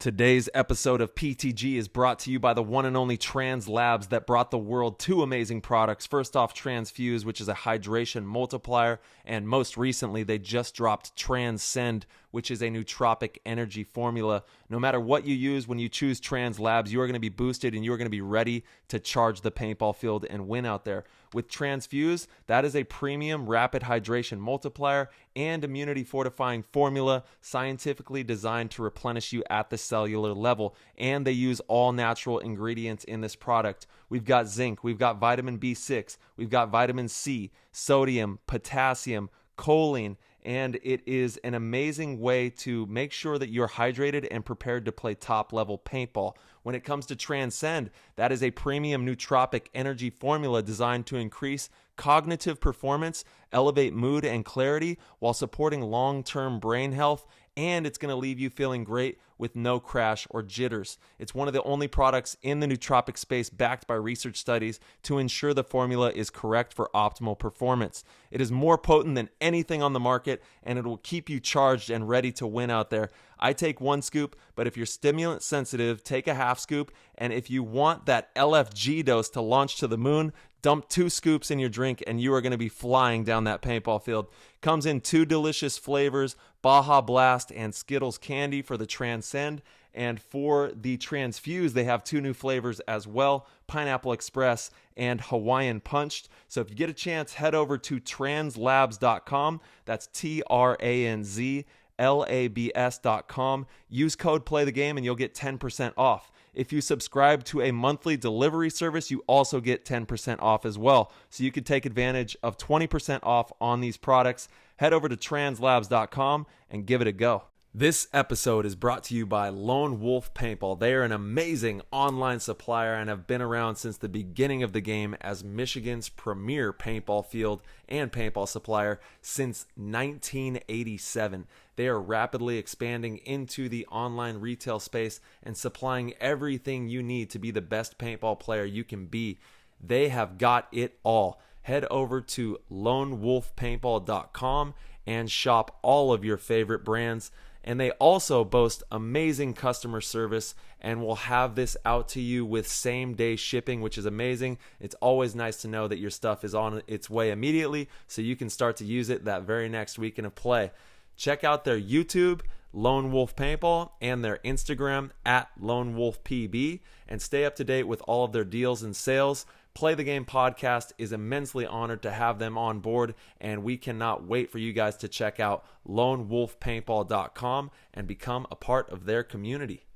Today's episode of PTG is brought to you by the one and only Trans Labs that brought the world two amazing products. First off, Transfuse, which is a hydration multiplier, and most recently, they just dropped Transcend, which is a nootropic energy formula. No matter what you use, when you choose Trans Labs, you are going to be boosted and you are going to be ready to charge the paintball field and win out there. With Transfuse, that is a premium rapid hydration multiplier and immunity fortifying formula scientifically designed to replenish you at the cellular level. And they use all natural ingredients in this product. We've got zinc, we've got vitamin B6, we've got vitamin C, sodium, potassium, choline, and it is an amazing way to make sure that you're hydrated and prepared to play top-level paintball. When it comes to Transcend, that is a premium nootropic energy formula designed to increase cognitive performance, elevate mood and clarity while supporting long-term brain health, and it's going to leave you feeling great with no crash or jitters. It's one of the only products in the nootropic space backed by research studies to ensure the formula is correct for optimal performance. It is more potent than anything on the market, and it will keep you charged and ready to win out there. I take 1 scoop, but if you're stimulant sensitive, take a half scoop, and if you want that LFG dose to launch to the moon, dump 2 scoops in your drink and you are going to be flying down that paintball field. Comes in 2 delicious flavors, Baja Blast and Skittles Candy for the Transcend. And for the Transfuse, they have 2 new flavors as well, Pineapple Express and Hawaiian Punched. So if you get a chance, head over to translabs.com. That's TRANZLABS.com. Use code PLAYTHEGAME and you'll get 10% off. If you subscribe to a monthly delivery service, you also get 10% off as well. So you can take advantage of 20% off on these products. Head over to translabs.com and give it a go. This episode is brought to you by Lone Wolf Paintball. They are an amazing online supplier and have been around since the beginning of the game as Michigan's premier paintball field and paintball supplier since 1987. They are rapidly expanding into the online retail space and supplying everything you need to be the best paintball player you can be. They have got it all. Head over to lonewolfpaintball.com and shop all of your favorite brands. And they also boast amazing customer service and will have this out to you with same-day shipping, which is amazing. It's always nice to know that your stuff is on its way immediately so you can start to use it that very next weekend of play. Check out their YouTube, Lone Wolf Paintball, and their Instagram at Lone Wolf PB, and stay up to date with all of their deals and sales. Play the Game podcast is immensely honored to have them on board, and we cannot wait for you guys to check out lonewolfpaintball.com and become a part of their community.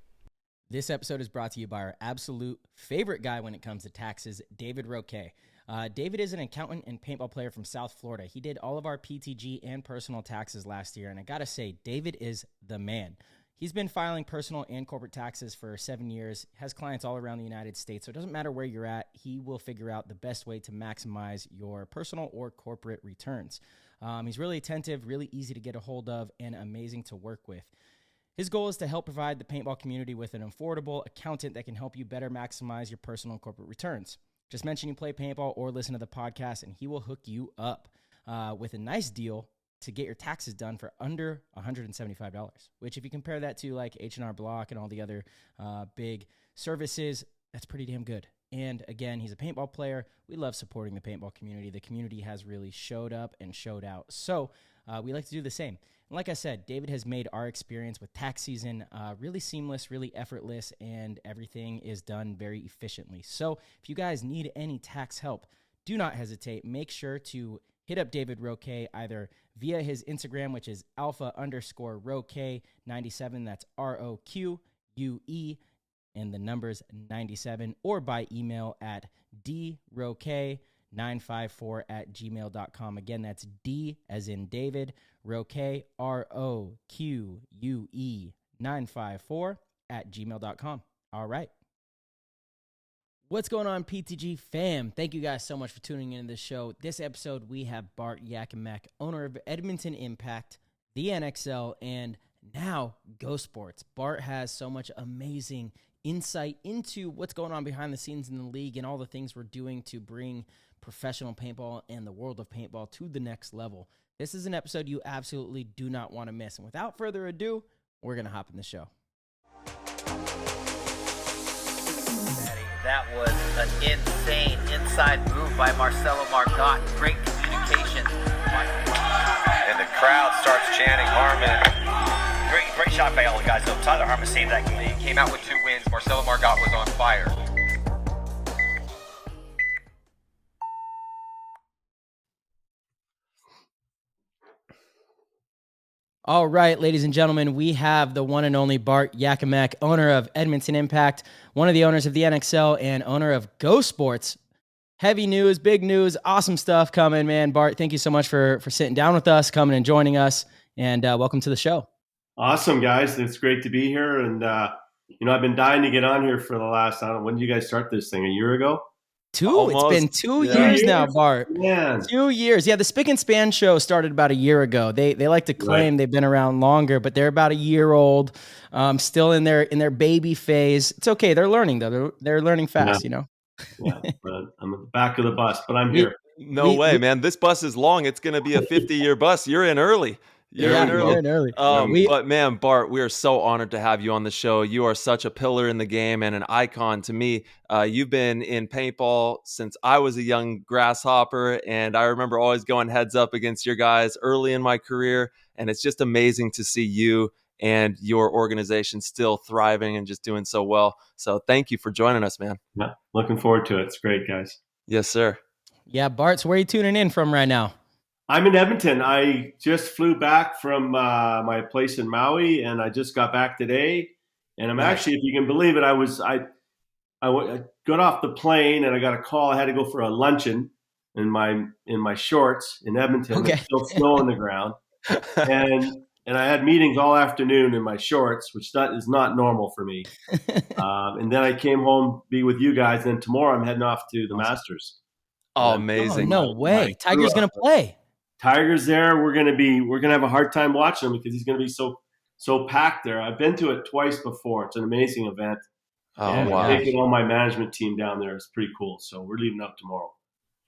This episode is brought to you by our absolute favorite guy when it comes to taxes, David Roque. David is an accountant and paintball player from South Florida. He did all of our PTG and personal taxes last year, and I gotta say, David is the man. He's been filing personal and corporate taxes for 7 years, has clients all around the United States, so it doesn't matter where you're at, he will figure out the best way to maximize your personal or corporate returns. He's really attentive, really easy to get a hold of, and amazing to work with. His goal is to help provide the paintball community with an affordable accountant that can help you better maximize your personal and corporate returns. Just mention you play paintball or listen to the podcast, and he will hook you up with a nice deal to get your taxes done for under $175, which if you compare that to like H&R Block and all the other big services, that's pretty damn good. And again, he's a paintball player. We love supporting the paintball community. The community has really showed up and showed out. So we like to do the same. And like I said, David has made our experience with tax season really seamless, really effortless, and everything is done very efficiently. So if you guys need any tax help, do not hesitate. Make sure to hit up David Roque either via his Instagram, which is alpha_Roque97. That's ROQUE and the numbers 97, or by email at droque954@gmail.com. Again, that's D as in David, Roque, ROQUE954@gmail.com. All right. What's going on, PTG fam? Thank you guys so much for tuning into the show. This episode, we have Bart Yachimec, owner of Edmonton Impact, the NXL, and now GoSports. Bart has so much amazing insight into what's going on behind the scenes in the league and all the things we're doing to bring professional paintball and the world of paintball to the next level. This is an episode you absolutely do not want to miss. And without further ado, we're going to hop in the show. That was an insane inside move by Marcelo Margot. Great communication. And the crowd starts chanting Harmon. Great shot by all the guys. So Tyler Harmon saved that game. He came out with 2 wins. Marcelo Margot was on fire. All right, ladies and gentlemen, we have the one and only Bart Yachimec, owner of Edmonton Impact, one of the owners of the NXL, and owner of GoSports. Heavy news, big news, awesome stuff coming, man. Bart, thank you so much for sitting down with us, coming and joining us, and welcome to the show. Awesome, guys. It's great to be here. And, I've been dying to get on here for the last, when did you guys start this thing? A year ago? It's been 2 years now, Bart. Man. 2 years. Yeah, the Spick and Span show started about a year ago. They like to claim they've been around longer, but they're about a year old, still in their baby phase. It's okay. They're learning, though. They're learning fast, Yeah, but I'm at the back of the bus, but I'm here. No way, man. This bus is long. It's going to be a 50-year bus. You're in early. You're in early. But man, Bart, we are so honored to have you on the show. You are such a pillar in the game and an icon to me. You've been in paintball since I was a young grasshopper, and I remember always going heads up against your guys early in my career. And it's just amazing to see you and your organization still thriving and just doing so well. So thank you for joining us, man. Yeah, looking forward to it. It's great, guys. Yes, sir. Yeah, Bart, so where are you tuning in from right now? I'm in Edmonton. I just flew back from my place in Maui, and I just got back today. And I'm actually, if you can believe it, I got off the plane and I got a call. I had to go for a luncheon in my shorts in Edmonton. Okay. There's still snow on the ground, and I had meetings all afternoon in my shorts, which that is not normal for me. And then I came home, be with you guys. And then tomorrow I'm heading off to the Masters. Oh, amazing! Oh, no way! Tiger's gonna play. Tiger's there. We're gonna have a hard time watching him because he's gonna be so packed there. I've been to it twice before. It's an amazing event. Oh, wow! Taking all my management team down there is pretty cool. So we're leaving up tomorrow.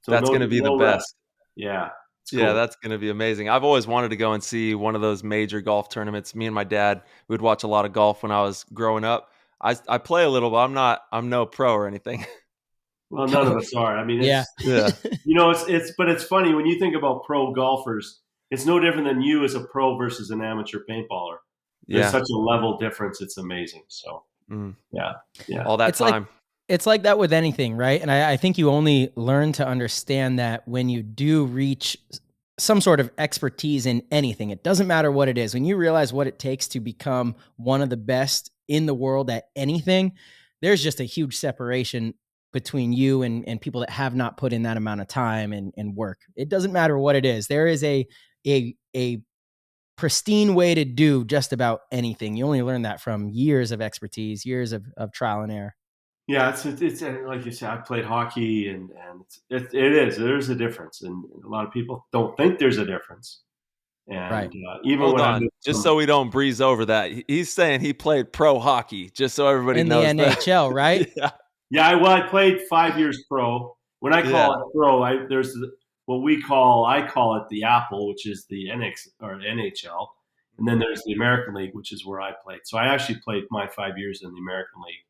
So that's gonna be the best. Yeah. Cool. Yeah, that's going to be amazing. I've always wanted to go and see one of those major golf tournaments. Me and my dad, we'd watch a lot of golf when I was growing up. I play a little, but I'm no pro or anything. Well, none of us are. I mean, yeah. But it's funny when you think about pro golfers, it's no different than you as a pro versus an amateur paintballer. There's such a level difference. It's amazing. So yeah. All that time. It's like that with anything, right? And I think you only learn to understand that when you do reach some sort of expertise in anything. It doesn't matter what it is. When you realize what it takes to become one of the best in the world at anything, there's just a huge separation between you and people that have not put in that amount of time and work. It doesn't matter what it is. There is a pristine way to do just about anything. You only learn that from years of expertise, years of trial and error. Yeah, it's like you said. I played hockey, and there's a difference, and a lot of people don't think there's a difference. And right. Even hold when on, just so we don't breeze over that, he's saying he played pro hockey, just so everybody knows. In the NHL, right? Yeah. I played 5 years pro. When I call it pro, there's what I call it the Apple, which is the NX or NHL, and then there's the American League, which is where I played. So I actually played my 5 years in the American League.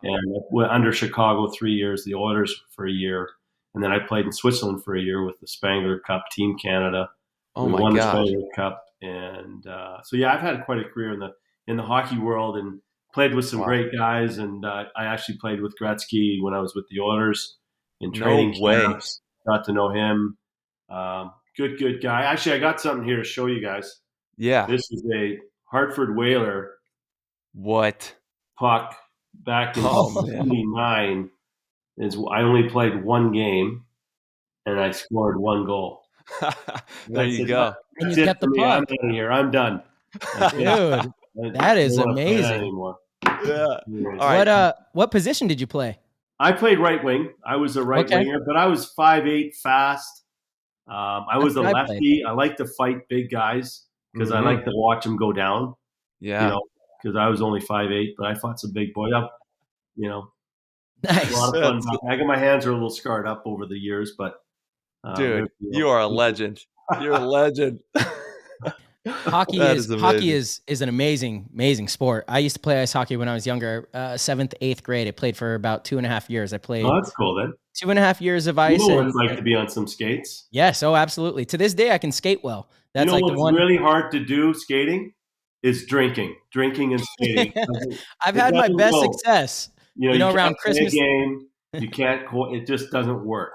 And went under Chicago 3 years, the Oilers for a year, and then I played in Switzerland for a year with the Spangler Cup, Team Canada. Oh we my won gosh. the Spangler Cup, and so I've had quite a career in the hockey world, and played with some great guys. And I actually played with Gretzky when I was with the Oilers in training camps. Got to know him. Good guy. Actually, I got something here to show you guys. Yeah, this is a Hartford Whaler. What puck? Back in 1979, I only played one game, and I scored one goal. There you go. And you kept the puck. I'm out of here. I'm done. Dude, that is amazing. Yeah. All right. What position did you play? I played right wing. I was a right winger, but I was 5'8", fast. I was a lefty. I like to fight big guys because I like to watch them go down. Yeah. Because I was only 5'8", but I fought some big boys. Nice. A lot of fun. I got my hands are a little scarred up over the years, but dude, you are a legend. You're a legend. Hockey That is is hockey amazing. is an amazing sport. I used to play ice hockey when I was younger, 7th, 8th grade. I played for about 2.5 years. I Oh, played that's cool then. 2.5 years of You ice, know what it's and like to be on some skates. yes, oh, absolutely. To this day, I can skate well. You That's know like the what's one. really hard to do skating is drinking and skating. I've It had my doesn't best go. success. You know, You you know, can't around play a Christmas, game. You can't. It just doesn't work.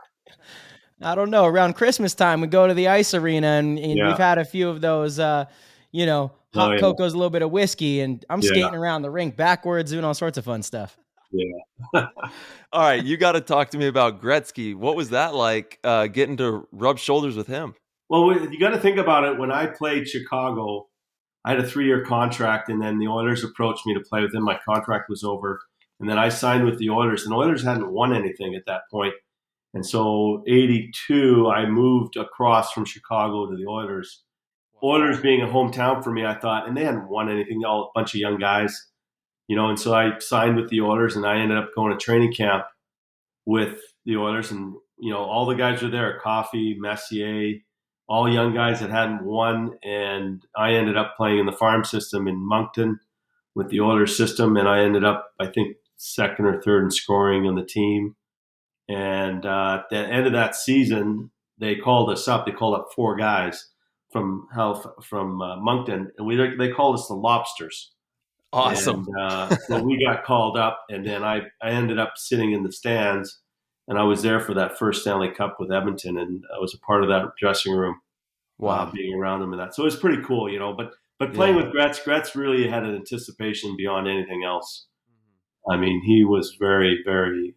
I don't know. Around Christmas time, we go to the ice arena, and Yeah. we've had a few of those. Oh Hot yeah. cocos, a little bit of whiskey, and I'm Yeah. skating around the rink backwards, doing all sorts of fun stuff. Yeah. All right, you got to talk to me about Gretzky. What was that like getting to rub shoulders with him? Well, you got to think about it. When I played Chicago, I had a 3-year contract, and then the Oilers approached me to play with them. My contract was over, and then I signed with the Oilers. And the Oilers hadn't won anything at that point. And so, '82, I moved across from Chicago to the Oilers. Oilers being a hometown for me, I thought, and they hadn't won anything. All a bunch of young guys, and so I signed with the Oilers, and I ended up going to training camp with the Oilers, and all the guys were there: Coffey, Messier, all young guys that hadn't won. And I ended up playing in the farm system in Moncton with the Oilers system, and I ended up, I think, second or third in scoring on the team. And at the end of that season, they called us up. They called up 4 guys from Moncton, and they called us the Lobsters. Awesome. And so we got called up, and then I ended up sitting in the stands, and I was there for that first Stanley Cup with Edmonton, and I was a part of that dressing room, Wow. being around them and that. So it was pretty cool, But playing with Gretz really had an anticipation beyond anything else. I mean, he was very, very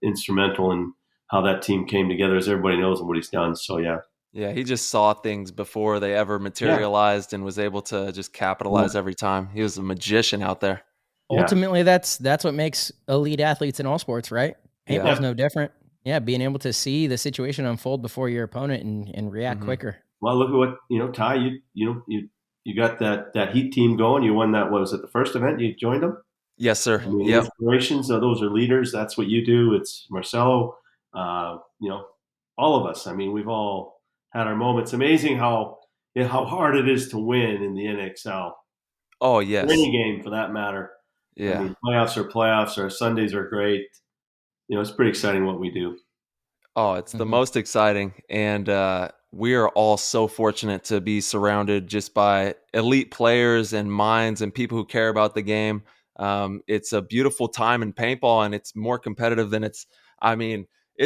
instrumental in how that team came together, as everybody knows, and what he's done. So yeah. Yeah, he just saw things before they ever materialized and was able to just capitalize every time. He was a magician out there. Yeah. Ultimately, that's what makes elite athletes in all sports, right? Paintball's no different. Yeah, being able to see the situation unfold before your opponent and react quicker. Well, look at what Ty. You got that Heat team going. You won that. What was it? The first event you joined them. Yes, sir. I mean, Yep. inspirations. Those are leaders. That's what you do. It's Marcelo. All of us. I mean, we've all had our moments. Amazing how hard it is to win in the NXL. Oh, yes. Or any game for that matter. Yeah. I mean, playoffs are playoffs. Our Sundays are great. It's pretty exciting what we do. Oh, it's the most exciting. And we are all so fortunate to be surrounded just by elite players and minds and people who care about the game. It's a beautiful time in paintball, and it's more competitive than it's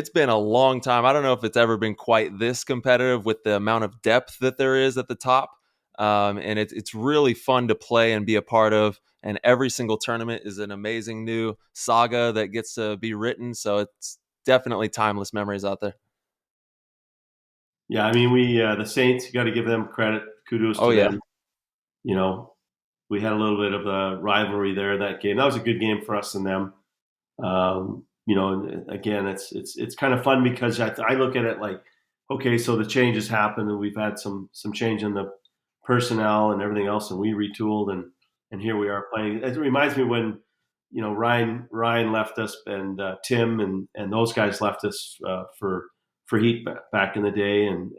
been a long time. I don't know if it's ever been quite this competitive with the amount of depth that there is at the top. And it's really fun to play and be a part of. And every single tournament is an amazing new saga that gets to be written. So it's definitely timeless memories out there. Yeah, I mean, we the Saints, you got to give them credit. Kudos to them. We had a little bit of a rivalry there that game. That was a good game for us and them. Again, it's kind of fun because I look at it like, okay, so the changes happened, and we've had some change in the personnel and everything else, and we retooled, and here we are playing. It reminds me when Ryan left us, and Tim and those guys left us for Heat back in the day, and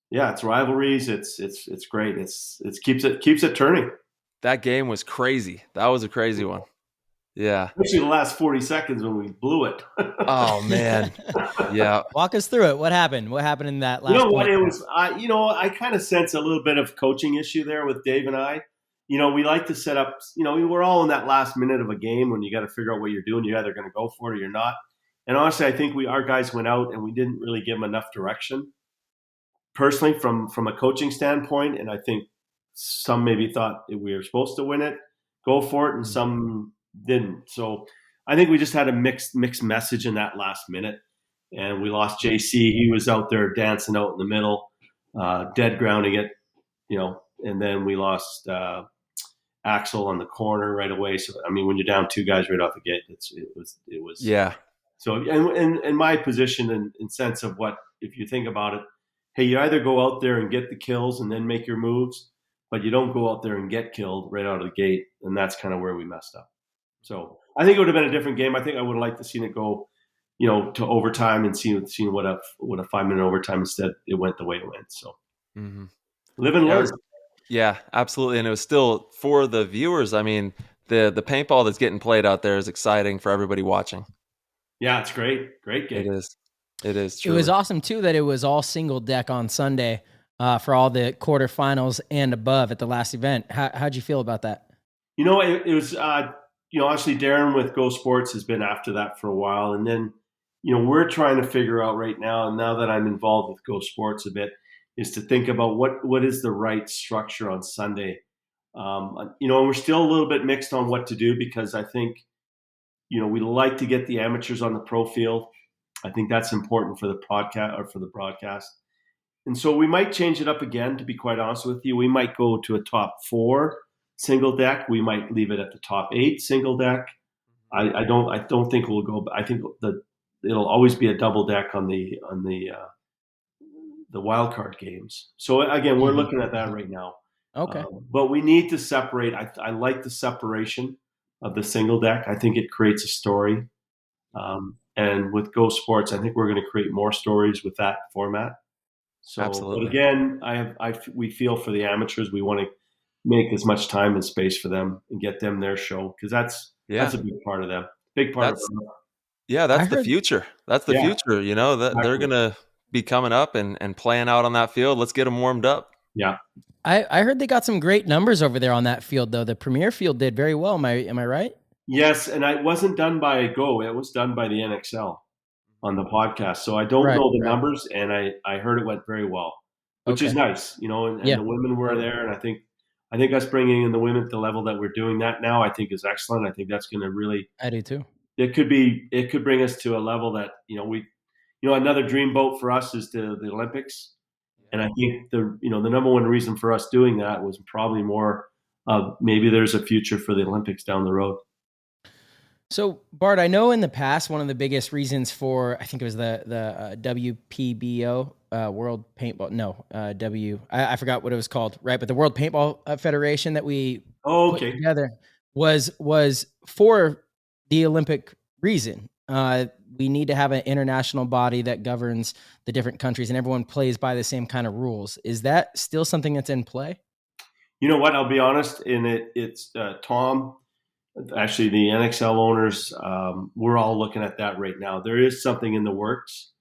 it's rivalries. It's great. It keeps it turning. That game was crazy. That was a crazy one. Yeah. Especially the last 40 seconds when we blew it. Oh man. Yeah. Walk us through it. What happened? What happened in that last point? It was, I kind of sense a little bit of coaching issue there with Dave and I. We like to set up, we're all in that last minute of a game when you got to figure out what you're doing. You're either going to go for it or you're not. And honestly, I think our guys went out and we didn't really give them enough direction. Personally, from a coaching standpoint, and I think some maybe thought we were supposed to win it, go for it, and some didn't. So I think we just had a mixed message in that last minute, and we lost JC. He was out there dancing out in the middle, dead grounding it, and then we lost Axel on the corner right away. So I mean, when you're down 2 guys right off the gate, it was yeah. So in my position and sense of what, if you think about it, hey, you either go out there and get the kills and then make your moves, but you don't go out there and get killed right out of the gate, and that's kind of where we messed up. So I think it would have been a different game. I think I would have liked to seen it go, to overtime and seen what a 5-minute overtime. Instead, it went the way it went. So Mm-hmm. Live and learn. Yeah, absolutely. And it was still for the viewers. I mean, the paintball that's getting played out there is exciting for everybody watching. Yeah, it's great. Great game. It is. It is It truly. was awesome too that it was all single deck on Sunday for all the quarterfinals and above at the last event. How'd you feel about that? You know, it was, obviously Darren with GoSports has been after that for a while. And then, we're trying to figure out right now, and now that I'm involved with GoSports a bit, is to think about what is the right structure on Sunday. And we're still a little bit mixed on what to do because I think, we like to get the amateurs on the pro field. I think that's important for the podcast or for the broadcast. And so we might change it up again, to be quite honest with you. We might go to a top 4 single deck. We might leave it at the top 8 single deck. I don't think we'll go. I think it'll always be a double deck on the wild card games. So again, we're looking at that right now. Okay. But we need to separate. I like the separation of the single deck. I think it creates a story. And with GoSports, I think we're going to create more stories with that format. So, Absolutely. But again, we feel for the amateurs, we want to make as much time and space for them and get them their show because that's a big part of them. Big part of them. Yeah, that's the future. That's the future. That they're going to be coming up and playing out on that field. Let's get them warmed up. Yeah. I heard they got some great numbers over there on that field, though. The premier field did very well. Am I right? Yes, and it wasn't done by Go. It was done by the NXL on the podcast. So I don't know the numbers, and I heard it went very well, which is nice, and the women were there, and I think us bringing in the women at the level that we're doing that now, I think is excellent. I think that's going to really. I do too. It could bring us to a level that another dream boat for us is the Olympics. And I think the number one reason for us doing that was probably more maybe there's a future for the Olympics down the road. So Bart, I know in the past, one of the biggest reasons for, I think it was the WPBO, World Paintball, no, I forgot what it was called, right? But the World Paintball Federation that we put together was for the Olympic reason. We need to have an international body that governs the different countries and everyone plays by the same kind of rules. Is that still something that's in play? You know what? I'll be honest. It's Tom, actually the NXL owners. We're all looking at that right now. There is something in the works.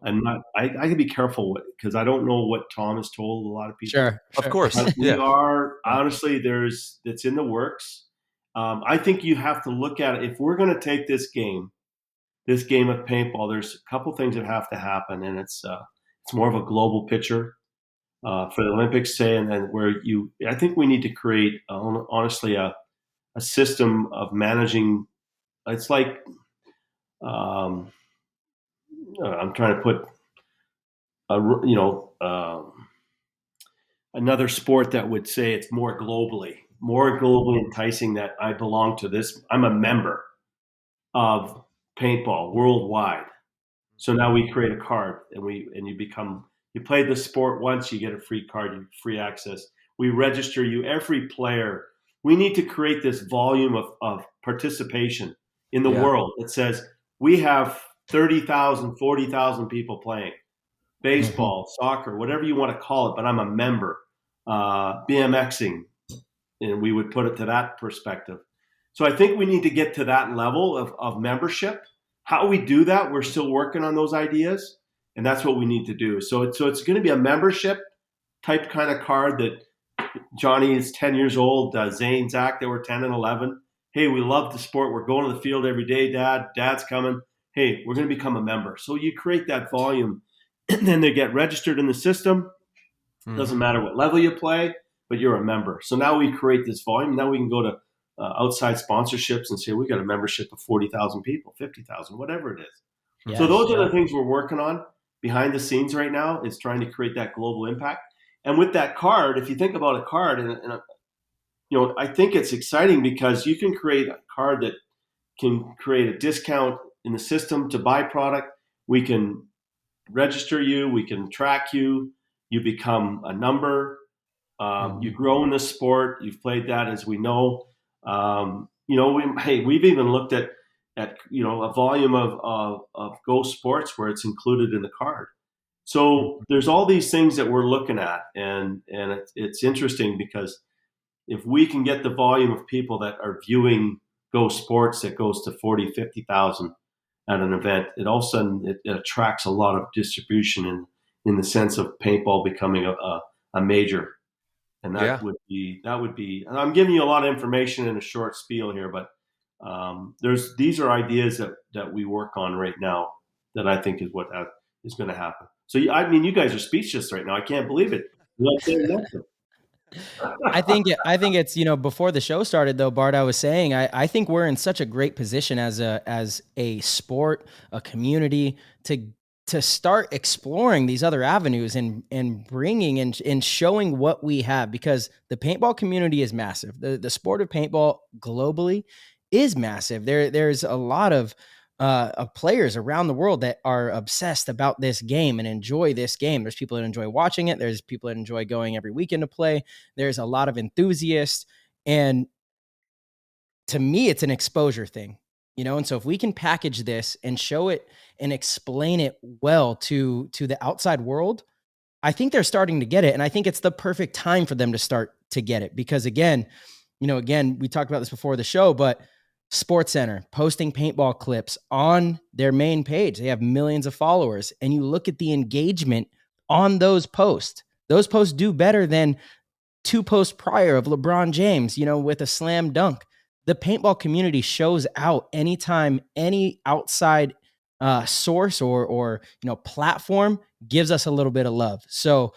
I can be careful because I don't know what Tom has told a lot of people. Sure. Of course. We are honestly. It's in the works. I think you have to look at it. If we're going to take this game of paintball, there's a couple things that have to happen, and it's more of a global picture for the Olympics, say, and then I think we need to create honestly a system of managing. It's like I'm trying to put another sport that would say it's more globally enticing, that I belong to this. I'm a member of paintball worldwide. So now we create a card and you play the sport once, you get a free card, you free access. We register you, every player. We need to create this volume of participation in the world that says we have 30,000, 40,000 people playing baseball, soccer, whatever you want to call it, but I'm a member. BMXing, and we would put it to that perspective. So I think we need to get to that level of membership. How we do that, we're still working on those ideas, and that's what we need to do. So it's going to be a membership type kind of card that Johnny is 10 years old, Zane, Zach, they were 10 and 11. Hey, we love the sport. We're going to the field every day, Dad's coming. Hey, we're going to become a member. So you create that volume, and then they get registered in the system. Doesn't matter what level you play, but you're a member. So now we create this volume. Now we can go to outside sponsorships and say we got a membership of 40,000 people, 50,000, whatever it is. Yes, so those are the things we're working on behind the scenes right now, is trying to create that global impact. And with that card, if you think about a card, I think it's exciting because you can create a card that can create a discount in the system to buy product. We can register you. We can track you. You become a number. You grow in the sport. You've played that, as we know. We've even looked at a volume of GoSports where it's included in the card. So there's all these things that we're looking at, and it's interesting because if we can get the volume of people that are viewing GoSports that goes to 40, 50,000 at an event, it all of a sudden it attracts a lot of distribution in the sense of paintball becoming a major. And that would be, and I'm giving you a lot of information in a short spiel here, but these are ideas that we work on right now that I think is what is going to happen. So, I mean, you guys are speechless right now. I can't believe it. You're not saying nothing. I think it's, before the show started though, Bart, I was saying, I think we're in such a great position as a sport, a community to start exploring these other avenues and bringing and showing what we have, because the paintball community is massive. The sport of paintball globally is massive. There's a lot of players around the world that are obsessed about this game and enjoy this game. There's people that enjoy watching it. There's people that enjoy going every weekend to play. There's a lot of enthusiasts. And to me, it's an exposure thing, and so if we can package this and show it and explain it well to the outside world, I think they're starting to get it. And I think it's the perfect time for them to start to get it, because again, we talked about this before the show, but SportsCenter posting paintball clips on their main page. They have millions of followers, and you look at the engagement on those posts. Those posts do better than 2 posts prior of LeBron James, with a slam dunk. The paintball community shows out anytime any outside source or platform gives us a little bit of love. So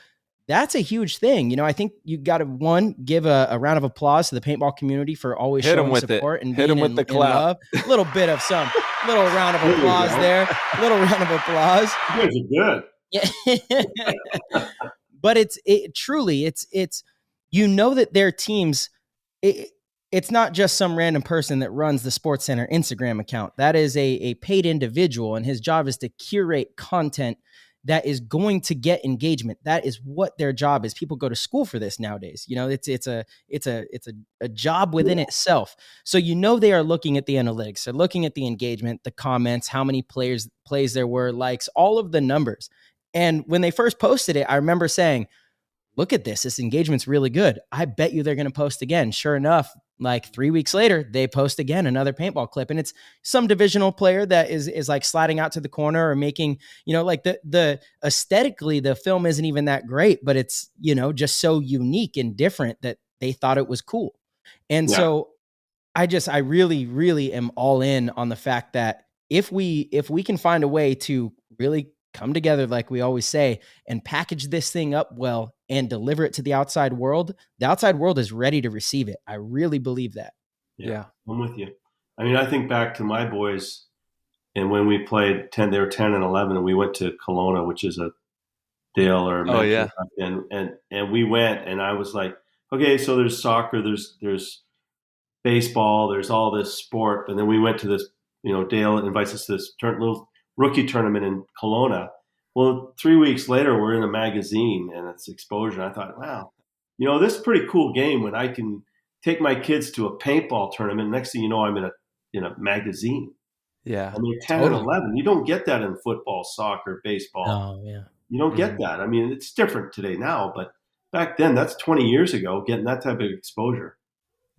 that's a huge thing. I think you got to give a round of applause to the paintball community for always showing support and hit being them with the clap. Love. A little bit of little round of applause there. Little round of applause. You guys are good. Yeah. But it's truly that their teams. It's not just some random person that runs the SportsCenter Instagram account. That is a paid individual, and his job is to curate content that is going to get engagement. That is what their job is. People go to school for this nowadays. It's a job within itself. So they are looking at the analytics, they're looking at the engagement, the comments, how many plays there were, likes, all of the numbers. And when they first posted it, I remember saying, look at this engagement's really good. I bet you they're going to post again. Sure enough, like 3 weeks later, they post again another paintball clip, and it's some divisional player that is like sliding out to the corner or making, like the aesthetically, the film isn't even that great, but it's, just so unique and different that they thought it was cool. And so I really, really am all in on the fact that if we can find a way to really come together, like we always say, and package this thing up well and deliver it to the outside world, the outside world is ready to receive it. I really believe that. Yeah, I'm with you. I mean, I think back to my boys, and when we played they were 10 and 11, and we went to Kelowna, which is a Dale or and we went, and I was like, okay, so there's soccer, there's baseball, there's all this sport, and then we went to this, Dale invites us to this little rookie tournament in Kelowna. Well, 3 weeks later, we're in a magazine and it's exposure. I thought, wow, this is a pretty cool game when I can take my kids to a paintball tournament. Next thing you know, I'm in a magazine. Yeah. And they're 10 and 11. You don't get that in football, soccer, baseball. Oh, yeah. You don't get that. I mean, it's different today now, but back then, that's 20 years ago, getting that type of exposure.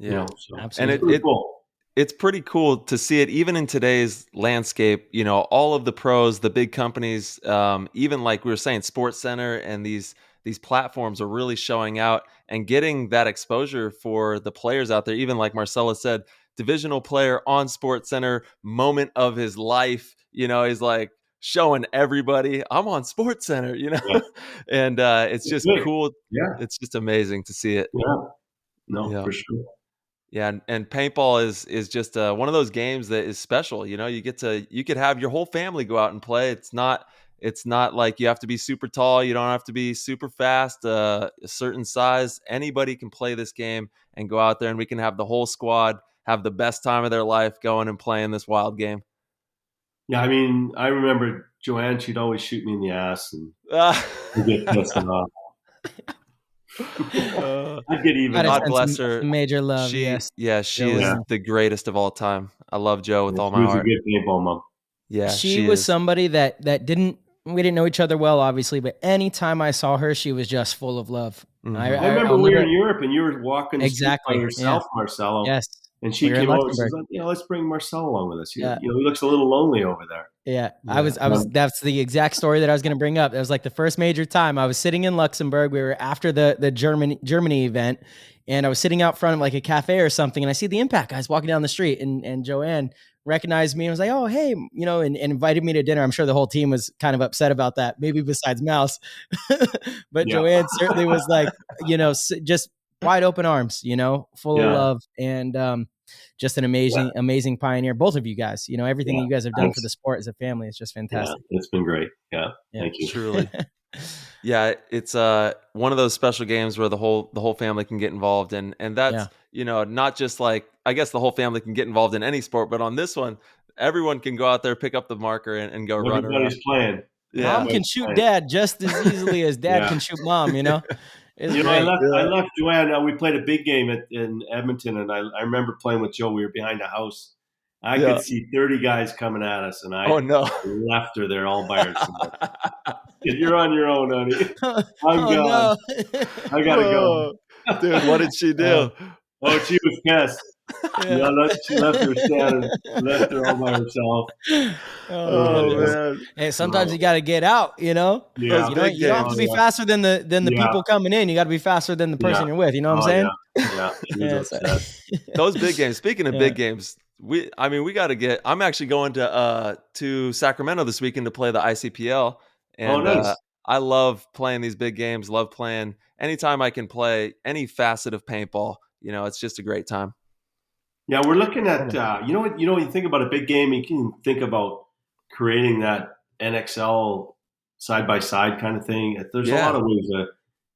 Yeah. So absolutely. It's cool. It's pretty cool to see it even in today's landscape. All of the pros, the big companies, even like we were saying, SportsCenter and these platforms are really showing out and getting that exposure for the players out there. Even like Marcella said, divisional player on SportsCenter, moment of his life. He's like showing everybody, I'm on SportsCenter. Yeah. And it's just cool. Yeah, it's just amazing to see it. Yeah, for sure. Yeah, and paintball is just one of those games that is special. You could have your whole family go out and play. It's not like you have to be super tall. You don't have to be super fast, a certain size. Anybody can play this game and go out there, and we can have the whole squad have the best time of their life going and playing this wild game. Yeah, I mean, I remember Joanne, she'd always shoot me in the ass and get pissed off. I get even. God bless her. Major love. She is Yeah. the greatest of all time. I love Jo with all my heart. She was a good paintball mom. Yeah, she was somebody that didn't we didn't know each other well, obviously, but anytime I saw her, she was just full of love. Mhm. I remember we were in Europe and you were walking the street by yourself, Marcelo. Yes. And she came over and she's like, let's bring Marcel along with us. He looks a little lonely over there. Yeah. That's the exact story that I was going to bring up. That was like the first major time I was sitting in Luxembourg. We were after the Germany event, and I was sitting out front of like a cafe or something, and I see the Impact guys walking down the street, and Joanne recognized me and was like, oh, hey, and invited me to dinner. I'm sure the whole team was kind of upset about that, maybe besides Mouse. But Joanne certainly was like, just wide open arms, full of love, and just an amazing pioneer. Both of you guys, everything you guys have done for the sport as a family is just fantastic. Yeah, it's been great. Yeah. Thank you. Truly. Yeah, it's one of those special games where the whole family can get involved in, and that's not just like, I guess the whole family can get involved in any sport, but on this one, everyone can go out there, pick up the marker, and go run around. Everybody's playing. Yeah. Mom can shoot dad just as easily as dad can shoot mom. I left Joanne. We played a big game in Edmonton, and I remember playing with Joe. We were behind a house. I could see 30 guys coming at us, and I left her there all by herself. You're on your own, honey. I'm gone. No. I gotta go. Dude, what did she do? She was pissed. She left her standing, left her all by herself. Man. Hey, sometimes you got to get out, you don't have to be faster than the people coming in. You got to be faster than the person you're with. You know what I'm saying? Those big games. Speaking of big games, we got to get. I'm actually going to Sacramento this weekend to play the ICPL, and nice. I love playing these big games. Love playing anytime I can play any facet of paintball. It's just a great time. Yeah, we're looking at when you think about a big game, you can think about creating that NXL side by side kind of thing. There's a lot of ways that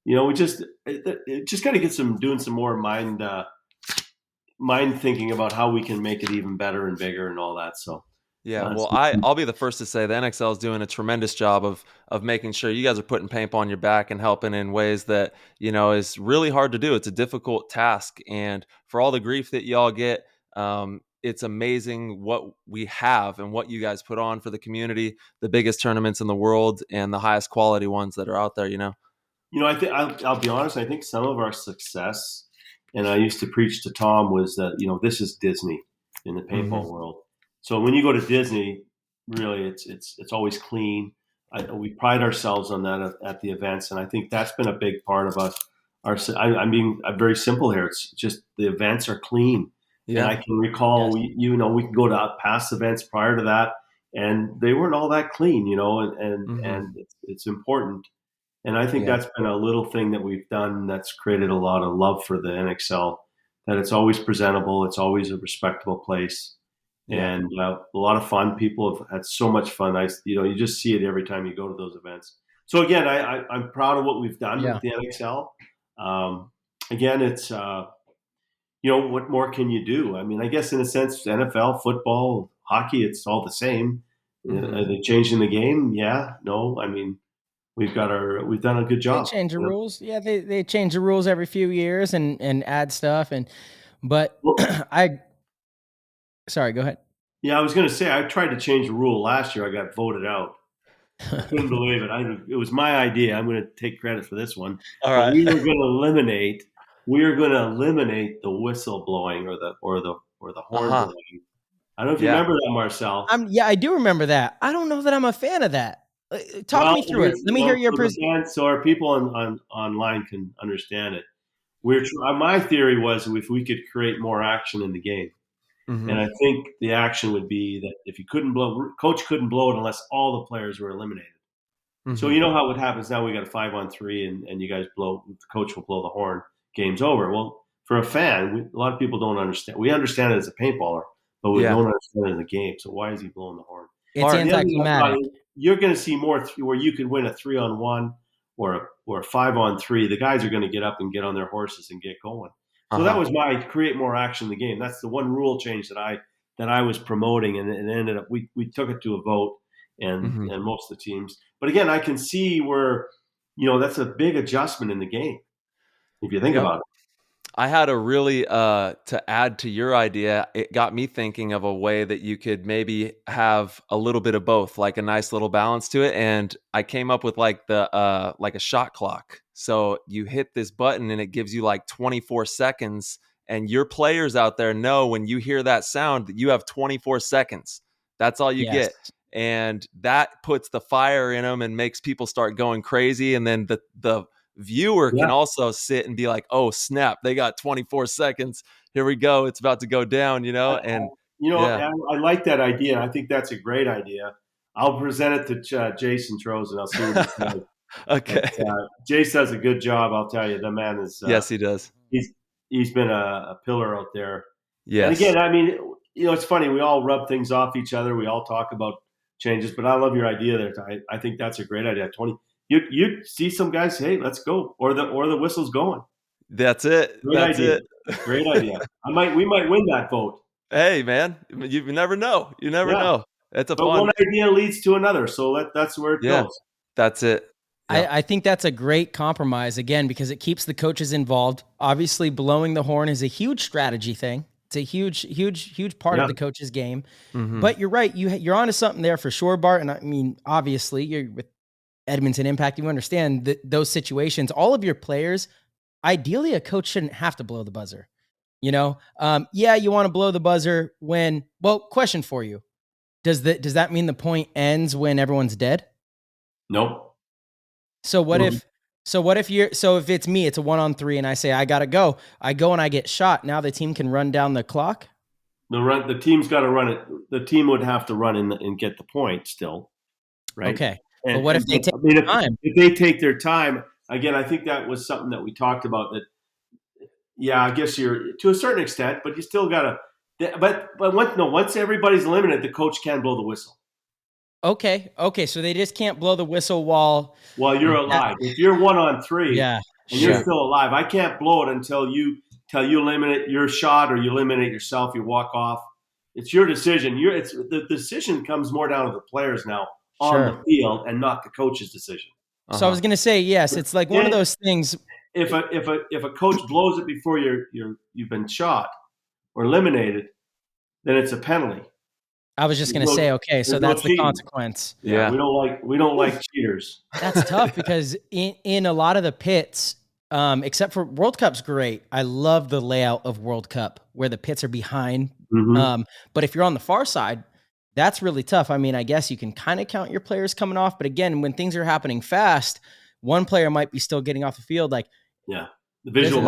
we just got to get doing some more mind thinking about how we can make it even better and bigger and all that. So I'll be the first to say the NXL is doing a tremendous job of making sure you guys are putting paintball on your back and helping in ways that is really hard to do. It's a difficult task, and for all the grief that y'all get, it's amazing what we have and what you guys put on for the community. The biggest tournaments in the world and the highest quality ones that are out there. I think I'll be honest. I think some of our success, and I used to preach to Tom, was that this is Disney in the paintball world. So when you go to Disney, really, it's always clean. We pride ourselves on that at the events, and I think that's been a big part of us. I'm being very simple here. It's just the events are clean, and I can recall we can go to past events prior to that, and they weren't all that clean, and it's important. And I think that's been a little thing that we've done that's created a lot of love for the NXL. That it's always presentable, it's always a respectable place. And a lot of fun. People have had so much fun. You just see it every time you go to those events. So again, I'm proud of what we've done with the NXL. Again, it's what more can you do? I guess in a sense, NFL, football, hockey, it's all the same. Are they changing the game? Yeah, no. We've done a good job. They change the rules. Yeah, they change the rules every few years and add stuff. Sorry, go ahead. Yeah, I was going to say, I tried to change the rule last year. I got voted out. I couldn't believe it. It was my idea. I'm going to take credit for this one. All right. We were going to eliminate the whistle blowing or the horn blowing. I don't know if you remember that, Marcel. I do remember that. I don't know that I'm a fan of that. Talk me through it. Let me hear your perspective. So our people online can understand it. My theory was if we could create more action in the game. Mm-hmm. And I think the action would be that if you coach couldn't blow it unless all the players were eliminated. Mm-hmm. So you know how it happens now. We got a 5-on-3 and you guys the coach will blow the horn. Game's over. Well, for a fan, a lot of people don't understand. We understand it as a paintballer, but we don't understand it in the game. So why is he blowing the horn? It's anticlimactic. You're going to see more where you could win a 3-on-1 or a 5-on-3. The guys are going to get up and get on their horses and get going. So that was my create more action in the game. That's the one rule change that I was promoting, and it ended up we took it to a vote, and most of the teams. But again, I can see where that's a big adjustment in the game if you think about it. I had a really, to add to your idea, it got me thinking of a way that you could maybe have a little bit of both, like a nice little balance to it. And I came up with like like a shot clock. So you hit this button and it gives you like 24 seconds, and your players out there know when you hear that sound that you have 24 seconds. That's all you Yes. get. And that puts the fire in them and makes people start going crazy. And then the viewer can also sit and be like, oh snap, they got 24 seconds, here we go, it's about to go down, and I like that idea. I think that's a great idea. I'll present it to Jason Troz and I'll see what he says. Okay. Jace does a good job, I'll tell you. The man is yes, he does. He's been a pillar out there. Yes. And again, I mean, it's funny, we all rub things off each other, we all talk about changes, but I love your idea there. I think that's a great idea. 20. You see some guys say, hey, let's go, or the whistle's going. That's it. That's it. Great idea. We might win that vote. Hey man, you never know. You never know. It's but fun. One idea leads to another, so that's where it goes. That's it. Yeah. I think that's a great compromise, again, because it keeps the coaches involved. Obviously, blowing the horn is a huge strategy thing. It's a huge part of the coach's game. Mm-hmm. But you're right. You're onto something there for sure, Bart. And I mean, obviously, you're with Edmonton Impact. You understand those situations. All of your players, ideally, a coach shouldn't have to blow the buzzer. You want to blow the buzzer when. Well, question for you: Does that mean the point ends when everyone's dead? Nope. So what if if it's me, it's a 1-on-3 and I say, I got to go. I go and I get shot. Now the team can run down the clock. The team's got to run it. The team would have to run in and get the point still. Right. Okay. But what if they take their time? If they take their time, again, I think that was something that we talked about that, I guess you're to a certain extent, but you still got to, but once everybody's eliminated, the coach can blow the whistle. Okay. So they just can't blow the whistle while you're alive. If you're 1-on-3 and you're still alive, I can't blow it until you eliminate your shot or you eliminate yourself, you walk off. It's your decision. The decision comes more down to the players now on the field and not the coach's decision. So I was going to say, yes, it's like one of those things. If a coach blows it before you've been shot or eliminated, then it's a penalty. I was just going to say, okay, so that's the consequence. Yeah, we don't like cheaters. That's tough because in a lot of the pits, except for World Cup's great. I love the layout of World Cup where the pits are behind. Mm-hmm. But if you're on the far side, that's really tough. I mean, I guess you can kind of count your players coming off, but again, when things are happening fast, one player might be still getting off the field. Like, the visual.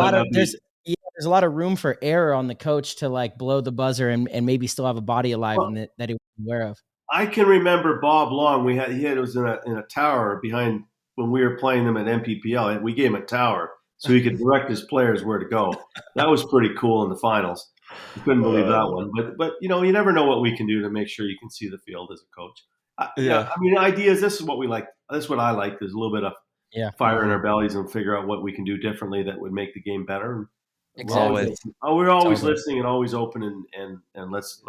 There's a lot of room for error on the coach to like blow the buzzer and maybe still have a body alive that he wasn't aware of. I can remember Bob Long. It was in a tower behind when we were playing them at MPPL, and we gave him a tower so he could direct his players where to go. That was pretty cool in the finals. I couldn't believe that one. But you never know what we can do to make sure you can see the field as a coach. I mean, ideas. This is what we like. This is what I like. There's a little bit of fire in our bellies and figure out what we can do differently that would make the game better. Exactly. We're always listening and always open and let's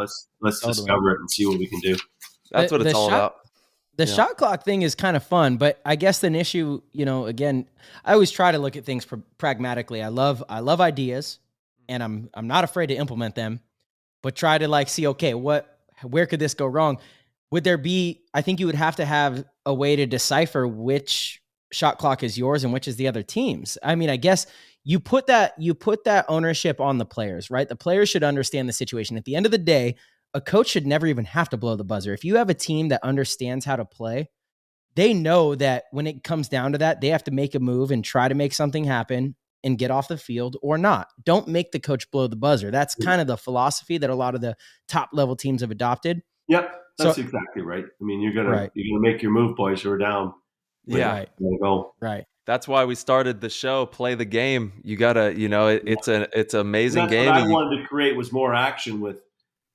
discover it and see what we can do. That's what it's all about. The shot clock thing is kind of fun, but I guess an issue, again, I always try to look at things pragmatically. I love ideas, and I'm not afraid to implement them, but try to see, okay, where could this go wrong? Would there be? I think you would have to have a way to decipher which shot clock is yours and which is the other team's. I mean, I guess. You put that ownership on the players, right? The players should understand the situation. At the end of the day, a coach should never even have to blow the buzzer. If you have a team that understands how to play, they know that when it comes down to that, they have to make a move and try to make something happen and get off the field or not. Don't make the coach blow the buzzer. That's kind of the philosophy that a lot of the top level teams have adopted. Yep, that's exactly right. I mean, you're gonna make your move, boys. You're down. Yeah, go right. That's why we started the show. Play the game. You gotta, it's an amazing game. What I wanted to create was more action with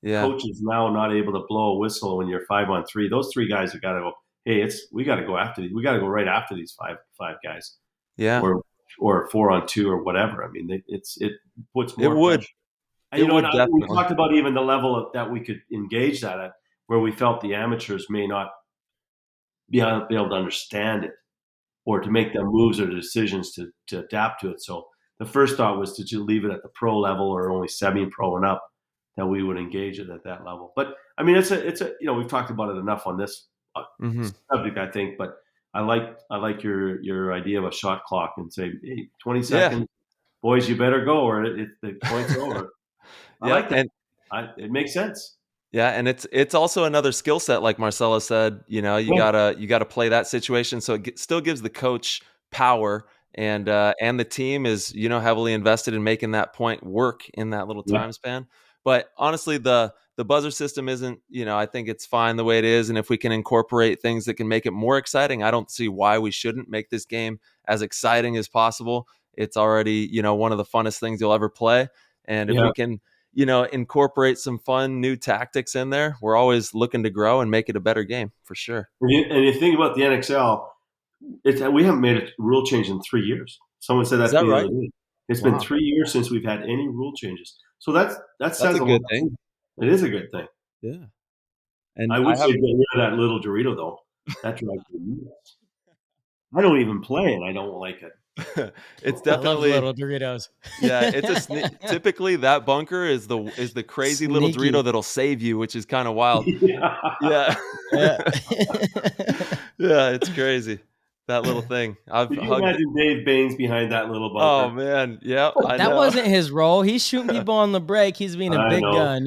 coaches now not able to blow a whistle when you're 5-on-3. Those three guys have got to go. Hey, we got to go after these. We got to go right after these five guys. Yeah, or 4-on-2 or whatever. I mean, it puts more. It would. And, we talked about even the level that we could engage that at, where we felt the amateurs may not be able to understand it, or to make their moves or decisions to adapt to it. So the first thought was to just leave it at the pro level or only semi-pro and up, that we would engage it at that level. But I mean, it's a we've talked about it enough on this subject, I think. But I like your idea of a shot clock and say, hey, 20 seconds, boys, you better go, or the point's over. I like that. It makes sense. Yeah, and it's also another skill set, like Marcelo said. You gotta play that situation, so it still gives the coach power, and the team is heavily invested in making that point work in that little time span. But honestly, the buzzer system isn't. I think it's fine the way it is, and if we can incorporate things that can make it more exciting, I don't see why we shouldn't make this game as exciting as possible. It's already one of the funnest things you'll ever play, and if we can incorporate some fun new tactics in there, we're always looking to grow and make it a better game for sure. And you think about the NXL, we haven't made a rule change in 3 years. Someone said that right? It's been 3 years since we've had any rule changes. So that says a good thing. It is a good thing. Yeah. And I would say get rid of that little Dorito though. That drives me nuts. I don't even play it. I don't like it. It's definitely little Doritos. Yeah, it's typically that bunker is the crazy little Dorito that'll save you, which is kind of wild. Yeah, it's crazy. That little thing. Could you imagine Dave Baines behind that little bunker? Oh man, yeah. That wasn't his role. He's shooting people on the break. He's being a big gun,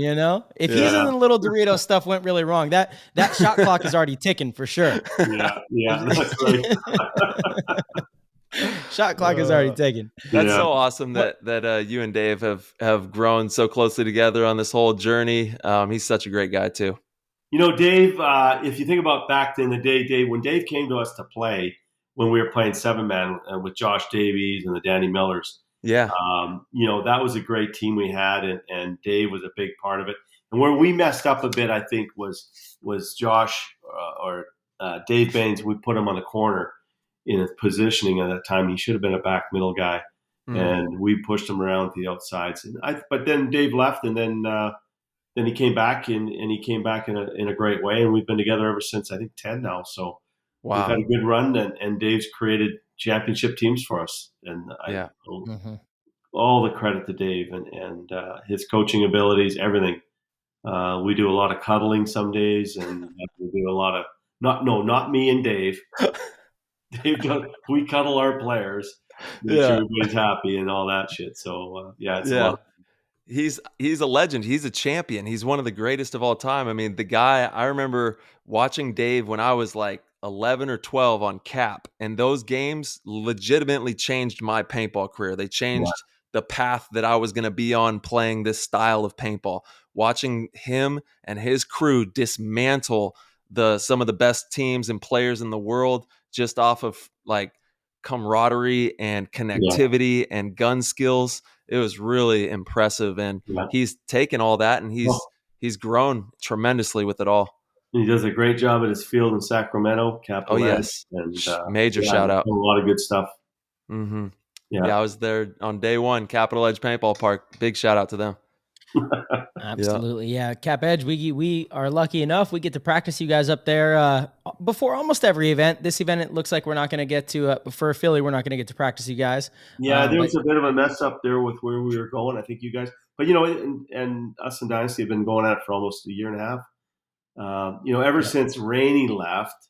If he's in the little Dorito stuff went really wrong, that shot clock is already ticking for sure. Yeah, that's right. Shot clock is already taken. That's so awesome that you and Dave have grown so closely together on this whole journey. He's such a great guy too. Dave, if you think about back in the day, Dave, when Dave came to us to play, when we were playing 7-man with Josh Davies and the Danny Millers, that was a great team we had, and Dave was a big part of it. And where we messed up a bit, I think, was Josh or Dave Baines. We put him on the corner in his positioning at that time. He should have been a back middle guy, and we pushed him around to the outsides. But then Dave left, and then he came back, and he came back in a great way, and we've been together ever since. I think 10 now. So we've had a good run, and Dave's created championship teams for us, and all the credit to Dave and his coaching abilities, everything. We do a lot of cuddling some days, and we do a lot of not me and Dave. We cuddle our players, make sure everybody's happy and all that shit. So it's a lot. He's a legend. He's a champion. He's one of the greatest of all time. I mean, the guy, I remember watching Dave when I was like 11 or 12 on Cap, and those games legitimately changed my paintball career. They changed the path that I was going to be on playing this style of paintball. Watching him and his crew dismantle some of the best teams and players in the world just off of like camaraderie and connectivity and gun skills. It was really impressive, and he's taken all that and he's grown tremendously with it all. He does a great job at his field in Sacramento. Capital and major shout out. A lot of good stuff. Mm-hmm. Yeah, I was there on day one, Capital Edge Paintball Park. Big shout out to them. Absolutely. Yeah. Cap Edge, we are lucky enough. We get to practice you guys up there before almost every event. This event, it looks like we're not going to get to, for Philly, we're not going to get to practice you guys. Yeah, there was a bit of a mess up there with where we were going. I think you guys, but and us and Dynasty have been going at it for almost a year and a half. Ever since Rainey left,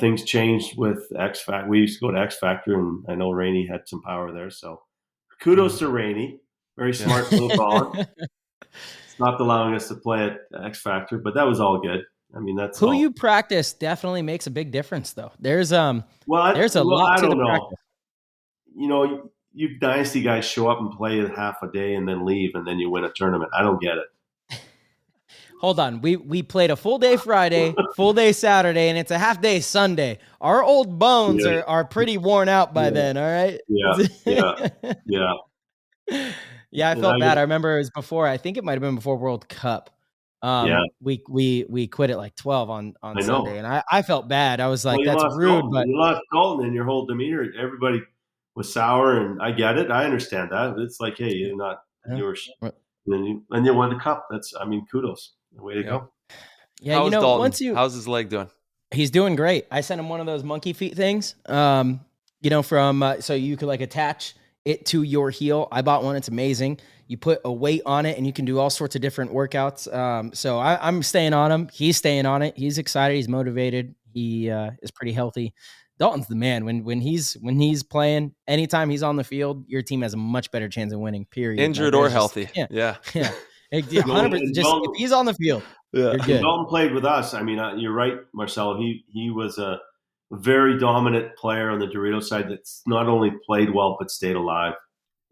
things changed with X Factor. We used to go to X Factor, and I know Rainey had some power there. So kudos to Rainey. Very smart little dog. It's not allowing us to play at X Factor, but that was all good. I mean, that's who you practice definitely makes a big difference, though. There's lot I to don't the know. Practice. You Dynasty guys show up and play half a day and then leave, and then you win a tournament. I don't get it. Hold on. We played a full day Friday, full day Saturday, and it's a half day Sunday. Our old bones are pretty worn out by then. All right. Yeah. Yeah, I felt bad. I remember it was before. I think it might have been before World Cup. We quit at like 12 on Sunday, and I felt bad. I was like, that's rude. Dalton. But you lost Dalton, and your whole demeanor, everybody was sour, and I get it. I understand that. It's like, hey, you're not yours, and you won the cup. Kudos. The way to go. Yeah, how's Dalton? How's his leg doing? He's doing great. I sent him one of those monkey feet things. From so you could like attach it to your heel. I bought one. It's amazing. You put a weight on it and you can do all sorts of different workouts. So I'm staying on him. He's staying on it. He's excited. He's motivated. He is pretty healthy. Dalton's the man. When he's playing, anytime he's on the field, your team has a much better chance of winning, period. Injured or healthy. Yeah. Yeah. 100%. Just if he's on the field, you're good. Dalton played with us. I mean, you're right, Marcelo. He was a very dominant player on the Dorito side that's not only played well but stayed alive.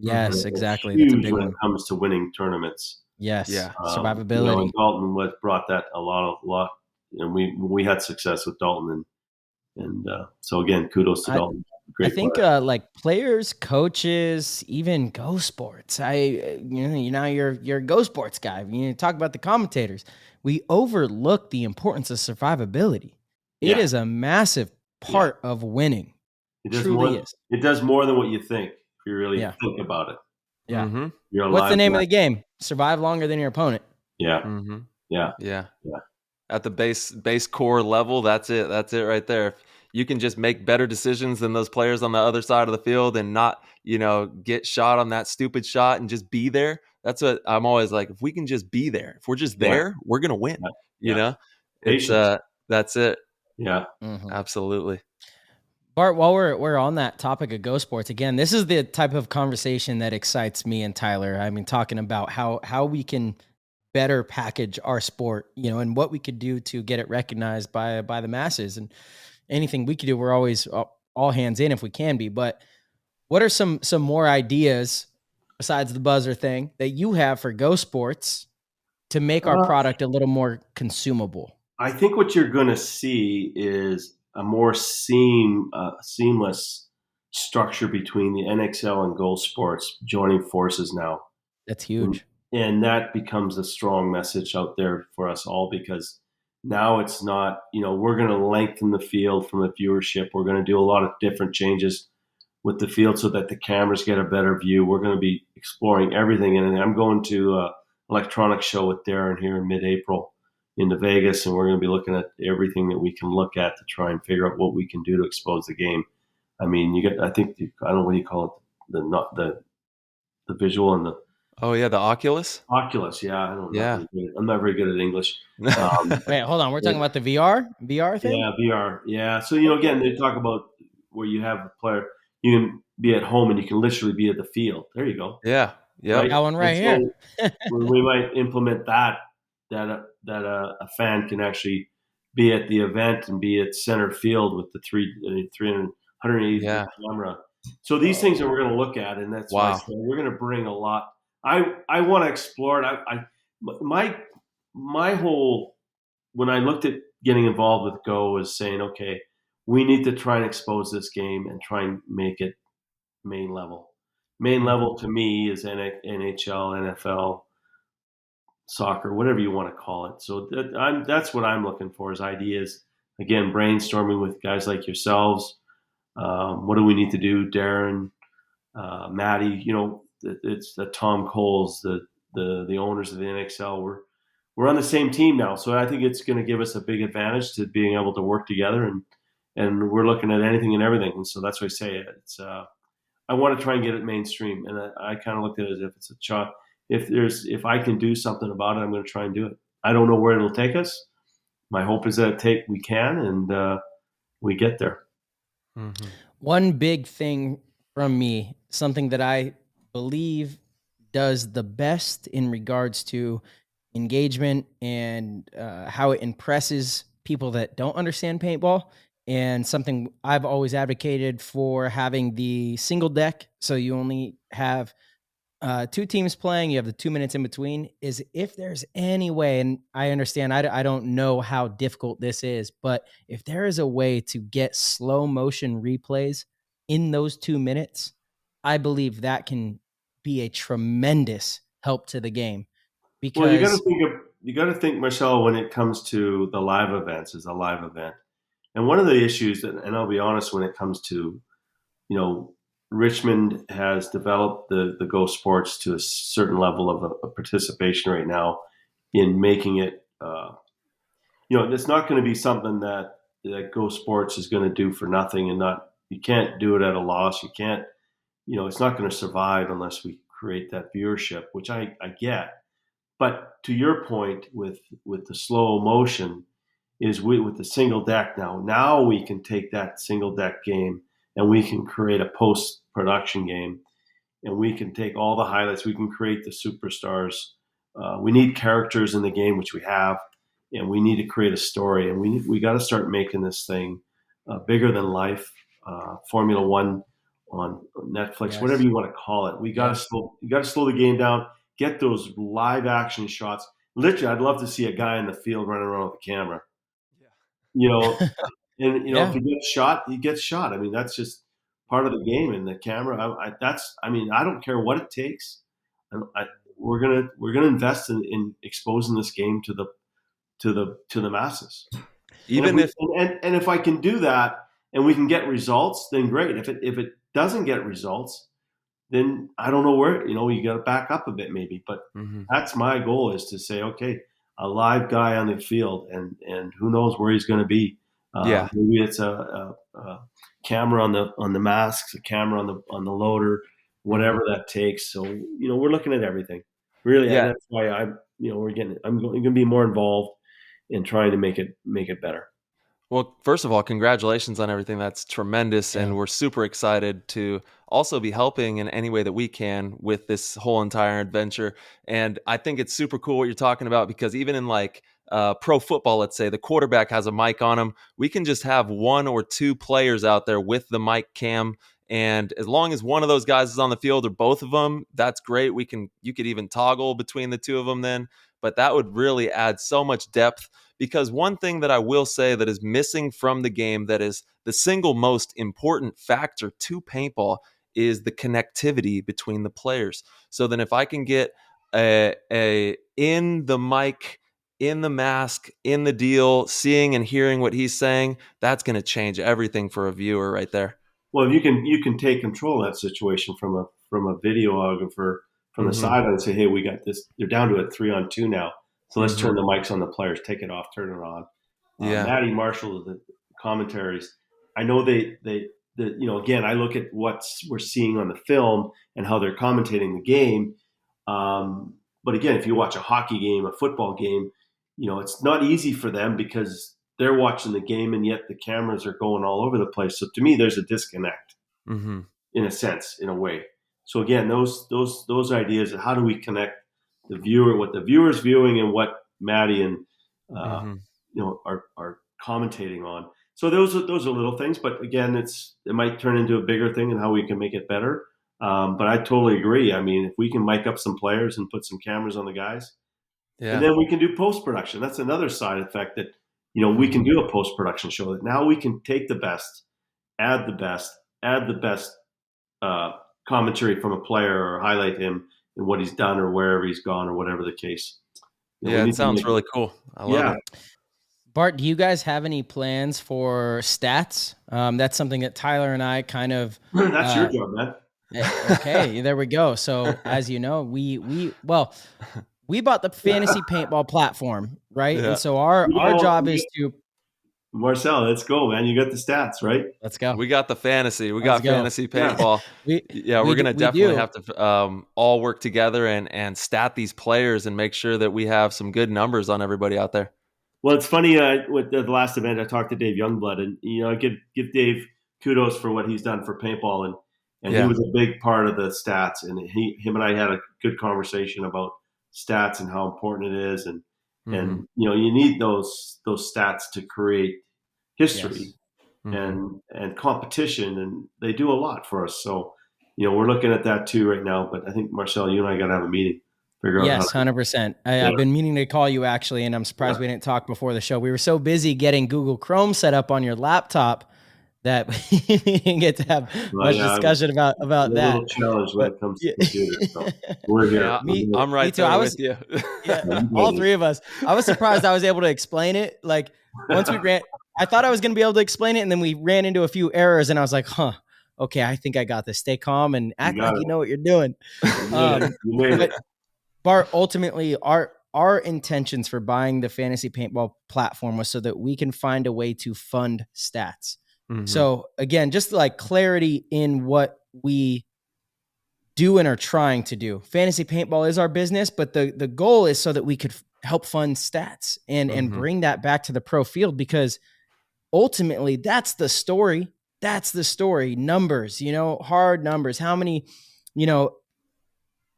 Yes, exactly. Huge That's a big when one. it comes to winning tournaments. Yes, Yeah. survivability. And Dalton brought that a lot, and we had success with Dalton, and so again, kudos to Dalton. Great I think like players, coaches, even GoSports. You're a GoSports guy. You talk about the commentators. We overlook the importance of survivability. It is a massive part of winning. It truly is. It does more than what you think if you really think about it. Yeah. Mm-hmm. What's the name of the game? Survive longer than your opponent. Yeah. Mm-hmm. Yeah. At the base core level, that's it. That's it right there. If you can just make better decisions than those players on the other side of the field and not, get shot on that stupid shot and just be there. That's what I'm always like. If we can just be there, if we're just there, we're going to win, It's that's it. Yeah, absolutely. Bart, while we're on that topic of GoSports, again, this is the type of conversation that excites me and Tyler. I mean, talking about how we can better package our sport, and what we could do to get it recognized by the masses, and anything we could do. We're always all hands in if we can be. But what are some more ideas besides the buzzer thing that you have for GoSports to make our product a little more consumable? I think what you're going to see is a more seamless structure between the NXL and GoSports joining forces now. That's huge. And that becomes a strong message out there for us all, because now it's not, we're going to lengthen the field from the viewership. We're going to do a lot of different changes with the field so that the cameras get a better view. We're going to be exploring everything. And I'm going to an electronics show with Darren here in mid-April into Vegas, and we're going to be looking at everything that we can look at to try and figure out what we can do to expose the game. I mean, I don't know, what do you call it? The visual and the... Oh yeah, the Oculus? Oculus, yeah. I don't know. Yeah. I'm not very good at English. Wait, hold on. We're talking about the VR thing? Yeah, VR. Yeah. So, again, they talk about where you have a player, you can be at home and you can literally be at the field. There you go. Yeah. Yeah. Right? That one right here. We might implement that a fan can actually be at the event and be at center field with the 180 camera. So these things that we're going to look at, and that's why we're going to bring a lot. I want to explore it. My whole, when I looked at getting involved with Go, was saying, okay, we need to try and expose this game and try and make it main level. Main level to me is NHL, NFL, soccer, whatever you want to call it. So that's what I'm looking for, is ideas. Again, brainstorming with guys like yourselves. What do we need to do, Darren, Maddie? It's the Tom Coles, the owners of the NXL. We're on the same team now, so I think it's going to give us a big advantage to being able to work together, and we're looking at anything and everything. And so that's why I say it's. I want to try and get it mainstream, and I kind of looked at it as if it's a shot. If I can do something about it, I'm going to try and do it. I don't know where it'll take us. My hope is that we can, and we get there. Mm-hmm. One big thing from me, something that I believe does the best in regards to engagement and how it impresses people that don't understand paintball, and something I've always advocated for, having the single deck, so you only have two teams playing, you have the 2 minutes in between, is if there's any way, and I understand, I don't know how difficult this is, but if there is a way to get slow motion replays in those 2 minutes, I believe that can be a tremendous help to the game. Because you got to think, Michelle, when it comes to the live events, is a live event. And one of the issues, and I'll be honest, when it comes to, Richmond has developed the GoSports to a certain level of participation right now in making it, it's not going to be something that GoSports is going to do for nothing, and you can't do it at a loss. You can't, it's not going to survive unless we create that viewership, which I get. But to your point with the slow motion is with the single deck now we can take that single deck game and we can create a post-production game, and we can take all the highlights. We can create the superstars. We need characters in the game, which we have, and we need to create a story. And we got to start making this thing bigger than life. Formula One on Netflix, Yes. whatever you want to call it. We got to slow the game down. Get those live action shots. Literally, I'd love to see a guy in the field running around with a camera. And if he gets shot, he gets shot. I mean, that's just part of the game. And the camera, I don't care what it takes. We're gonna invest in exposing this game to the masses. Even if I can do that and we can get results, then great. If it doesn't get results, then I don't know where, you got to back up a bit maybe. But that's my goal, is to say, okay, a live guy on the field, and who knows where he's going to be. Maybe it's a camera on the masks, a camera on the loader, whatever that takes. So, we're looking at everything. Really, and that's why I'm going to be more involved in trying to make it better. Well, first of all, congratulations on everything. That's tremendous. And we're super excited to also be helping in any way that we can with this whole entire adventure. And I think it's super cool what you're talking about, because even in pro football, let's say the quarterback has a mic on him, we can just have one or two players out there with the mic cam. And as long as one of those guys is on the field, or both of them, that's great. You could even toggle between the two of them then, but that would really add so much depth. Because one thing that I will say that is missing from the game, that is the single most important factor to paintball, is the connectivity between the players. So then if I can get a in the mic, in the mask, in the deal, seeing and hearing what he's saying, that's going to change everything for a viewer right there. Well, you can take control of that situation from a videographer from the sideline and say, hey, we got this. They're down to a 3-on-2 now. So let's turn the mics on the players, take it off, turn it on. Maddie Marshall, the commentaries, I know again, I look at what we're seeing on the film and how they're commentating the game. But again, if you watch a hockey game, a football game, it's not easy for them because they're watching the game and yet the cameras are going all over the place. So to me, there's a disconnect in a sense, in a way. So again, those ideas of how do we connect the viewer, what the viewer's viewing, and what Maddie and are commentating on. So those are little things, but again, it might turn into a bigger thing and how we can make it better. But I totally agree. I mean, if we can mic up some players and put some cameras on the guys, and then we can do post-production. That's another side effect that, we can do a post-production show. That now we can take the best, add the best commentary from a player, or highlight him and what he's done or wherever he's gone or whatever the case. It sounds really cool. I love it. Bart, do you guys have any plans for stats? That's something that Tyler and I kind of... That's your job, man. Okay, there we go. So as you know, we bought the fantasy paintball platform, right? Yeah. And so our job is to... Marcel, let's go, man. You got the stats, right? Let's go. We got the fantasy. We got fantasy paintball. We're going to definitely have to all work together and stat these players and make sure that we have some good numbers on everybody out there. Well, it's funny, with the last event, I talked to Dave Youngblood, and I give Dave kudos for what he's done for paintball, and he was a big part of the stats, and him and I had a good conversation about stats and how important it is, and you need those stats to create history and competition, and they do a lot for us. So, we're looking at that too right now. But I think, Marcel, you and I got to have a meeting. Yes, 100%. I've been meaning to call you actually, and I'm surprised we didn't talk before the show. We were so busy getting Google Chrome set up on your laptop that we didn't get to have much discussion about that. A little challenge when it comes to computers. So we're here. I'm right there with you. All three of us. I was surprised I was able to explain it. Like once we ran, I thought I was going to be able to explain it, and then we ran into a few errors, and I was like, okay, I think I got this. Stay calm and act like you know what you're doing. But Bart, ultimately, our intentions for buying the fantasy paintball platform was so that we can find a way to fund stats. So again, just like clarity in what we do and are trying to do. Fantasy paintball is our business, but the goal is so that we could help fund stats and bring that back to the pro field, because ultimately that's the story. That's the story. Numbers, hard numbers. How many,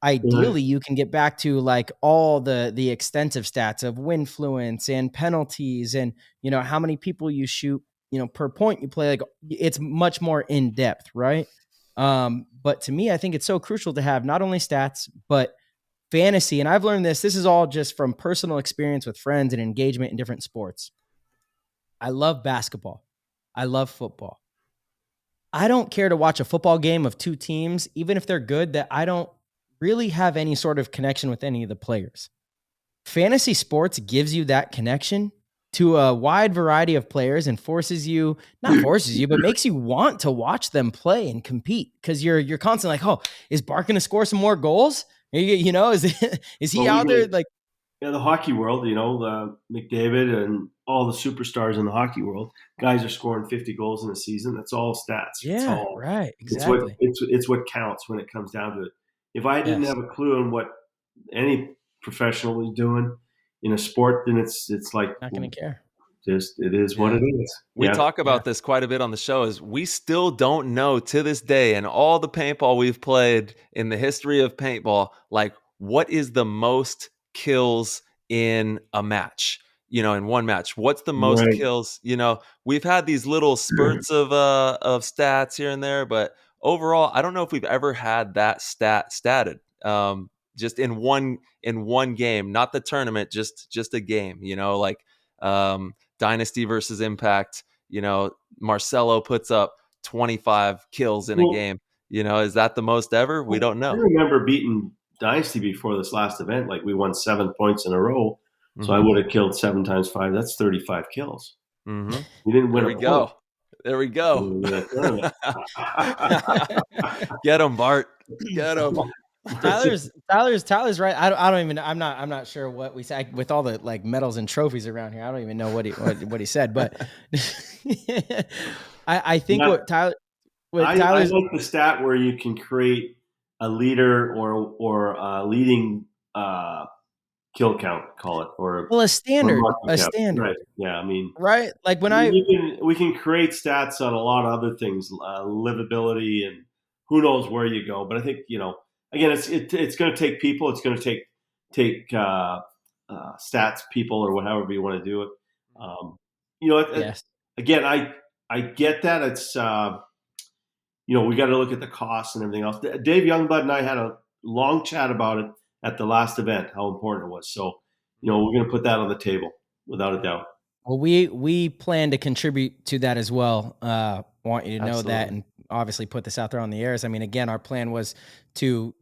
ideally you can get back to like all the extensive stats of win fluence and penalties and, how many people you shoot, per point you play. Like, it's much more in depth, right? But to me, I think it's so crucial to have not only stats, but fantasy. And I've learned this is all just from personal experience with friends and engagement in different sports. I love basketball. I love football. I don't care to watch a football game of two teams, even if they're good, that I don't really have any sort of connection with any of the players. Fantasy sports gives you that connection to a wide variety of players and not forces you, but makes you want to watch them play and compete, because you're constantly like, oh, is Bart going to score some more goals? Is he out there like? Yeah, the hockey world, McDavid and all the superstars in the hockey world, guys are scoring 50 goals in a season. That's all stats. Yeah, right. Exactly. It's what counts when it comes down to it. If I didn't have a clue on what any professional was doing in a sport, then it's like not going to care. Just it is what it is. We talk about this quite a bit on the show. Is we still don't know to this day, and all the paintball we've played in the history of paintball, like what is the most kills in a match? In one match, what's the most kills? We've had these little spurts of stats here and there, but overall, I don't know if we've ever had that statted. Just in one game, not the tournament, just a game. Like Dynasty versus Impact. Marcelo puts up 25 kills in a game. Is that the most ever? We don't know. I remember beating Dynasty before this last event. Like, we won 7 points in a row. So I would have killed 7 times 5. That's 35 kills. Mm-hmm. You didn't win. There we go. Get him, Bart. Get him. Tyler's right. I'm not sure what we said with all the like medals and trophies around here. I don't even know what he said, but I think I like the stat where you can create a leader or a leading kill count, call it, or a standard. Right. Yeah. I mean, right. Like we can create stats on a lot of other things, livability, and who knows where you go. But I think, again, it's going to take people. It's going to take stats people, or however you want to do it. Yes. Again, I get that. It's we got to look at the costs and everything else. Dave Youngblood and I had a long chat about it at the last event, how important it was. So, we're going to put that on the table without a doubt. Well, we plan to contribute to that as well. Want you to know that, and obviously put this out there on the airs. I mean, again, our plan was to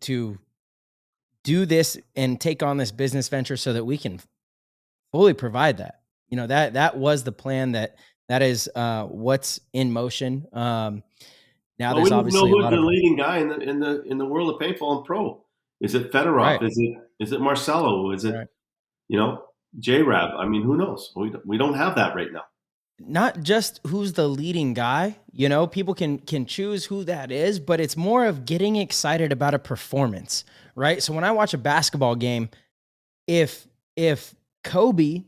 do this and take on this business venture so that we can fully provide that. That was the plan. That is what's in motion. Now there's obviously who's the leading guy in the world of paintball and pro. Is it Fedorov? Right. Is it Marcelo? Is it J-Rab? I mean, who knows? We don't have that right now. Not just who's the leading guy, people can choose who that is, but it's more of getting excited about a performance, right? So when I watch a basketball game, if Kobe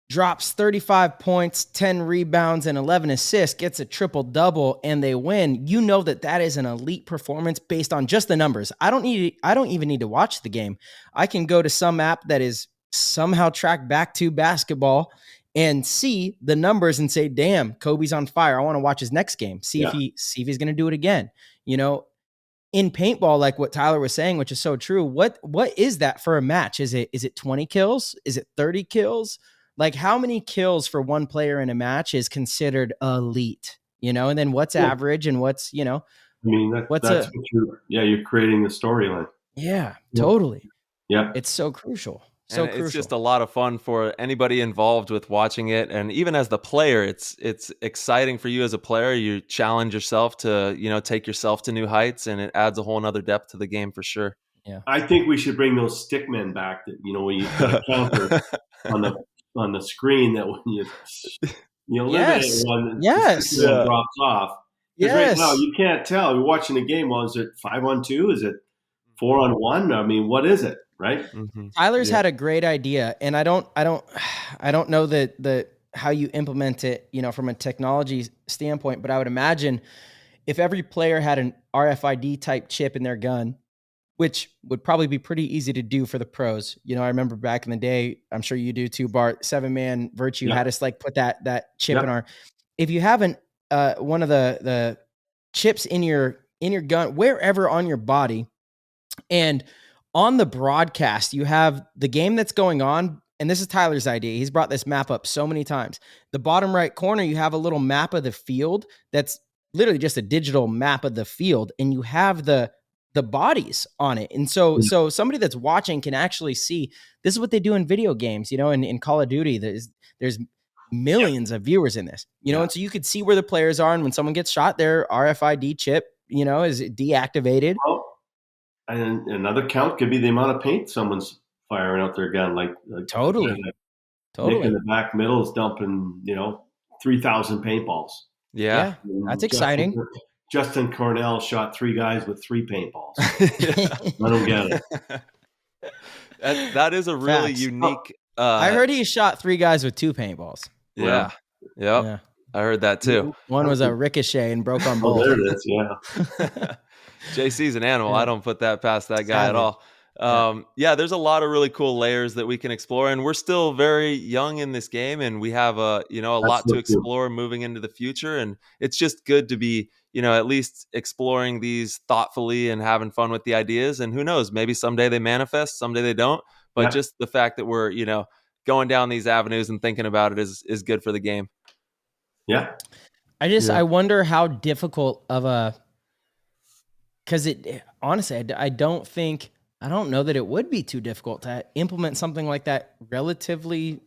drops 35 points, 10 rebounds, and 11 assists, gets a triple-double, and they win, that is an elite performance based on just the numbers. I don't even need to watch the game. I can go to some app that is somehow tracked back to basketball and see the numbers and say, damn, Kobe's on fire. I want to watch his next game. See if he's going to do it again. In paintball, like what Tyler was saying, which is so true. What is that for a match? Is it 20 kills? Is it 30 kills? Like, how many kills for one player in a match is considered elite, and then what's average and what's, I mean, that's what you're creating the storyline. Yeah, totally. Yeah. It's so crucial. It's just a lot of fun for anybody involved with watching it. And even as the player, it's exciting for you as a player. You challenge yourself to, take yourself to new heights, and it adds a whole nother depth to the game for sure. Yeah. I think we should bring those stick men back that, when you put a counter on the screen, that when you eliminate one, yes, drops off, Because right now Yes. you can't tell. You're watching a game. Well, is it 5-on-2? Is it 4-on-1? I mean, what is it, right? Mm-hmm. Tyler's had a great idea, and I don't know the how you implement it, from a technology standpoint, but I would imagine if every player had an RFID type chip in their gun, which would probably be pretty easy to do for the pros. I remember back in the day, I'm sure you do too, Bart, 7-Man Virtue had us like put that chip in our, if you haven't, one of the chips in your gun, wherever on your body, and on the broadcast, you have the game that's going on. And this is Tyler's idea. He's brought this map up so many times. The bottom right corner, you have a little map of the field that's literally just a digital map of the field, and you have the bodies on it. And so somebody that's watching can actually see this is what they do in video games, in Call of Duty. There's millions of viewers in this, and so you could see where the players are. And when someone gets shot, their RFID chip, is deactivated. Well, and another count could be the amount of paint someone's firing out their gun. Like Totally. Nick in the back middle is dumping, 3,000 paintballs. Yeah. That's exciting. Justin Cornell shot 3 guys with 3 paintballs. I don't get it. That is a really unique. I heard he shot 3 guys with 2 paintballs. Yeah. I heard that too. One was a ricochet and broke on both. Oh, there it is. Yeah. JC's an animal. I don't put that past that guy at all. There's a lot of really cool layers that we can explore, and we're still very young in this game, and we have a lot to explore moving into the future. And it's just good to be, at least exploring these thoughtfully and having fun with the ideas. And who knows, maybe someday they manifest, someday they don't. But just the fact that we're, going down these avenues and thinking about it is good for the game. Yeah. I wonder how difficult of because honestly, I don't know that it would be too difficult to implement something like that relatively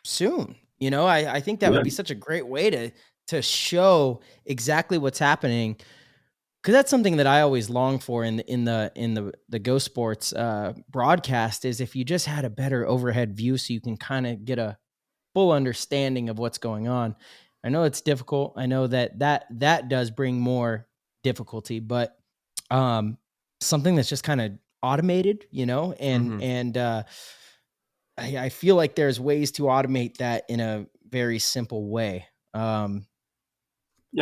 soon. I think that would be such a great way to show exactly what's happening, because that's something that I always long for in the GoSports broadcast, is if you just had a better overhead view so you can kind of get a full understanding of what's going on. I know it's difficult. I know that does bring more difficulty, but something that's just kind of automated, and I feel like there's ways to automate that in a very simple way. I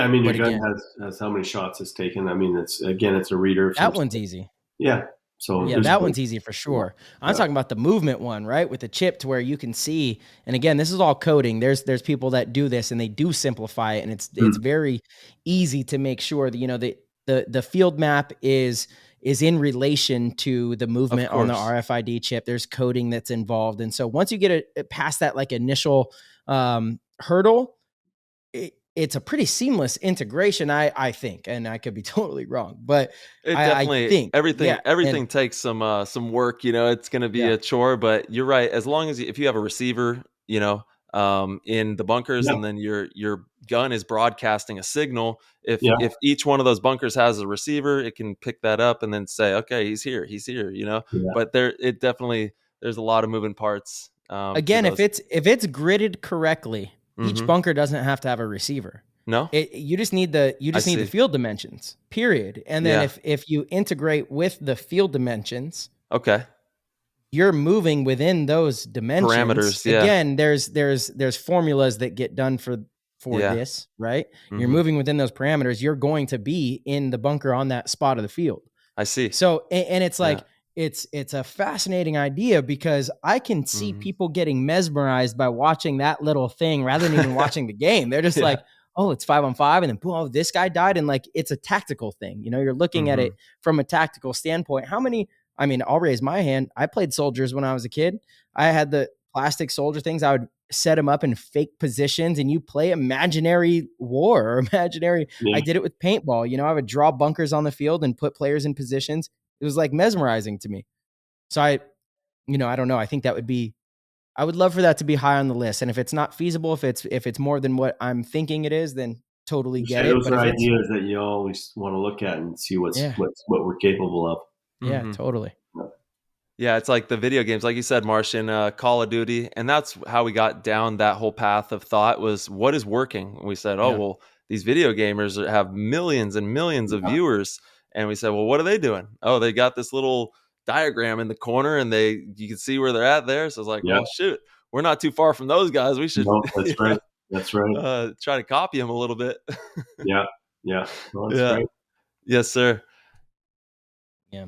mean, your gun has how many shots it's taken. I mean, it's a reader. That one's easy. Yeah. So that one's easy for sure. I'm talking about the movement one, right? With the chip to where you can see. And again, this is all coding. There's people that do this and they do simplify it, and it's very easy to make sure that the field map is in relation to the movement on the RFID chip. There's coding that's involved. And so once you get it past that like initial hurdle, it's a pretty seamless integration, I think, and I could be totally wrong, but I think everything takes some work. It's going to be a chore, but you're right. As long as if you have a receiver, in the bunkers, and then your gun is broadcasting a signal. If each one of those bunkers has a receiver, it can pick that up and then say, okay, he's here. But there's a lot of moving parts. Again, if it's gridded correctly, each bunker doesn't have to have a receiver. No, you just need the field dimensions, period. And then if you integrate with the field dimensions, okay, you're moving within those dimensions. Parameters, yeah. Again, there's formulas that get done for this, right? Mm-hmm. You're moving within those parameters. You're going to be in the bunker on that spot of the field. I see. So, and it's like, it's a fascinating idea, because I can see people getting mesmerized by watching that little thing rather than even watching the game. They're just like, oh, it's 5-on-5, and then boom, oh, this guy died. And like, it's a tactical thing. You're looking at it from a tactical standpoint. I'll raise my hand. I played soldiers when I was a kid. I had the plastic soldier things. I would set them up in fake positions, and you play imaginary war or imaginary. Yeah. I did it with paintball. I would draw bunkers on the field and put players in positions. It was like mesmerizing to me. So I don't know. I think I would love for that to be high on the list. And if it's not feasible, if it's more than what I'm thinking it is, then totally get it. Those are ideas that you always want to look at and see what we're capable of. Yeah, totally. Yeah, it's like the video games, like you said, Martian, Call of Duty. And that's how we got down that whole path of thought, was what is working? We said, well, these video gamers have millions and millions of viewers. And we said, well, what are they doing? Oh, they got this little diagram in the corner and you can see where they're at there. So I was like, well, shoot, we're not too far from those guys. We should That's right. That's right. Try to copy them a little bit. Yeah. Well, that's right. Yes, sir. Yeah.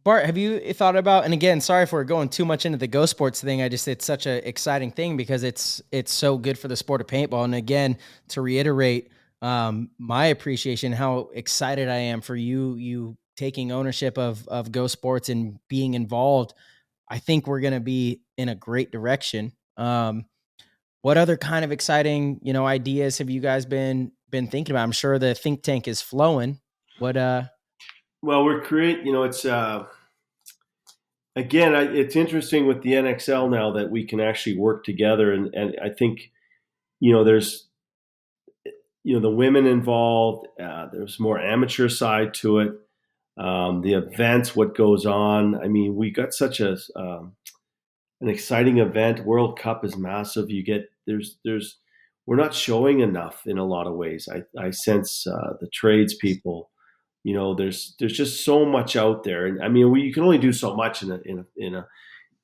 Bart, have you thought about, and again, sorry if we're going too much into the GoSports thing. It's such an exciting thing because it's so good for the sport of paintball. And again, to reiterate, my appreciation, how excited I am for you taking ownership of GoSports and being involved. I think we're going to be in a great direction. What other kind of exciting, ideas have you guys been thinking about? I'm sure the think tank is flowing. Well, we're creating, it's, again, it's interesting with the NXL now that we can actually work together. And I think, there's, the women involved, there's more amateur side to it. The events, what goes on. I mean, we got such an exciting event. World Cup is massive. We're not showing enough in a lot of ways. I sense the tradespeople. There's just so much out there, and I mean, you can only do so much in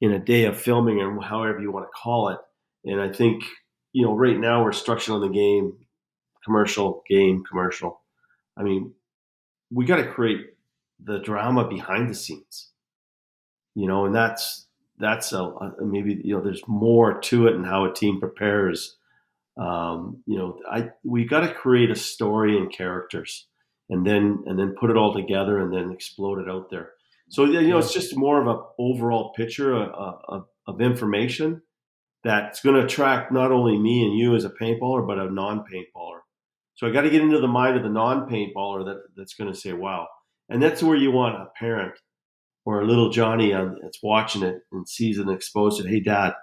a day of filming, or however you want to call it. And I think right now we're structuring the game commercial. I mean, we got to create the drama behind the scenes, and that's maybe there's more to it and how a team prepares. We got to create a story and characters, and then put it all together and then explode it out there. So it's just more of an overall picture of information that's going to attract not only me and you as a paintballer, but a non-paintballer. So I got to get into the mind of the non-paintballer that's going to say, wow. And that's where you want a parent or a little Johnny that's watching it and sees it and exposed it. Hey, Dad,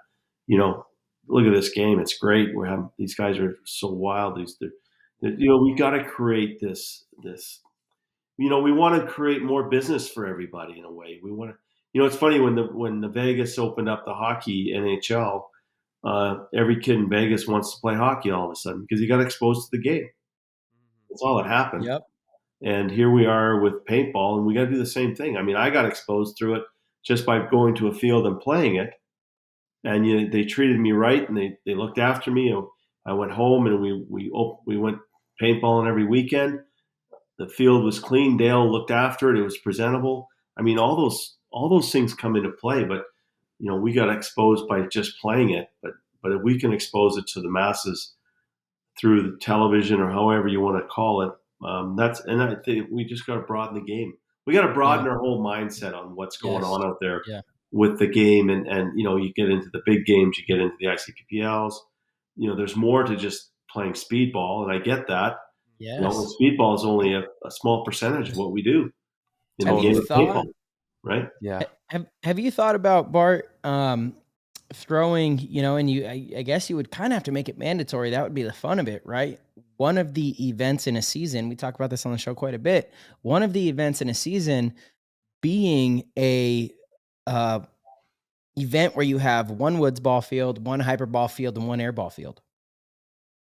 look at this game. It's great. These guys are so wild. We got to create this. We want to create more business for everybody in a way. We want to. It's funny when the Vegas opened up the hockey NHL. Every kid in Vegas wants to play hockey all of a sudden because he got exposed to the game. That's all that happened. Yep. And here we are with paintball, and we got to do the same thing. I mean, I got exposed through it just by going to a field and playing it. And they treated me right, and they looked after me. I went home, and we went paintballing every weekend. The field was clean. Dale looked after it. It was presentable. I mean, all those things come into play. But we got exposed by just playing it. But if we can expose it to the masses through the television or however you want to call it, I think we just got to broaden the game. We got to broaden our whole mindset on what's going on out there with the game. And you get into the big games, you get into the ICPPLs. There's more to just playing speedball, and I get that. Yes. Speedball is only a small percentage of what we do in the game of paintball, right? Yeah. Have you thought about, Bart, throwing, and I guess you would kind of have to make it mandatory. That would be the fun of it, right? One of the events in a season, we talk about this on the show quite a bit. One of the events in a season being a event where you have one woods ball field, one hyper ball field, and one air ball field.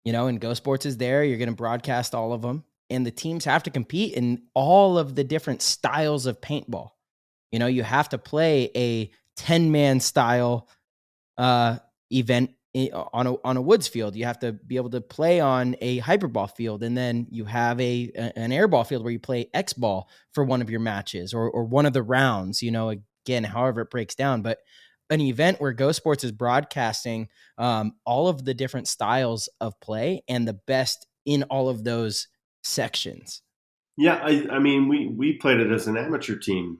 And GoSports is there. You're going to broadcast all of them, and the teams have to compete in all of the different styles of paintball. You have to play a 10-man style event on a woods field. You have to be able to play on a hyperball field, and then you have an airball field where you play X ball for one of your matches or one of the rounds. Again, however it breaks down, but an event where GoSports is broadcasting all of the different styles of play and the best in all of those sections. Yeah, I mean, we played it as an amateur team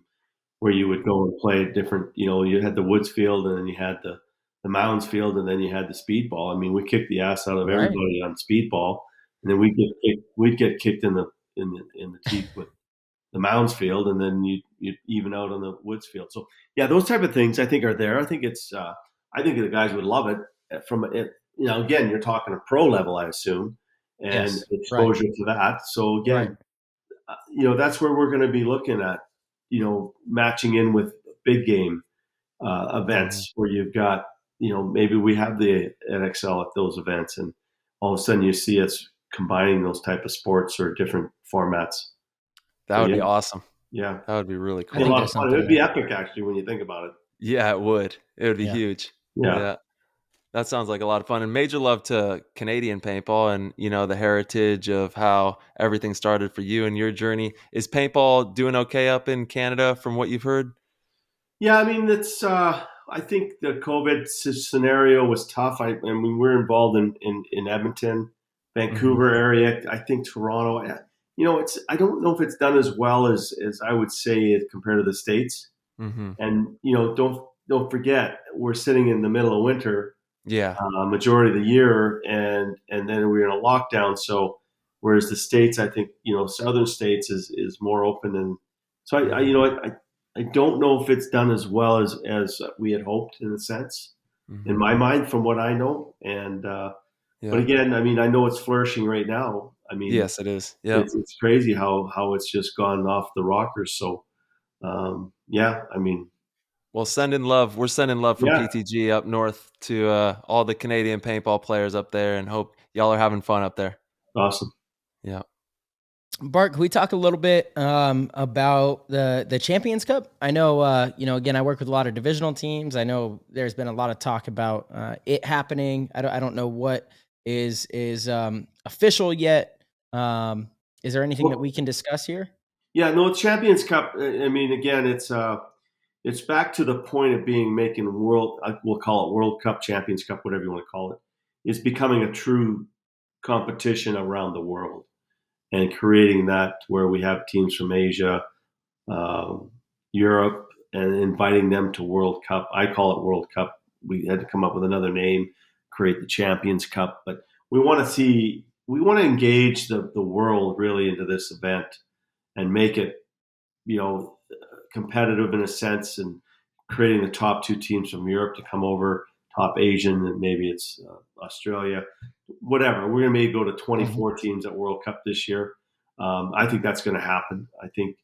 where you would go and play different. You had the woods field, and then you had the mounds field, and then you had the speedball. I mean, we kicked the ass out of everybody on speedball, and then we'd get kicked in the teeth with the mounds field, and then you'd even out on the woods field. So yeah, those type of things I think are there. I think it's I think the guys would love it. From it, again, you're talking a pro level, I assume, and exposure to that. So again, that's where we're going to be looking at, matching in with big game events where you've got, maybe we have the NXL at those events, and all of a sudden you see us combining those type of sports or different formats. That would be awesome. Yeah. That would be really I cool. think there's something It would be there. epic, actually, when you think about it. Yeah, it would. It would be Yeah. huge. Yeah. That sounds like a lot of fun. And major love to Canadian paintball and, the heritage of how everything started for you and your journey. Is paintball doing okay up in Canada from what you've heard? Yeah, I mean, I think the COVID scenario was tough. I mean, we're involved in Edmonton, Vancouver area. I think Toronto. I don't know if it's done as well as I would say it compared to the States. Mm-hmm. And don't forget, we're sitting in the middle of winter. Yeah. Majority of the year, and then we're in a lockdown. So whereas the States, I think southern states is more open, and so I don't know if it's done as well as we had hoped in a sense, in my mind, from what I know. And but again, I mean, I know it's flourishing right now. I mean, yes, it is. Yeah, it's crazy how it's just gone off the rockers. So yeah, I mean. Well, sending love. We're sending love from PTG up north to all the Canadian paintball players up there, and hope y'all are having fun up there. Awesome. Yeah. Bart, can we talk a little bit about the Champions Cup? I know, again, I work with a lot of divisional teams. I know there's been a lot of talk about it happening. I don't know what is official yet. Is there anything that we can discuss here? Yeah, no, Champions Cup. I mean, again, it's back to the point of making we'll call it World Cup, Champions Cup, whatever you want to call it. It's becoming a true competition around the world and creating that where we have teams from Asia, Europe, and inviting them to World Cup. I call it World Cup. We had to come up with another name, create the Champions Cup. But we want to engage the world really into this event and make it, competitive in a sense, and creating the top two teams from Europe to come over, top Asian, and maybe it's Australia, whatever. We're going to maybe go to 24 teams at World Cup this year. I think that's going to happen. I think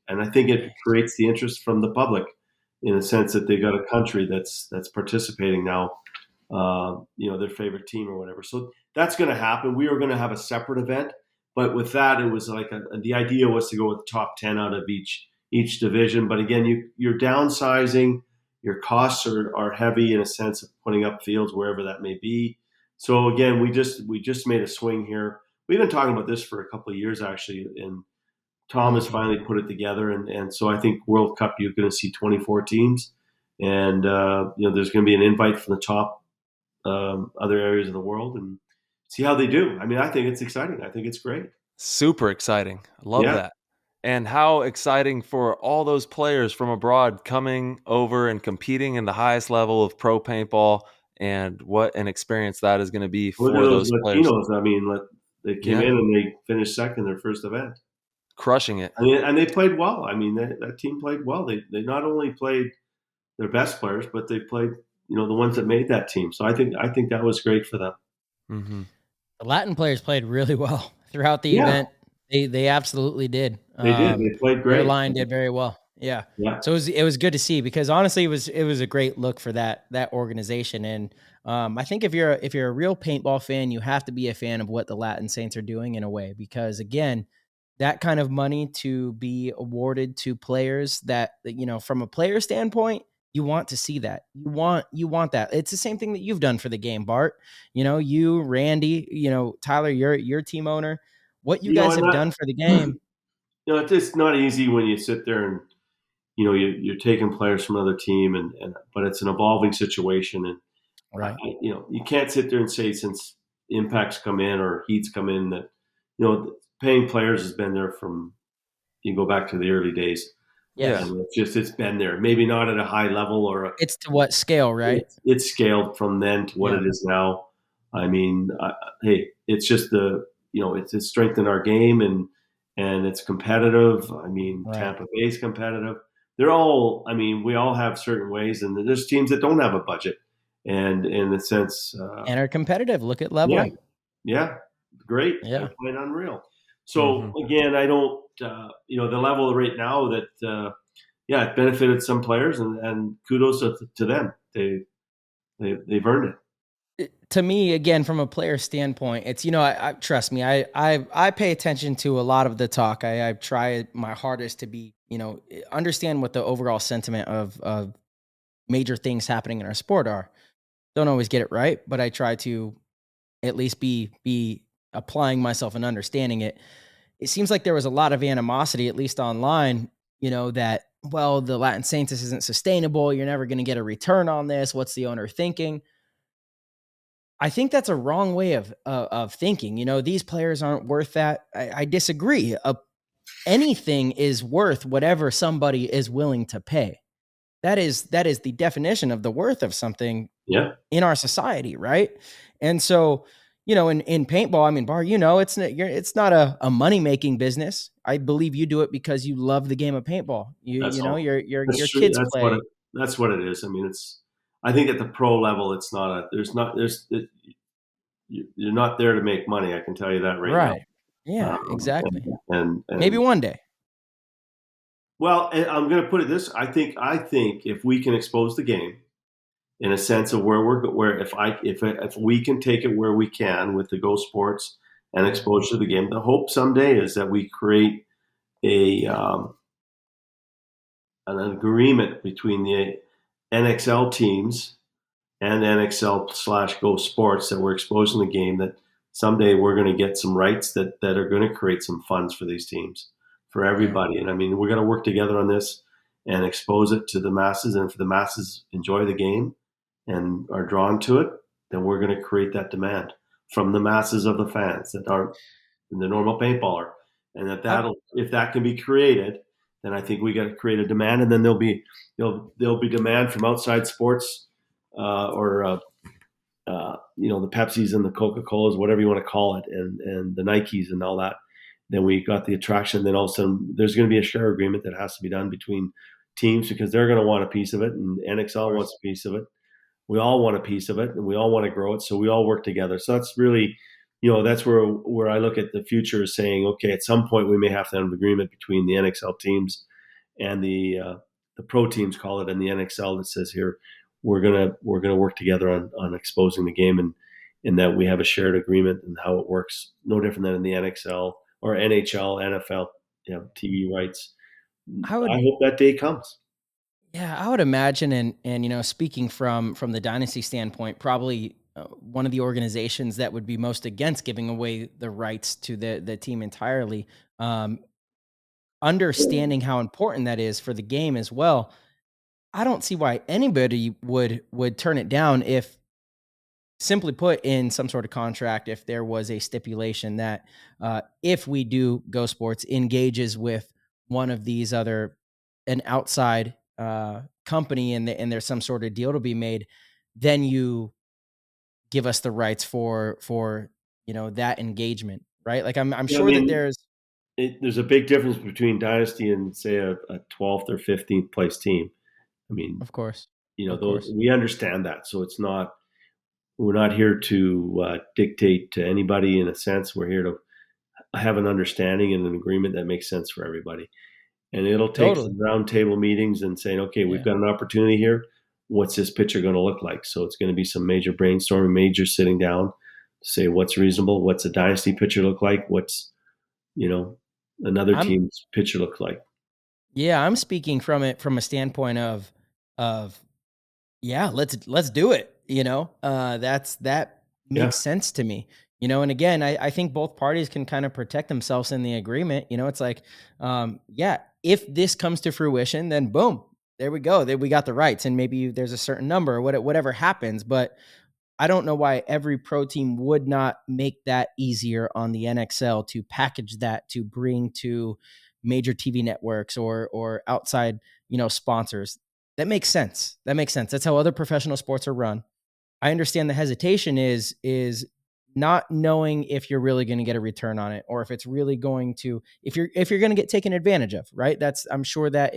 it creates the interest from the public in a sense that they got a country that's participating now, their favorite team or whatever. So that's going to happen. We are going to have a separate event, but with that, it was like the idea was to go with the top 10 out of each division. But again, you're downsizing. Your costs are heavy in a sense of putting up fields wherever that may be. So again, we just made a swing here. We've been talking about this for a couple of years actually, and Tom has finally put it together. And so I think World Cup, you're going to see 24 teams, and there's going to be an invite from the top other areas of the world, and see how they do. I mean, I think it's exciting. I think it's great. Super exciting. I love that. And how exciting for all those players from abroad coming over and competing in the highest level of pro paintball, and what an experience that is going to be for those players. I mean, they came in and they finished second their first event. Crushing it. And they played well. I mean, that team played well. They not only played their best players, but they played, the ones that made that team. So I think that was great for them. Mm-hmm. The Latin players played really well throughout the event. They absolutely did. They did. They played great. Their line did very well. Yeah. So it was good to see, because honestly, it was a great look for that organization. And I think if you're a real paintball fan, you have to be a fan of what the Latin Saints are doing in a way, because again, that kind of money to be awarded to players that, from a player standpoint, you want to see that. You want that. It's the same thing that you've done for the game, Bart. You, Randy, Tyler, your team owner. What you guys have done for the game. It's just not easy when you sit there and you're taking players from another team, but it's an evolving situation, and right. You can't sit there and say since Impact's come in or Heat's come in that paying players has been there from you go back to the early days. Yeah, it's been there. Maybe not at a high level it's to what scale, right? It's scaled from then to what it is now. I mean, hey, it's just it's strengthened our game, and it's competitive. I mean, right. Tampa Bay's competitive. They're all. I mean, we all have certain ways, and there's teams that don't have a budget, and in the sense, and are competitive. Look at level. Yeah, great. Yeah, they're playing unreal. So again, I don't. The level right now that it benefited some players, and kudos to them. They've earned it. To me, again, from a player standpoint, it's, I trust me, I pay attention to a lot of the talk. I try my hardest to be, understand what the overall sentiment of major things happening in our sport are. Don't always get it right, but I try to at least be applying myself and understanding it. It seems like there was a lot of animosity, at least online, that, well, the Latin Saints, this isn't sustainable. You're never going to get a return on this. What's the owner thinking? I think that's a wrong way of thinking. These players aren't worth that. I disagree. Anything is worth whatever somebody is willing to pay. That is the definition of the worth of something in our society, right? And so, in paintball, I mean, Bart, it's not a money making business. I believe you do it because you love the game of paintball. Your kids play. That's what it is. I mean, I think at the pro level, it's not you're not there to make money. I can tell you that right now. Yeah, exactly. And maybe one day. Well, I'm going to put it this: I think if we can expose the game in a sense of if we can take it where we can with the GoSports and exposure to the game, the hope someday is that we create an agreement between the NXL teams and NXL/GoSports that we're exposing the game, that someday we're going to get some rights that are going to create some funds for these teams, for everybody. And I mean, we're going to work together on this and expose it to the masses. And if the masses enjoy the game and are drawn to it, then we're going to create that demand from the masses of the fans that aren't the normal paintballer. And if that can be created, then I think we got to create a demand, and then there'll be demand from outside sports, or the Pepsis and the Coca-Colas, whatever you want to call it, and the Nikes and all that. Then we got the attraction. Then all of a sudden, there's going to be a share agreement that has to be done between teams, because they're going to want a piece of it, and NXL wants a piece of it. We all want a piece of it, and we all want to grow it. So we all work together. So that's really, that's where I look at the future, is saying, okay, at some point we may have to have an agreement between the NXL teams and the pro teams, call it, and the NXL, that says, here, we're gonna work together on exposing the game, and in that we have a shared agreement and how it works. No different than in the NXL or NHL, NFL, TV rights. I hope that day comes. Yeah, I would imagine, and speaking from the dynasty standpoint, probably one of the organizations that would be most against giving away the rights to the team entirely. Understanding how important that is for the game as well, I don't see why anybody would turn it down if, simply put, in some sort of contract, if there was a stipulation that if we do GoSports engages with one of these an outside company, and there's some sort of deal to be made, then you give us the rights for that engagement, right? Like I'm sure that there's a big difference between dynasty and, say, a 12th or 15th place team. I mean, of course, we understand that. So we're not here to dictate to anybody. In a sense, we're here to have an understanding and an agreement that makes sense for everybody. And it'll take some roundtable meetings and saying, okay, we've got an opportunity here. What's this picture going to look like? So it's going to be some major brainstorming, major sitting down to say what's reasonable, what's a dynasty picture look like, what's another team's picture look like. Yeah, I'm speaking from a standpoint of let's do it. That makes sense to me. And again, I think both parties can kind of protect themselves in the agreement. It's like, if this comes to fruition, then boom, there we go. Then we got the rights, and maybe there's a certain number or whatever happens. But I don't know why every pro team would not make that easier on the NXL to package that, to bring to major TV networks or outside, sponsors. That makes sense. That's how other professional sports are run. I understand the hesitation is not knowing if you're really going to get a return on it, or if it's really going to, if you're going to get taken advantage of, right? I'm sure that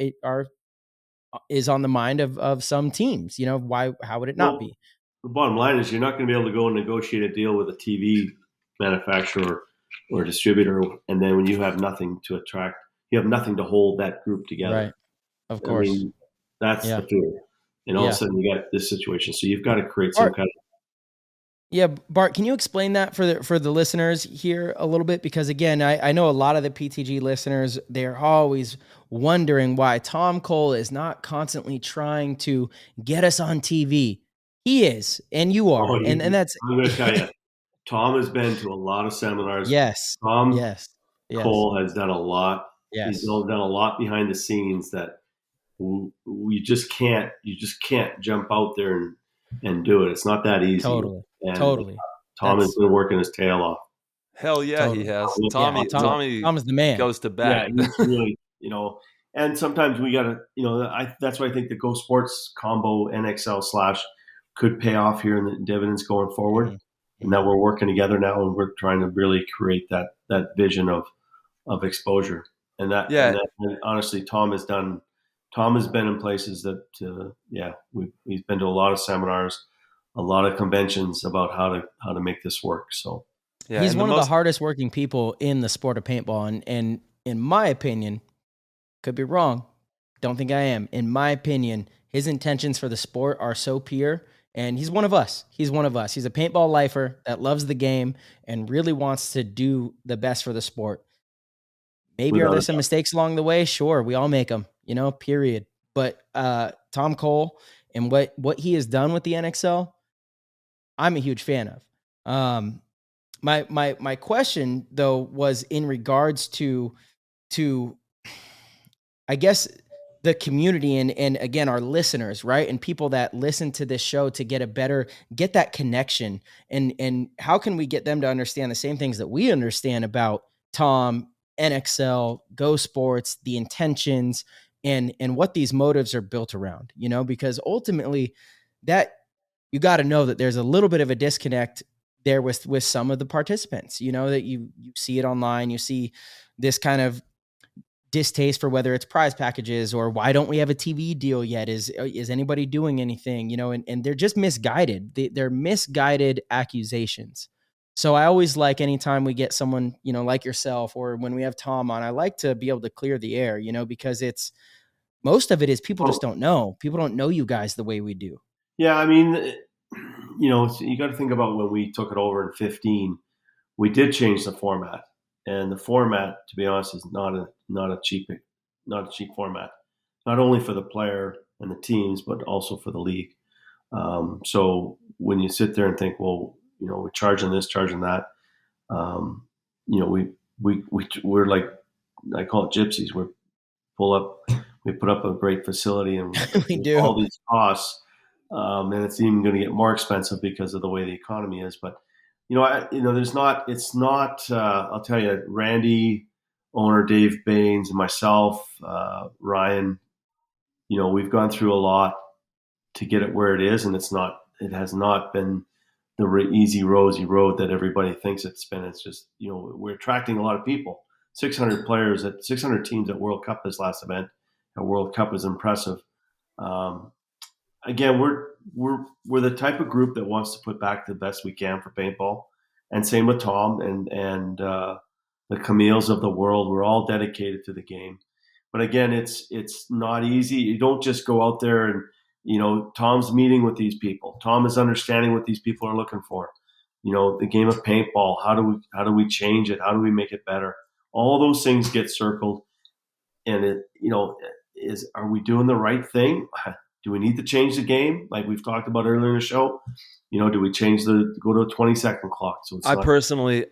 is on the mind of some teams. How would it not be? The bottom line is, you're not going to be able to go and negotiate a deal with a TV manufacturer or distributor, and then when you have nothing to attract, you have nothing to hold that group together. Right. Of course. I mean, that's the fear. And all of a sudden you got this situation. So you've got to create some kind of Yeah, Bart, can you explain that for the listeners here a little bit? Because again, I know a lot of the PTG listeners, they're always wondering why Tom Cole is not constantly trying to get us on TV. He is, and you are, and that's I'm going to tell you, Tom has been to a lot of seminars. yes, Tom yes, yes, Cole has done a lot. He's yes, done a lot behind the scenes that we just can't. You just can't jump out there and do it. It's not that easy. totally, And totally. Tom has been working his tail off. Hell yeah, he Totally. has. Yeah, Tom is the man. Goes to Yeah, bat. he's really, and sometimes we gotta, that's why I think the GoSports combo NXL / could pay off here in the dividends going forward. Mm-hmm. And that we're working together now, and we're trying to really create that vision of exposure. And honestly, Tom has been in places that, he's been to a lot of seminars, a lot of conventions about how to make this work. So Yeah, he's one of the hardest working people in the sport of paintball. And in my opinion, could be wrong, don't think I am. In my opinion, his intentions for the sport are so pure, and he's one of us. He's one of us. He's a paintball lifer that loves the game and really wants to do the best for the sport. Maybe are there some mistakes along the way? Sure, we all make them, period. But Tom Cole and what he has done with the NXL, I'm a huge fan of. My question though was in regards to I guess the community and again our listeners, right? And people that listen to this show to get that connection, and how can we get them to understand the same things that we understand about Tom, NXL, GoSports, the intentions, and what these motives are built around, because ultimately that you got to know that there's a little bit of a disconnect there with some of the participants, that you see it online, you see this kind of distaste for whether it's prize packages or why don't we have a TV deal yet? Is anybody doing anything, and they're just misguided. They're misguided accusations. So I always like anytime we get someone, like yourself, or when we have Tom on, I like to be able to clear the air, because most of it is people just don't know. People don't know you guys the way we do. Yeah. I mean, you got to think about when we took it over in 2015, we did change the format. And the format, to be honest, is not a cheap format. Not only for the player and the teams, but also for the league. So when you sit there and think, well, we're charging this, charging that, we're like, I call it gypsies. We put up a great facility, and we do all these costs, and it's even going to get more expensive because of the way the economy is. But it's not, I'll tell you, Randy, owner Dave Baines, and myself, Ryan, we've gone through a lot to get it where it is. And it has not been the easy, rosy road that everybody thinks it's been. It's just, we're attracting a lot of people, 600 players 600 teams at World Cup this last event. At World Cup is impressive. Again, we're the type of group that wants to put back the best we can for paintball, and same with Tom and the Camille's of the world. We're all dedicated to the game, but again, it's not easy. You don't just go out there and Tom's meeting with these people. Tom is understanding what these people are looking for. The game of paintball. How do we change it? How do we make it better? All those things get circled, and are we doing the right thing? Do we need to change the game? Like we've talked about earlier in the show, do we go to a 20-second clock? So personally,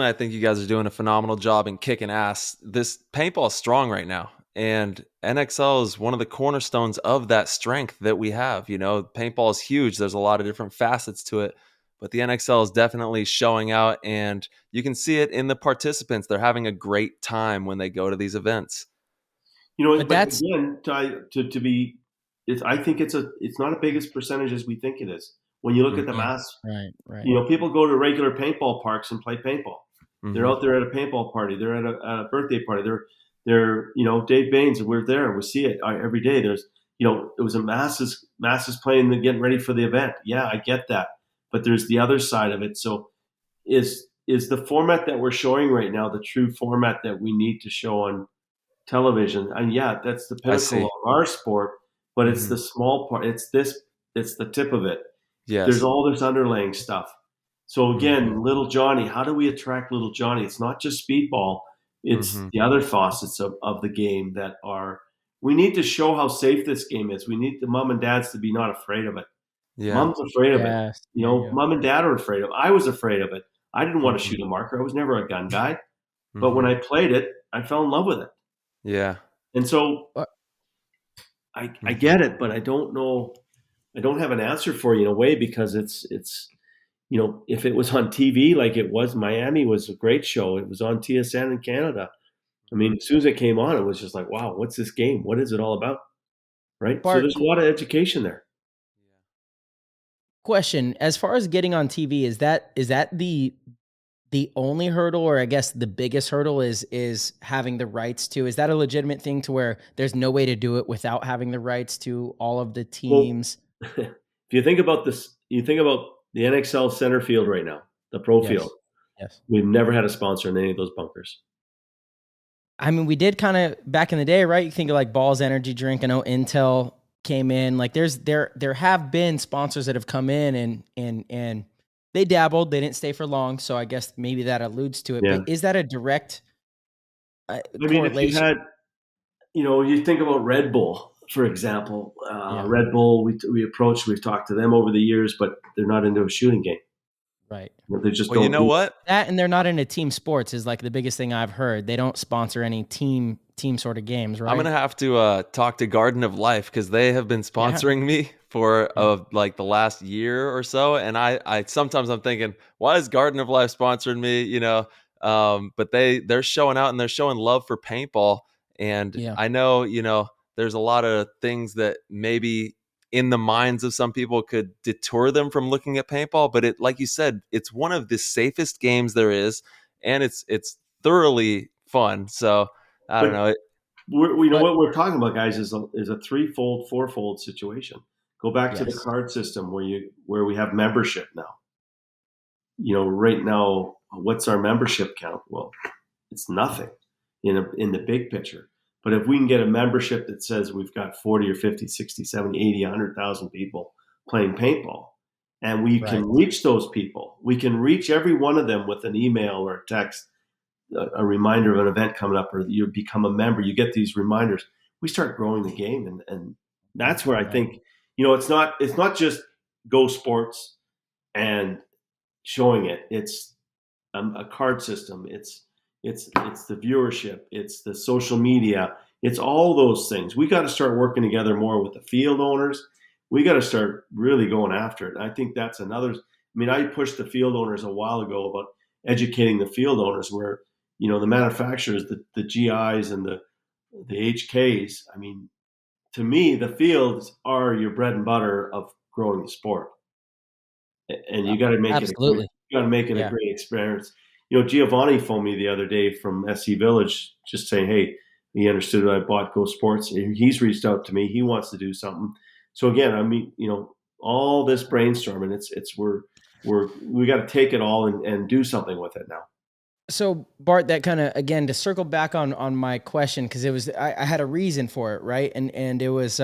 I think you guys are doing a phenomenal job and kicking ass. This paintball is strong right now, and NXL is one of the cornerstones of that strength that we have. Paintball is huge. There's a lot of different facets to it, but the NXL is definitely showing out, and you can see it in the participants. They're having a great time when they go to these events. But that's again to be. I think it's not as big as percentage as we think it is. When you look at the mass, right. People go to regular paintball parks and play paintball. Mm-hmm. They're out there at a paintball party. They're at a birthday party. They're Dave Baines, and we're there. We see it every day. There's it was a masses playing and getting ready for the event. Yeah, I get that, but there's the other side of it. So is the format that we're showing right now the true format that we need to show on television? And yeah, that's the pinnacle of our sport. But it's the small part. It's the tip of it. Yes. There's all this underlying stuff. So again, little Johnny, how do we attract little Johnny? It's not just speedball. It's the other facets of the game that are, we need to show how safe this game is. We need the mom and dads to be not afraid of it. Yeah. Mom's afraid of it. Yes. You know, mom and dad are afraid of it. I was afraid of it. I didn't want to shoot a marker. I was never a gun guy. But when I played it, I fell in love with it. Yeah. And so I get it, but I don't know. I don't have an answer for you in a way, because it's you know, if it was on TV like it was, Miami was a great show. It was on TSN in Canada. I mean, as soon as it came on, it was just like, wow, what's this game? What is it all about? Right? Bart, so there's a lot of education there. Question: as far as getting on TV, is that the only hurdle, or I guess the biggest hurdle is having the rights to? Is that a legitimate thing to where there's no way to do it without having the rights to all of the teams? Well, if you think about this, you think about the NXL center field right now, the pro field. Yes. We've never had a sponsor in any of those bunkers. I mean, we did kind of back in the day, right? You think of like Ball's energy drink. I know Intel came in. Like there have been sponsors that have come in and they dabbled. They didn't stay for long, so I guess maybe that alludes to it. Yeah. But is that a direct I mean, if you had, you know, you think about Red Bull, for example. Red Bull, we've talked to them over the years, but they're not into a shooting game. Right. They just well, don't. You know what? That, and they're not into team sports is like the biggest thing I've heard. They don't sponsor any team sort of games, right? I'm gonna have to talk to Garden of Life, because they have been sponsoring me for like the last year or so, and I sometimes I'm thinking, why is Garden of Life sponsoring me? You know, but they're showing out and they're showing love for paintball, and I know, you know, there's a lot of things that maybe in the minds of some people could deter them from looking at paintball, but it, like you said, it's one of the safest games there is, and it's thoroughly fun. So I don't know. We know what we're talking about, guys, is a threefold, fourfold situation. Go back to the card system where we have membership now. You know, right now, what's our membership count? Well, it's nothing in the big picture. But if we can get a membership that says we've got 40 or 50, 60, 70, 80, 100,000 people playing paintball, and we can reach those people, we can reach every one of them with an email or a text, a reminder of an event coming up, or you become a member, you get these reminders. We start growing the game. And that's where I think, you know, it's not just GoSports and showing it. It's a card system. It's the viewership. It's the social media. It's all those things. We got to start working together more with the field owners. We got to start really going after it. And I think that's another. I mean, I pushed the field owners a while ago about educating the field owners, where, you know, the manufacturers, the GIs and the HKs. I mean, to me, the fields are your bread and butter of growing the sport, and you got to make Absolutely. it a great experience. You know, Giovanni phoned me the other day from SC Village, just saying, hey, he understood I bought GoSports. He's reached out to me. He wants to do something. So again, I mean, you know, all this brainstorming, we got to take it all and do something with it now. So Bart, that kind of, again, to circle back on my question, because it was, I had a reason for it, right? And it was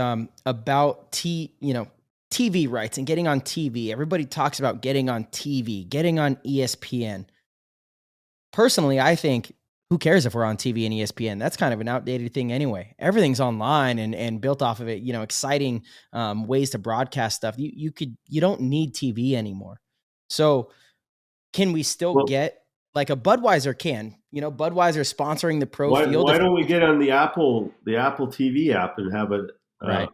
about TV rights and getting on TV. Everybody talks about getting on TV, getting on ESPN. Personally, I think, who cares if we're on TV and ESPN? That's kind of an outdated thing anyway. Everything's online and built off of it, you know, exciting ways to broadcast stuff. You don't need TV anymore. So can we still get, like a Budweiser can, you know, Budweiser sponsoring the pro field? Why don't we get on the Apple TV app and have it or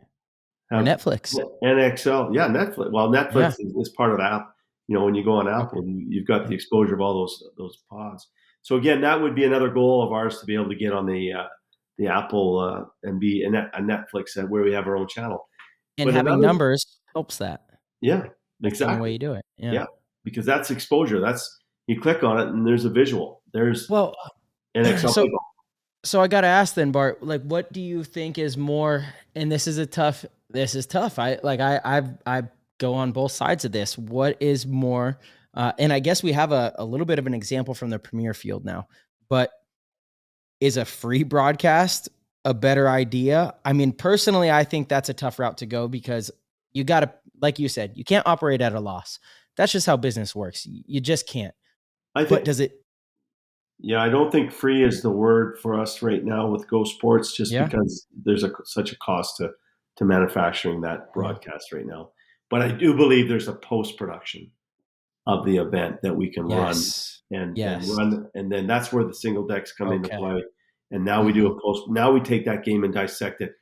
Netflix? NXL. Yeah, Netflix. Well, Netflix is part of the app. You know, when you go on Apple, you've got the exposure of all those pods. So again, that would be another goal of ours, to be able to get on the Apple and be a Netflix where we have our own channel. And but having numbers helps that. Yeah, exactly. The way you do it. Yeah, because that's exposure. That's, you click on it and there's a visual. There's NXL. So I got to ask then, Bart, like, what do you think is more? And this is tough. I go on both sides of this. What is more? And I guess we have a little bit of an example from the Premier field now, but is a free broadcast a better idea? I mean, personally, I think that's a tough route to go, because you got to, like you said, you can't operate at a loss. That's just how business works. You just can't. But does it? Yeah, I don't think free is the word for us right now with GoSports, just because there's such a cost to manufacturing that broadcast right now. But I do believe there's a post-production of the event that we can run and run, and then that's where the single decks come into play. And now we do a post. Now we take that game and dissect it.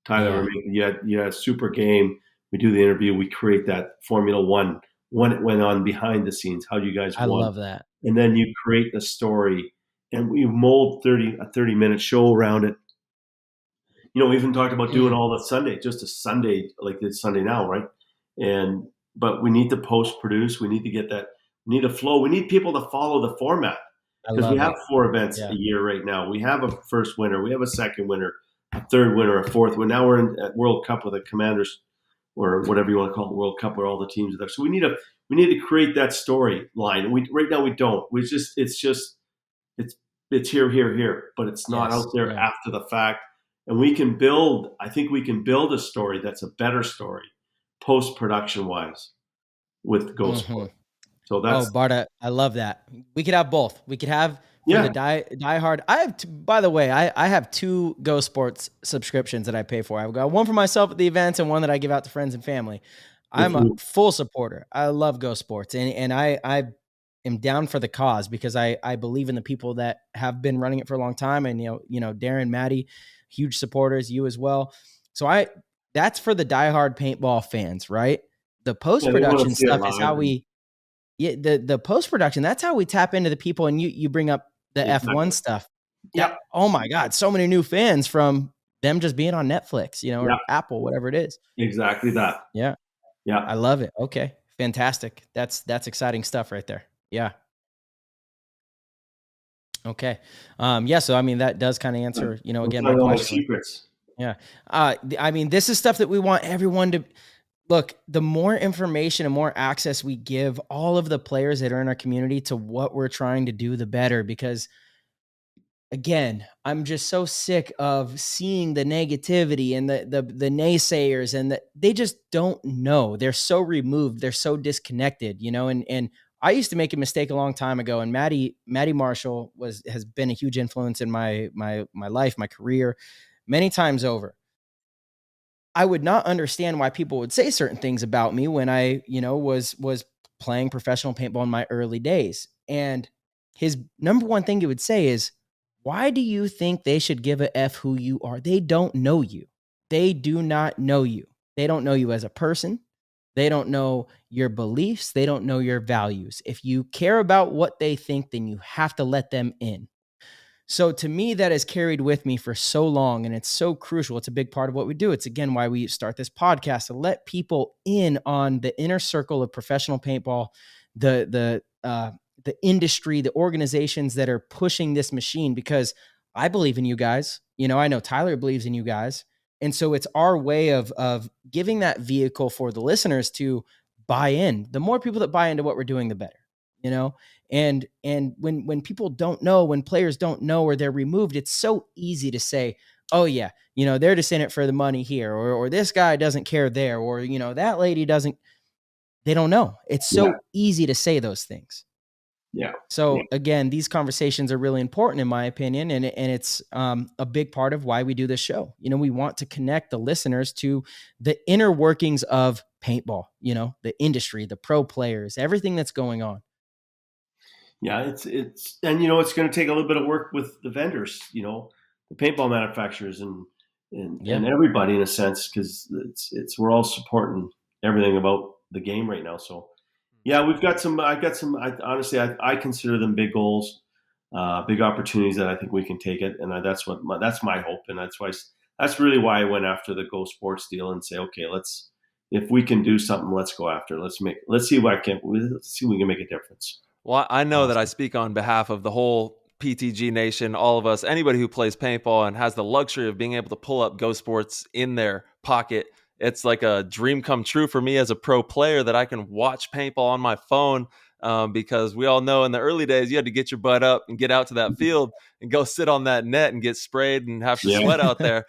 Tyler, you had a super game. We do the interview. We create that Formula One when it went on behind the scenes. How do you guys? I love that. And then you create the story, and we mold a 30-minute show around it. We even talked about doing all the Sunday, just a Sunday like this Sunday now, right? But we need to post produce. We need to get that. We need a flow. We need people to follow the format because we have 4 events a year right now. We have a first winner. We have a second winner, a third winner, a fourth winner. Now we're at World Cup with the Commanders or whatever you want to call it, World Cup, where all the teams are there. So we need to create that storyline. Right now we don't. It's here, but it's not out there after the fact. And I think we can build a story that's a better story post-production wise with GoSports. So that's Bart, I love that. We could have both. We could have the die hard. By the way, I have 2 GoSports subscriptions that I pay for. I've got one for myself at the events and one that I give out to friends and family. I'm a full supporter. I love GoSports, and I am down for the cause because I believe in the people that have been running it for a long time. And Darren, Maddie, huge supporters, you as well. So that's for the diehard paintball fans, right? The post-production stuff is how the post-production, that's how we tap into the people. And you bring up the F1 stuff. Yeah. Oh my God. So many new fans from them just being on Netflix, or Apple, whatever it is. Exactly that. Yeah. Yeah. I love it. Okay. Fantastic. That's exciting stuff right there. Yeah. Okay. So, that does kind of answer, again, my question. Secrets. Yeah. This is stuff that we want everyone to look. The more information and more access we give all of the players that are in our community to what we're trying to do, the better, because again, I'm just so sick of seeing the negativity and the naysayers, and they just don't know. They're so removed. They're so disconnected, and I used to make a mistake a long time ago, and Maddie Marshall has been a huge influence in my life, my career, many times over. I would not understand why people would say certain things about me when I, was playing professional paintball in my early days. And his number one thing he would say is, why do you think they should give a F who you are? They don't know you. They do not know you. They don't know you as a person. They don't know your beliefs. They don't know your values. If you care about what they think, then you have to let them in. So to me, that has carried with me for so long, and it's so crucial. It's a big part of what we do. It's, again, why we start this podcast, to let people in on the inner circle of professional paintball, the industry, the organizations that are pushing this machine, because I believe in you guys. I know Tyler believes in you guys. And so it's our way of giving that vehicle for the listeners to buy in. The more people that buy into what we're doing, the better, and when people don't know, when players don't know, or they're removed, it's so easy to say, oh yeah, they're just in it for the money here, or this guy doesn't care there, or, that lady doesn't, they don't know. It's so easy to say those things. Yeah. So again, these conversations are really important in my opinion. And it's a big part of why we do this show. We want to connect the listeners to the inner workings of paintball, the industry, the pro players, everything that's going on. Yeah. It's and it's going to take a little bit of work with the vendors, the paintball manufacturers and everybody in a sense, because we're all supporting everything about the game right now. So we've got some. Honestly, I consider them big goals, big opportunities that I think we can take it, and that's my hope, and that's really why I went after the GoSports deal and say, okay, if we can do something, let's go after. Let's see if we can make a difference. Well, I know that I speak on behalf of the whole PTG Nation, all of us, anybody who plays paintball and has the luxury of being able to pull up GoSports in their pocket. It's like a dream come true for me as a pro player that I can watch paintball on my phone because we all know in the early days you had to get your butt up and get out to that field and go sit on that net and get sprayed and have to sweat out there.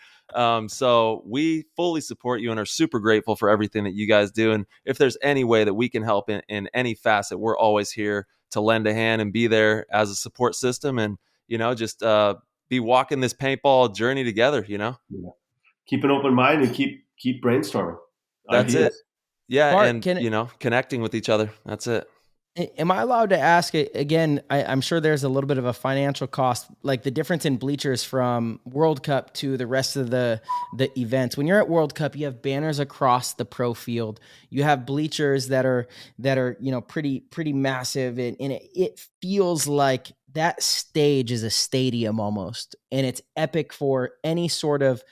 So we fully support you and are super grateful for everything that you guys do. And if there's any way that we can help in any facet, we're always here to lend a hand and be there as a support system, and just be walking this paintball journey together. Yeah. Keep an open mind and keep brainstorming. That's ideas. it. Yeah, Bart, and connecting with each other. That's it. Am I allowed to ask it again? I'm sure there's a little bit of a financial cost, like the difference in bleachers from World Cup to the rest of the events. When you're at World Cup, you have banners across the pro field. You have bleachers that are pretty massive, and it feels like that stage is a stadium almost, and it's epic for any sort of,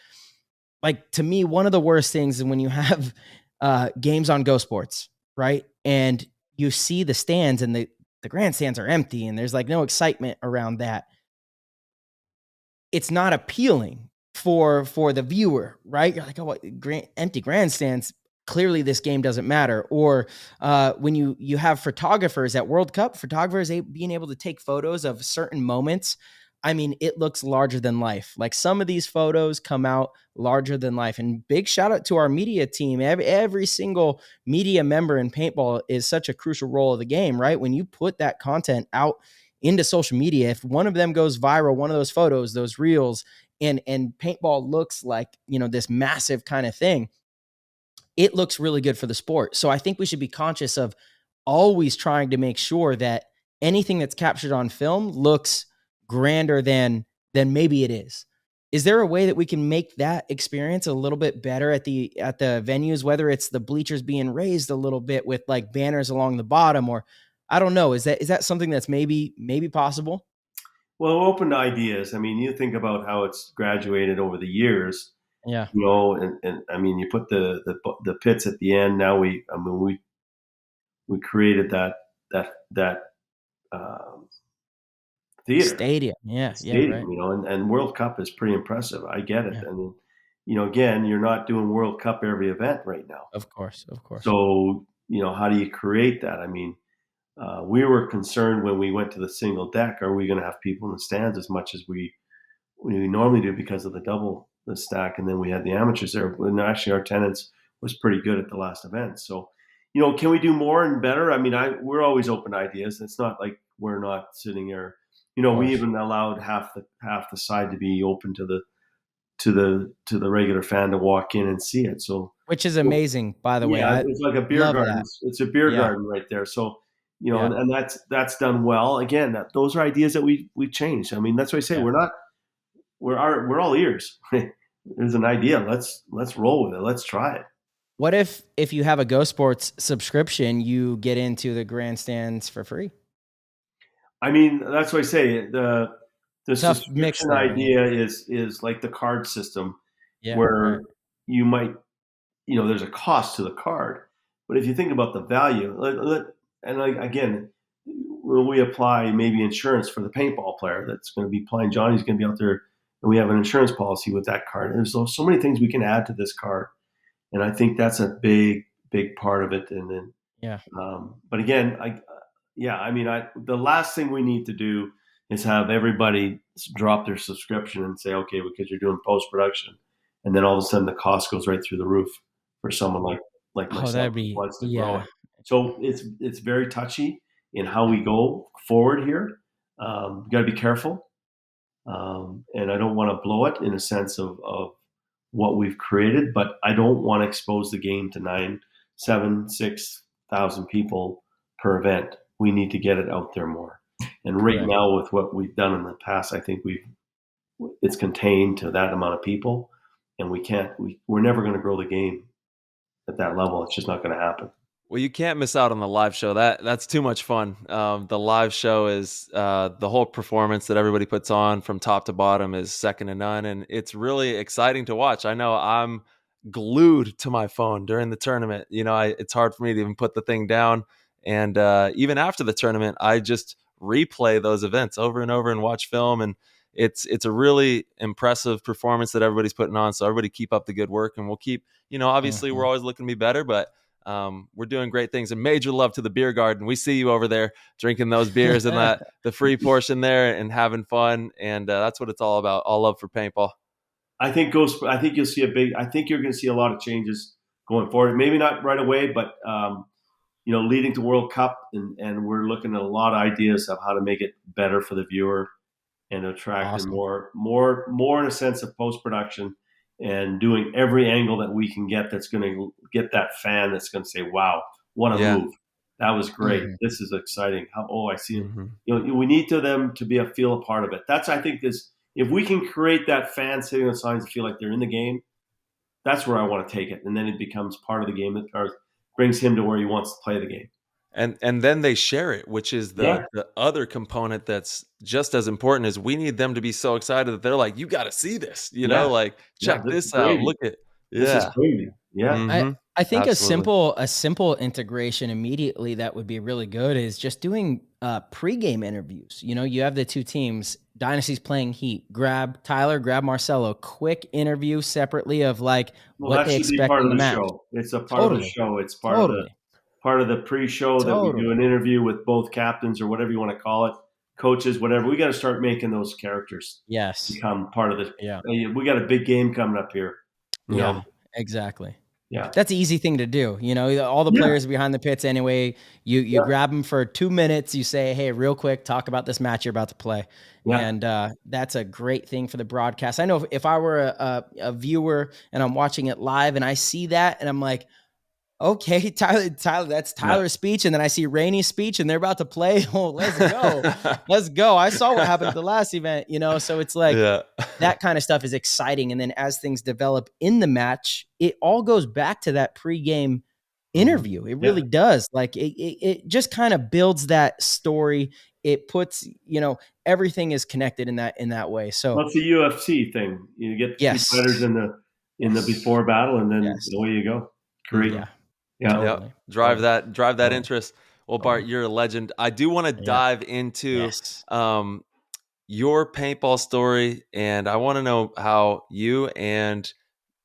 like, to me, one of the worst things is when you have games on GoSports, right? And you see the stands and the grandstands are empty and there's like no excitement around that. It's not appealing for the viewer, right? You're like, oh, what, empty grandstands. Clearly this game doesn't matter. Or when you have photographers at World Cup, being able to take photos of certain moments. I mean, it looks larger than life. Like, some of these photos come out larger than life. And big shout out to our media team. Every single media member in paintball is such a crucial role of the game, right? When you put that content out into social media, if one of them goes viral, one of those photos, those reels, and paintball looks like, this massive kind of thing, it looks really good for the sport. So I think we should be conscious of always trying to make sure that anything that's captured on film looks grander than maybe it is. Is there a way that we can make that experience a little bit better at the venues, whether it's the bleachers being raised a little bit with like banners along the bottom, or I don't know, is that something that's maybe possible? Well, we're open to ideas. I mean, you think about how it's graduated over the years. Yeah. And I mean, you put the pits at the end. Now we created that theater stadium. Right. And World Cup is pretty impressive. I get it. Yeah. And again, you're not doing World Cup every event right now. Of course. So how do you create that? I mean, we were concerned when we went to the single deck. Are we going to have people in the stands as much as we normally do because of the stack? And then we had the amateurs there. And actually, our attendance was pretty good at the last event. So, can we do more and better? I mean, we're always open to ideas. It's not like we're not sitting there. We even allowed half the side to be open to the regular fan to walk in and see it. So, which is amazing, by the way. It's like a beer garden. That. It's a beer garden right there. So, and that's done well. Again, those are ideas that we changed. I mean, that's what I say. We're all ears. There's an idea. Let's roll with it. Let's try it. What if you have a GoSports subscription, you get into the grandstands for free? I mean, that's what I say. The subscription idea is like the card system, where you might, there's a cost to the card. But if you think about the value, again, when we apply maybe insurance for the paintball player that's going to be playing, Johnny's going to be out there, and we have an insurance policy with that card. And there's so many things we can add to this card. And I think that's a big, big part of it. And then, but again, the last thing we need to do is have everybody drop their subscription and say, okay, because you're doing post-production. And then all of a sudden the cost goes right through the roof for someone like myself who wants to grow it. So it's very touchy in how we go forward here. You got to be careful. And I don't want to blow it in a sense of what we've created, but I don't want to expose the game to 6,000 people per event. We need to get it out there more. And right now, with what we've done in the past, I think it's contained to that amount of people, and we're never going to grow the game at that level. It's just not going to happen. Well, you can't miss out on the live show. That's too much fun. The live show is the whole performance that everybody puts on from top to bottom is second to none, and it's really exciting to watch. I know I'm glued to my phone during the tournament. It's hard for me to even put the thing down, and even after the tournament, I just replay those events over and over and watch film, and it's a really impressive performance that everybody's putting on. So everybody keep up the good work, and we'll keep. Obviously, we're always looking to be better, but We're doing great things, and major love to the beer garden. We see you over there drinking those beers and the free portion there and having fun. And that's what it's all about. All love for paintball. I think you'll see I think you're going to see a lot of changes going forward. Maybe not right away, but leading to World Cup, and we're looking at a lot of ideas of how to make it better for the viewer and attract more in a sense of post-production and doing every angle that we can get that's going to get that fan that's going to say, wow, what a move. That was great. Mm-hmm. This is exciting. I see it. Mm-hmm. We need them to feel a part of it. That's, I think, if we can create that fan sitting on the sidelines to feel like they're in the game, that's where I want to take it. And then it becomes part of the game or brings him to where he wants to play the game. And then they share it, which is the other component that's just as important. Is we need them to be so excited that they're like, you got to see this, check this out. Look at this is crazy. Yeah. Mm-hmm. I think a simple integration immediately that would be really good is just doing pregame interviews. You have the two teams, Dynasty's playing Heat. Grab Tyler, grab Marcelo. Quick interview separately of what they expect part in of the match. Show. It's a part of the show. It's part of the pre-show that we do an interview with both captains or whatever you want to call it, coaches, whatever. We got to start making those characters become part of the. Yeah, we got a big game coming up here. Yeah, exactly. Yeah, that's an easy thing to do. All the players behind the pits anyway. You grab them for 2 minutes. You say, "Hey, real quick, talk about this match you're about to play." Yeah. And that's a great thing for the broadcast. I know if I were a viewer and I'm watching it live and I see that and I'm like, okay, Tyler, that's Tyler's speech. And then I see Rainey's speech and they're about to play. Oh, let's go. Let's go. I saw what happened at the last event, so it's like that kind of stuff is exciting. And then as things develop in the match, it all goes back to that pregame interview. It really does. Like it just kind of builds that story. It puts, everything is connected in that way. So that's the UFC thing. You get the two fighters in the before battle and then away you go. Great. Yeah. Totally. Drive that interest. Well, Bart, you're a legend. I do want to dive into your paintball story, and I want to know how you and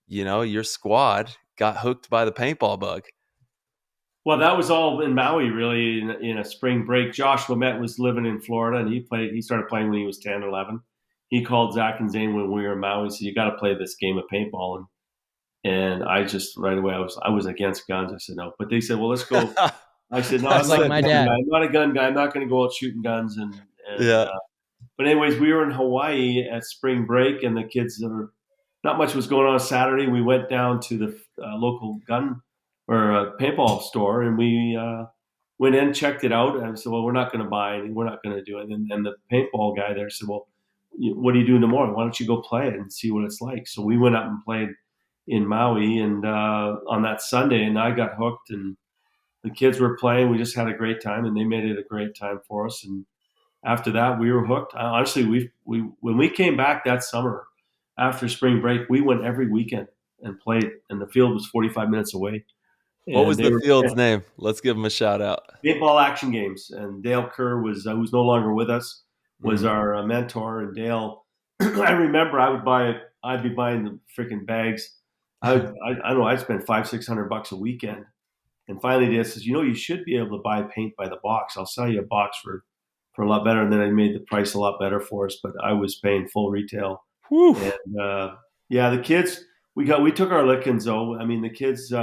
your squad got hooked by the paintball bug. Well, that was all in Maui, really, in a spring break. Josh Lamette was living in Florida, and he started playing when he was 10, 11. He called Zach and Zane when we were in Maui and said, you got to play this game of paintball. And I just right away I was against guns. I said no, but they said, well, let's go. I said no, I'm not a gun guy. I'm not going to go out shooting guns. But anyways, we were in Hawaii at spring break, and the kids not much was going on Saturday. We went down to the local gun or paintball store, and we went in, checked it out, and I said, well, we're not going to buy it. We're not going to do it. And the paintball guy there said, well, what are you doing tomorrow? Why don't you go play it and see what it's like? So we went up and played in Maui and on that Sunday, and I got hooked, and the kids were playing. We just had a great time, and they made it a great time for us. And after that, we were hooked. Honestly, we when we came back that summer after spring break, we went every weekend and played, and the field was 45 minutes away. What was the field's name? Let's give them a shout out. Paintball Action Games, and Dale Kerr was who's no longer with us, was our mentor. And Dale, I remember I'd be buying the freaking bags. I don't know. I'd spend $500-600 a weekend, and finally Dale says, you should be able to buy paint by the box. I'll sell you a box for a lot better. And then I made the price a lot better for us, but I was paying full retail. Whew. And the kids, we took our lickings though. I mean, the kids.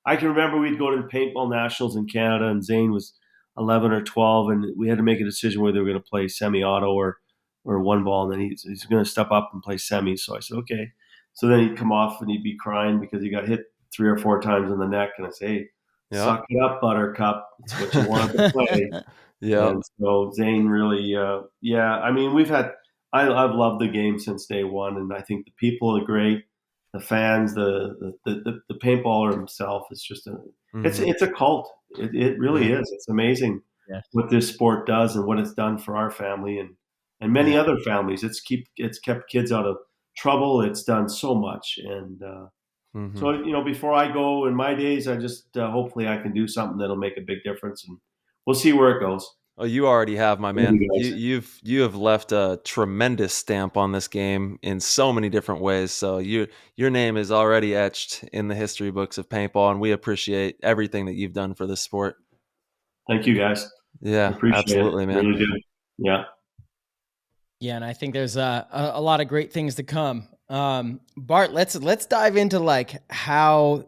I can remember we'd go to the paintball nationals in Canada, and Zane was 11 or 12, and we had to make a decision whether we were going to play semi-auto or one ball, and then he's going to step up and play semi. So I said, okay. So then he'd come off and he'd be crying because he got hit 3 or 4 times in the neck, and I say, hey, suck it up, Buttercup. It's what you wanted to play. And so Zane really, I mean, I've loved the game since day one, and I think the people are great. The fans, the paintballer himself is just it's a cult. It really is. It's amazing what this sport does and what it's done for our family and many other families. It's kept kids out of trouble. It's done so much. And so, before I go in my days, I just hopefully I can do something that'll make a big difference, and we'll see where it goes. Oh, you already have, my Thank man. you guys. You have left a tremendous stamp on this game in so many different ways. So your name is already etched in the history books of paintball, and we appreciate everything that you've done for this sport. Thank you guys. I Yeah, appreciate it. absolutely, man. Really do. Yeah. Yeah, and I think there's a lot of great things to come. Bart, let's dive into like how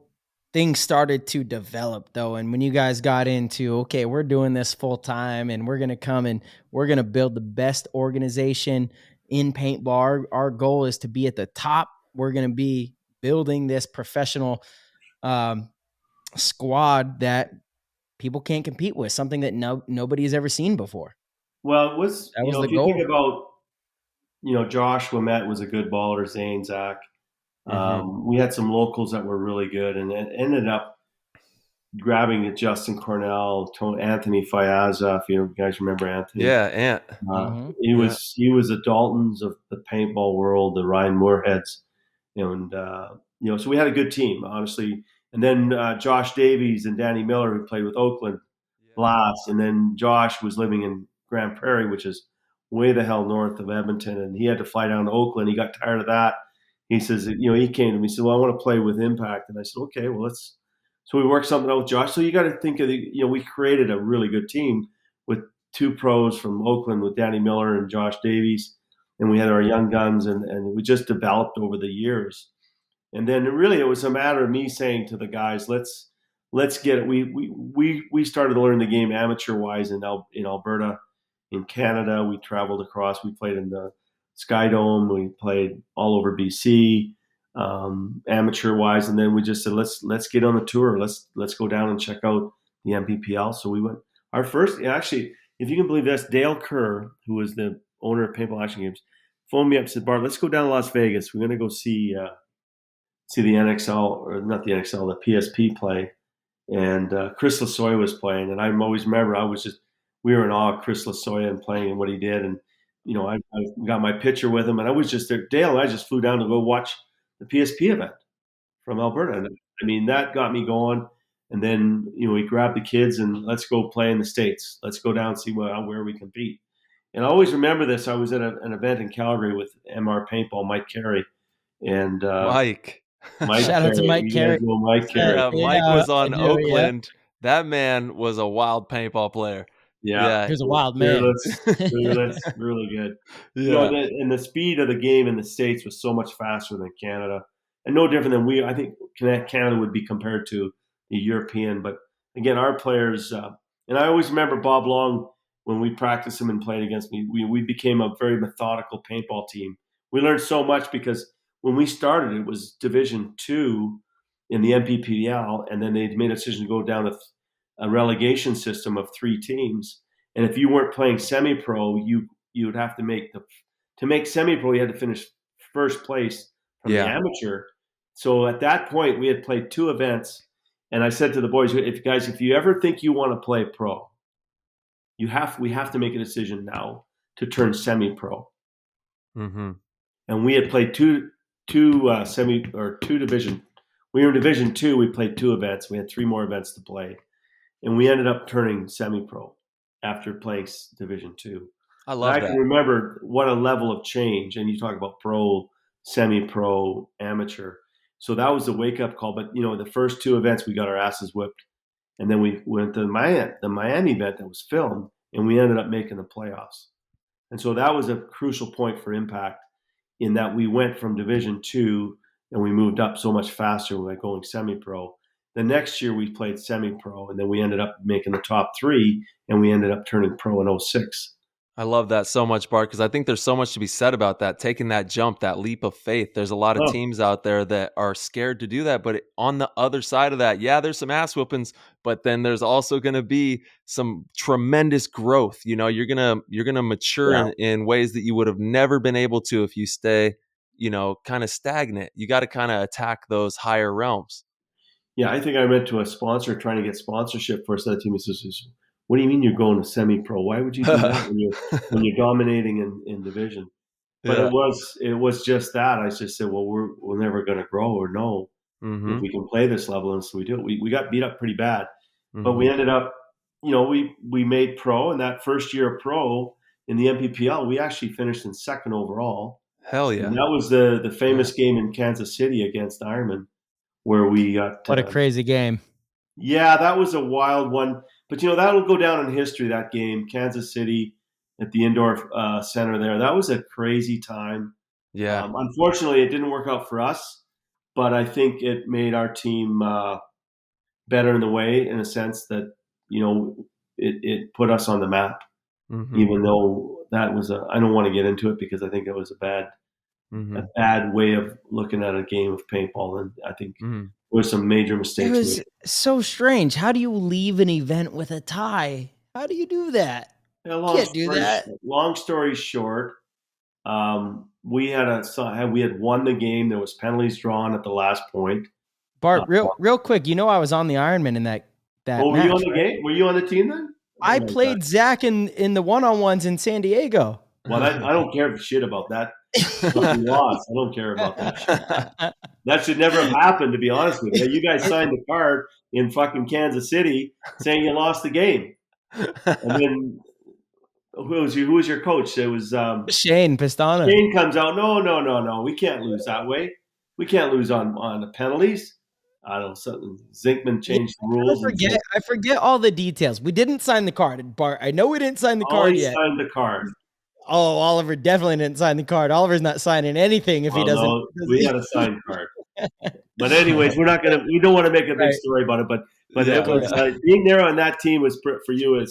things started to develop though, and when you guys got into, okay, we're doing this full time, and we're gonna come and we're gonna build the best organization in paintball. Our goal is to be at the top. We're gonna be building this professional squad that people can't compete with, something that nobody has ever seen before. Well, it was, That was the if you think goal. about, Josh Wimette was a good baller, Zane, Zach. We had some locals that were really good, and it ended up grabbing Justin Cornell, Anthony Fayaza, if you guys remember Anthony. Yeah, Ant. He was the Daltons of the paintball world, the Ryan Moorheads, and so we had a good team, honestly. And then Josh Davies and Danny Miller, who played with Oakland last, and then Josh was living in Grand Prairie, which is way the hell north of Edmonton, and he had to fly down to Oakland. He got tired of that. He says, he came to me, he said, well, I want to play with Impact. And I said, okay, well, so we worked something out with Josh. So you got to think of we created a really good team with two pros from Oakland with Danny Miller and Josh Davies. And we had our young guns, and we just developed over the years. And then really it was a matter of me saying to the guys, let's get it. We started to learn the game amateur wise in Alberta, in Canada. We traveled across. We played in the Sky Dome. We played all over BC, amateur wise, and then we just said let's get on the tour. Let's go down and check out the MPPL. So we went. Our first, actually, if you can believe this, Dale Kerr, who was the owner of Paintball Action Games, phoned me up and said, Bart, let's go down to Las Vegas. We're going to go see the NXL, or not the NXL, the PSP play. And Chris Lasoya was playing, and I always remember we were in awe of Chris Lasoya and playing and what he did. And I got my picture with him, and I was just there. Dale and I just flew down to go watch the PSP event from Alberta. And I mean, that got me going. And then, we grabbed the kids and let's go play in the States. Let's go down and see where we compete. And I always remember this. I was at an event in Calgary with MR Paintball, Mike Carey. And Mike. Shout out to Mike Carey. Mike Carey. Mike was on Oakland. That man was a wild paintball player. Yeah. He was a wild man. Fearless, really good. Yeah. And the speed of the game in the States was so much faster than Canada, and no different than I think Canada would be compared to the European. But again, our players, and I always remember Bob Long, when we practiced him and played against me, we became a very methodical paintball team. We learned so much because when we started, it was Division 2 in the MPPL, and then they made a decision to go down to a relegation system of 3 teams. And if you weren't playing semi-pro, you would have to make semi-pro, you had to finish first place from the amateur. So at that point, we had played 2 events, and I said to the boys, if you ever think you want to play pro, we have to make a decision now to turn semi-pro. Mm-hmm. And we had played two division. We were in Division 2. We played 2 events. We had 3 more events to play, and we ended up turning semi-pro after playing Division 2. I love that. I can remember what a level of change. And you talk about pro, semi-pro, amateur. So that was the wake-up call. But the first 2 events, we got our asses whipped, and then we went to the Miami event that was filmed, and we ended up making the playoffs. And so that was a crucial point for Impact, in that we went from Division 2 and we moved up so much faster by going semi-pro. The next year we played semi-pro, and then we ended up making the top 3, and we ended up turning pro in 06. I love that so much, Bart, because I think there's so much to be said about that, taking that jump, that leap of faith. There's a lot of teams out there that are scared to do that, but on the other side of that, there's some ass whoopings, but then there's also going to be some tremendous growth. You're gonna mature in ways that you would have never been able to if you stay, kind of stagnant. You got to kind of attack those higher realms. Yeah, I think I went to a sponsor trying to get sponsorship for us. That team. He says, what do you mean you're going to semi-pro? Why would you do that when you're dominating in division? But it was just that. I just said, well, we're never going to grow or if we can play this level, and so we do. We got beat up pretty bad, but we ended up, we made pro, and that first year of pro in the MPPL, we actually finished in second overall. Hell yeah! And that was the famous game in Kansas City against Ironman, where we got what a crazy game. Yeah, that was a wild one. But that'll go down in history. That game, Kansas City at the indoor center there. That was a crazy time. Yeah. Unfortunately, it didn't work out for us, but I think it made our team better in the way, in a sense that it put us on the map. Mm-hmm. Even though that was I don't want to get into it because I think it was a bad way of looking at a game of paintball, and I think there was some major mistakes. It was so strange. How do you leave an event with a tie? How do you do that? Can't do that. Long story short, we had won the game. There was penalties drawn at the last point. Bart, real quick, I was on the Ironman in that match. Were you on the game? Were you on the team then? I played Zach in the one-on-ones in San Diego. Well, I don't care shit about that. We lost. I don't care about that shit. That should never have happened, to be honest with you. You guys signed the card in fucking Kansas City saying you lost the game. And then who was your coach? It was Shane Pistano. Shane comes out, no. We can't lose that way. We can't lose on the penalties. I don't know, something. Zinkman changed the rules. I forget all the details. We didn't sign the card. Bart, I know we didn't sign the card yet. Signed the card. Oh, Oliver definitely didn't sign the card. Oliver's not signing anything if he doesn't. No, we had a signed card. But anyways, we don't want to make a big story about it. But it was being there on that team was for you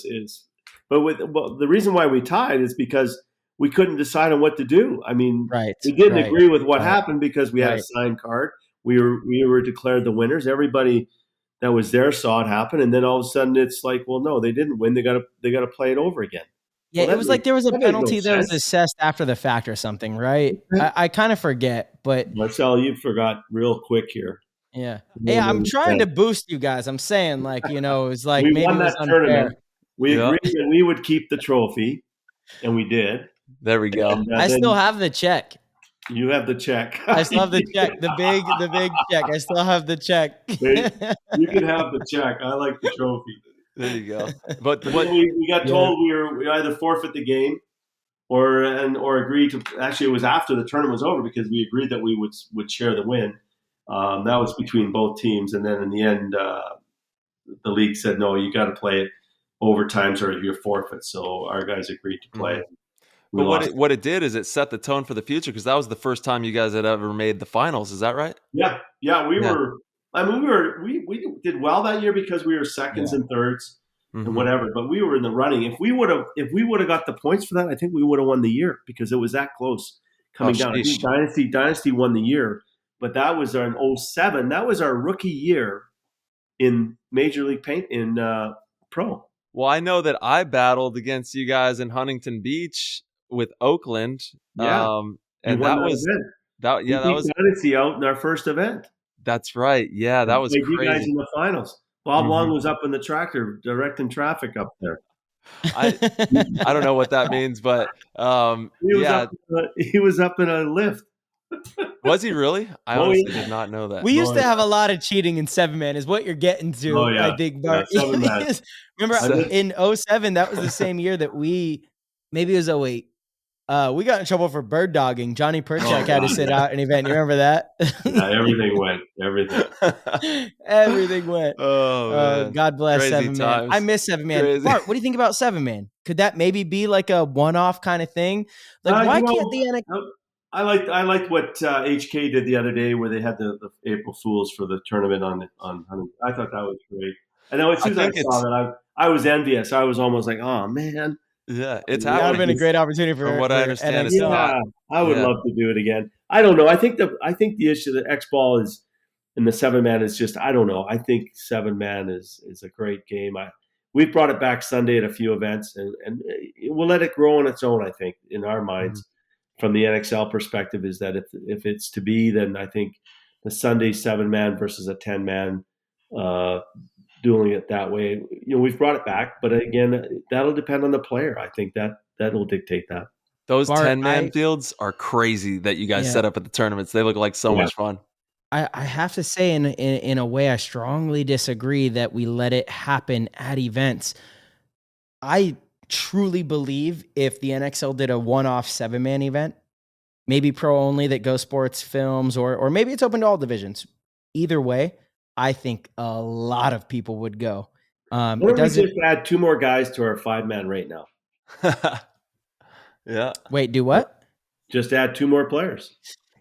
But the reason why we tied is because we couldn't decide on what to do. I mean, we didn't agree with what happened because we had a signed card. We were declared the winners. Everybody that was there saw it happen, and then all of a sudden it's like, well, no, they didn't win. They got to play it over again. Yeah, it was like there was a penalty that was assessed after the fact or something, right? I kind of forget, but Marcel, you forgot real quick here. Yeah. Hey, I'm trying to boost you guys. I'm saying, it was like we maybe won it was that unfair. tournament. We agreed that we would keep the trophy, and we did. There we go. I still have the check. You have the check. I still have the check. The big check. I still have the check. You can have the check. I like the trophy. There you go. But we got told we either forfeit the game or agree to. Actually, it was after the tournament was over because we agreed that we would share the win. That was between both teams, and then in the end, the league said no, you got to play it overtimes or you're forfeit. So our guys agreed to play it. But what it did is it set the tone for the future because that was the first time you guys had ever made the finals. Is that right? Yeah. We were. I mean, we did well that year because we were seconds and thirds and whatever. But we were in the running. If we would have got the points for that, I think we would have won the year because it was that close coming down. I think Dynasty won the year, but that was in 2007. That was our rookie year in Major League Paint in pro. Well, I know that I battled against you guys in Huntington Beach with Oakland. Yeah, and that was Dynasty out in our first event. That's right. Yeah, that was crazy. You guys in the finals. Bob Long was up in the tractor directing traffic up there. I don't know what that means, but he was up in a lift. Was he really? I honestly did not know that. We used to have a lot of cheating in 7-man is what you're getting to. Oh, yeah. I think, Bart. Yeah, remember in 2007, that was the same year that maybe it was 2008. We got in trouble for bird dogging. Johnny Perchak had to sit out an event. You remember that? Yeah, everything went. Everything went. Oh, man. God bless Crazy 7-man. times. I miss 7-man. Crazy. Bart, what do you think about 7-man? Could that maybe be like a one-off kind of thing? Why can't the NFL? I liked what HK did the other day where they had the April Fools for the tournament on Huntington. I thought that was great. I know as soon as I saw that, I was envious. I was almost like, oh, man. Yeah, it's that would have been a great opportunity for what I understand. I would love to do it again. I don't know. I think the issue that X Ball is and the 7-man is just, I don't know. I think 7-man is a great game. We've brought it back Sunday at a few events, and we'll let it grow on its own. I think in our minds, from the NXL perspective, is that if it's to be, then I think the Sunday 7-man versus a 10-man. Doing it that way, we've brought it back, but again, that'll depend on the player. I think that'll dictate that. Those 10-man fields are crazy that you guys set up at the tournaments. They look like so much fun. I have to say, in a way, I strongly disagree that we let it happen at events. I truly believe if the NXL did a one-off 7-man event, maybe pro only that GoSports films, or maybe it's open to all divisions. Either way, I think a lot of people would go. Why don't we just add 2 more guys to our 5-man right now? Yeah. Wait, do what? Just add 2 more players.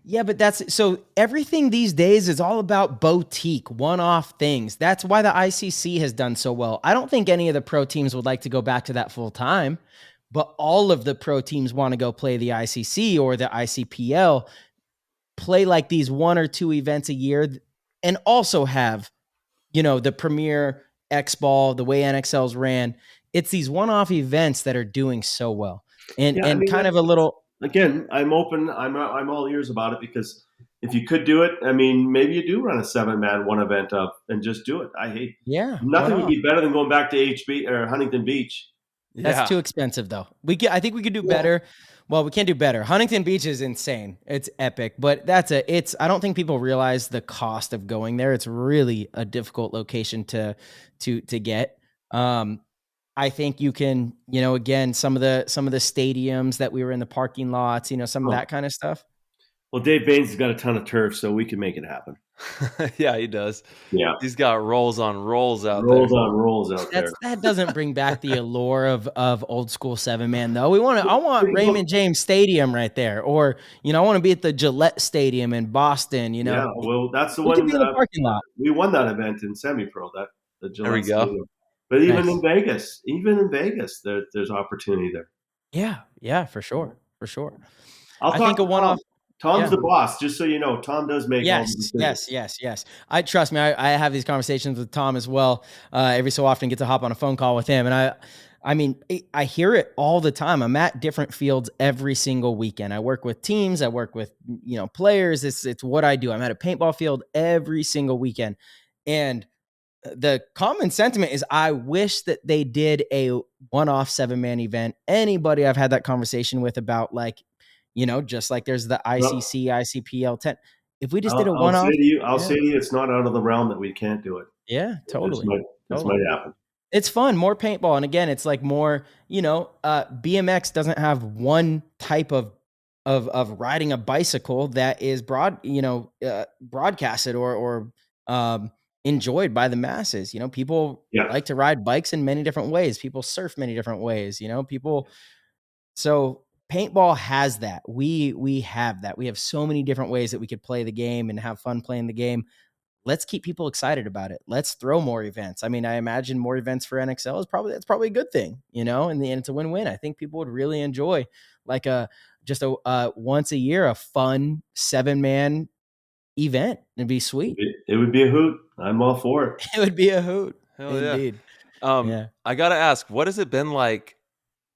Yeah, but so everything these days is all about boutique, one-off things. That's why the ICC has done so well. I don't think any of the pro teams would like to go back to that full time, but all of the pro teams want to go play the ICC or the ICPL, play like these 1 or 2 events a year, and also have, the Premier X Ball, the way NXL's ran. It's these one-off events that are doing so well. And kind of a little... Again, I'm open. I'm all ears about it, because if you could do it, I mean, maybe you do run a 7-man one event up and just do it. Nothing would be better than going back to HB or Huntington Beach. That's too expensive, though. I think we could do better. Well, we can't do better. Huntington Beach is insane. It's epic, but I don't think people realize the cost of going there. It's really a difficult location to get. I think you can, again, some of the stadiums that we were in, the parking lots, some of that kind of stuff. Well, Dave Baines has got a ton of turf, so we can make it happen. Yeah, he does. Yeah. He's got rolls on rolls out there. Rolls out there. That doesn't bring back the allure of old school 7-man, though. I want Raymond James Stadium right there. Or, I want to be at the Gillette Stadium in Boston, Yeah, well, that's the we one. Could be in the parking lot. We won that event in semi-pro, the Gillette there we go. Stadium. But even in Vegas, there's opportunity there. Yeah, for sure. I think a one-off. Tom's the boss, just so you know. Tom does make all the decisions. Yes. I trust me. I have these conversations with Tom as well. Every so often, get to hop on a phone call with him, and I mean, I hear it all the time. I'm at different fields every single weekend. I work with teams. I work with players. It's what I do. I'm at a paintball field every single weekend, and the common sentiment is I wish that they did a one-off 7-man event. Anybody I've had that conversation with about, like, just like there's the ICC, ICPL 10. If we just did a one-off, I'll say to you, it's not out of the realm that we can't do it. Yeah, totally. This might happen. It's fun, more paintball, and again, it's like more. BMX doesn't have one type of riding a bicycle that is broadcasted or enjoyed by the masses. People like to ride bikes in many different ways. People surf many different ways. So paintball has that. We have that. We have so many different ways that we could play the game and have fun playing the game. Let's keep people excited about it. Let's throw more events. I mean, I imagine more events for NXL that's probably a good thing, and it's a win-win. I think people would really enjoy like just a once a year, a fun 7-man event. It'd be sweet. It would be a hoot. I'm all for it. It would be a hoot. Hell Indeed. Yeah. I got to ask, what has it been like,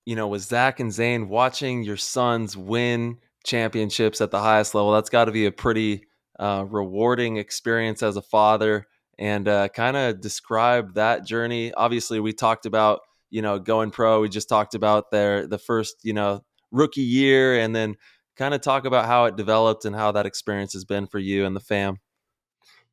with Zach and Zane, watching your sons win championships at the highest level? That's got to be a pretty rewarding experience as a father, and kind of describe that journey. Obviously, we talked about, going pro. We just talked about the first, rookie year, and then kind of talk about how it developed and how that experience has been for you and the fam.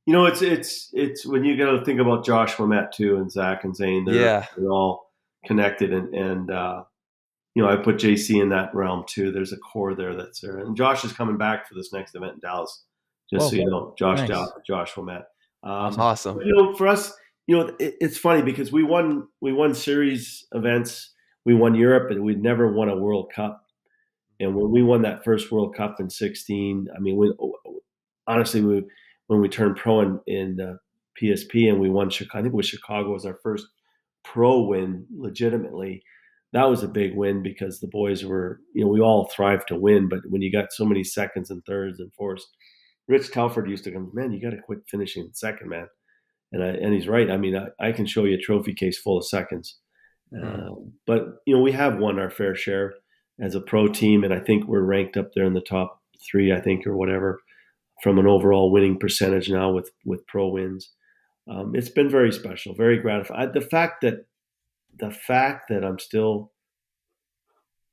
It's when you got to think about Josh Lamet too, and Zach and Zane. They're all connected, and I put JC in that realm too. There's a core there that's there, and Josh is coming back for this next event in Dallas. Just so you know, Josh Lamet. That's awesome. For us, it's funny because we won series events, we won Europe, and we'd never won a World Cup. And when we won that first World Cup in 2016, I mean, when we turned pro in PSP and we won Chicago, I think it was Chicago was our first pro win legitimately. That was a big win because the boys were, we all thrive to win, but when you got so many seconds and thirds and fourths, Rich Telford used to come, man, you got to quit finishing second, man. And he's right. I mean, I can show you a trophy case full of seconds. But, we have won our fair share as a pro team. And I think we're ranked up there in the top 3, I think, or whatever, from an overall winning percentage now with pro wins. It's been very special, very gratifying. The fact that I'm still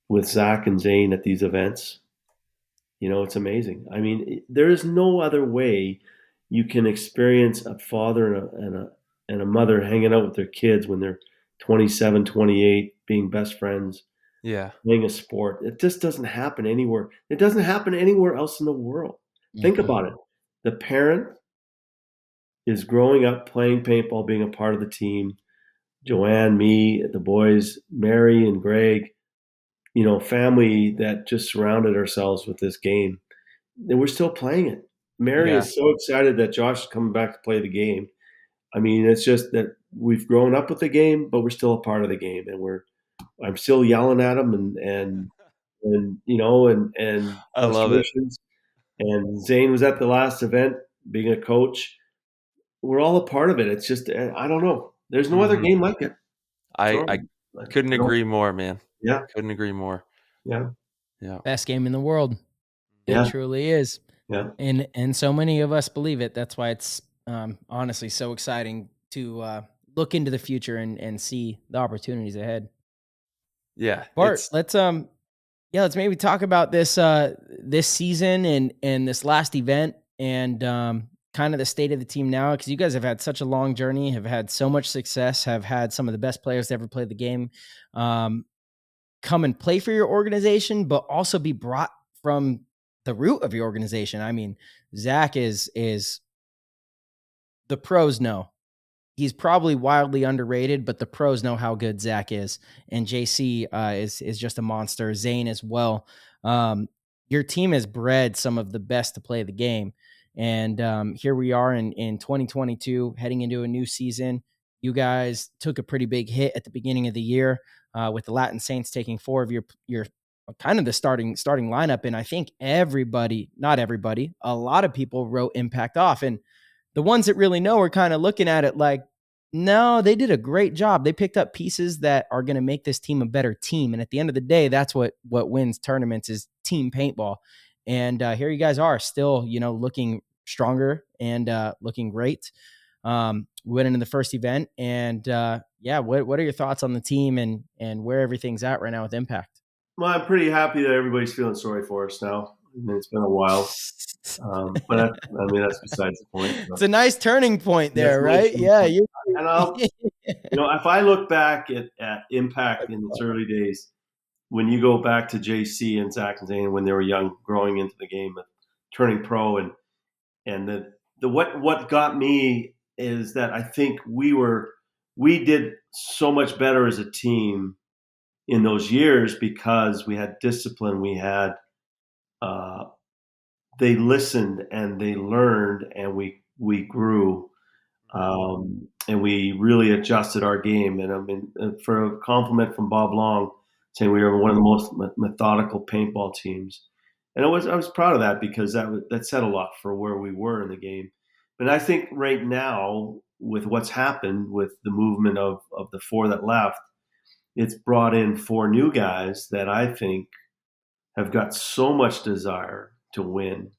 with Zach and Zane at these events, it's amazing. I mean, there is no other way you can experience a father and a mother hanging out with their kids when they're 27, 28, being best friends, Yeah. playing a sport. It just doesn't happen anywhere. It doesn't happen anywhere else in the world. Think about it. The parent is growing up playing paintball, being a part of the team. Joanne, me, the boys, Mary and Greg, family that just surrounded ourselves with this game. And we're still playing it. Mary is so excited that Josh is coming back to play the game. I mean, it's just that we've grown up with the game, but we're still a part of the game, and I'm still yelling at him and I love it. frustrations. And Zane was at the last event, being a coach. We're all a part of it. It's just I don't know. There's no other game like it. I couldn't agree more, man. Yeah, couldn't agree more. Yeah. Best game in the world. It truly is. Yeah. And so many of us believe it. That's why it's honestly so exciting to look into the future and see the opportunities ahead. Yeah. Bart, let's maybe talk about this this season and this last event and kind of the state of the team now, because you guys have had such a long journey, have had so much success, have had some of the best players to ever play the game come and play for your organization, but also be brought from the root of your organization. I mean, Zach is the pros know. He's probably wildly underrated, but the pros know how good Zach is. And JC is just a monster. Zane as well. Your team has bred some of the best to play the game. And here we are in 2022, heading into a new season. You guys took a pretty big hit at the beginning of the year with the Latin Saints taking 4 of your kind of the starting lineup. And I think not everybody, a lot of people wrote Impact off. And the ones that really know are kind of looking at it like, no, they did a great job. They picked up pieces that are going to make this team a better team. And at the end of the day, that's what wins tournaments is team paintball. And here you guys are still, looking stronger and looking great. Winning in the first event. And what are your thoughts on the team and where everything's at right now with Impact? Well, I'm pretty happy that everybody's feeling sorry for us now. I mean, it's been a while. But that's besides the point. It's a nice turning point there, right? Yeah. If I look back at Impact in its early days, when you go back to JC and Zach and Zane when they were young, growing into the game, turning pro, and what got me is that I think we did so much better as a team in those years because we had discipline, we had they listened and they learned, and we grew, and we really adjusted our game. And I mean, for a compliment from Bob Long, saying we were one of the most methodical paintball teams, and I was proud of that because that said a lot for where we were in the game. But I think right now, with what's happened with the movement of the 4 that left, it's brought in 4 new guys that I think have got so much desire to win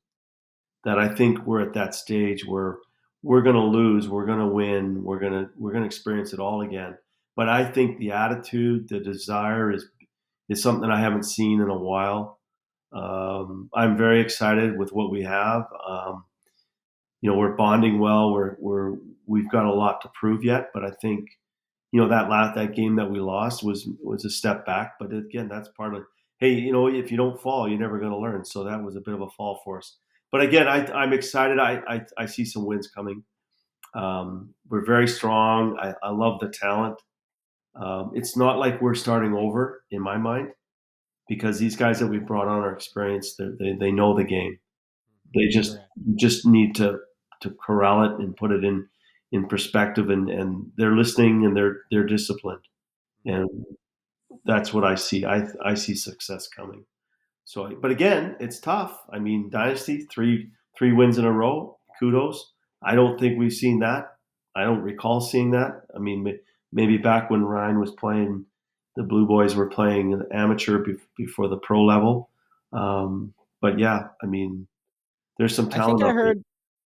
that I think we're at that stage where we're going to lose, we're going to win, we're going to experience it all again. But I think the attitude, the desire is something I haven't seen in a while. I'm very excited with what we have. We're bonding well. We've got a lot to prove yet, but I think that game that we lost was a step back. But again, that's part of, hey, if you don't fall, you're never going to learn. So that was a bit of a fall for us. But again, I'm excited. I see some wins coming. We're very strong. I love the talent. It's not like we're starting over in my mind, because these guys that we brought on are experienced. They know the game. They just need to corral it and put it in perspective, and they're listening and they're disciplined, and that's what I see. I see success coming. So, but again, it's tough. I mean, Dynasty, three wins in a row. Kudos. I don't think we've seen that. I don't recall seeing that. I mean, maybe back when Ryan was playing, the Blue Boys were playing amateur before the pro level. But yeah, I mean, there's some talent.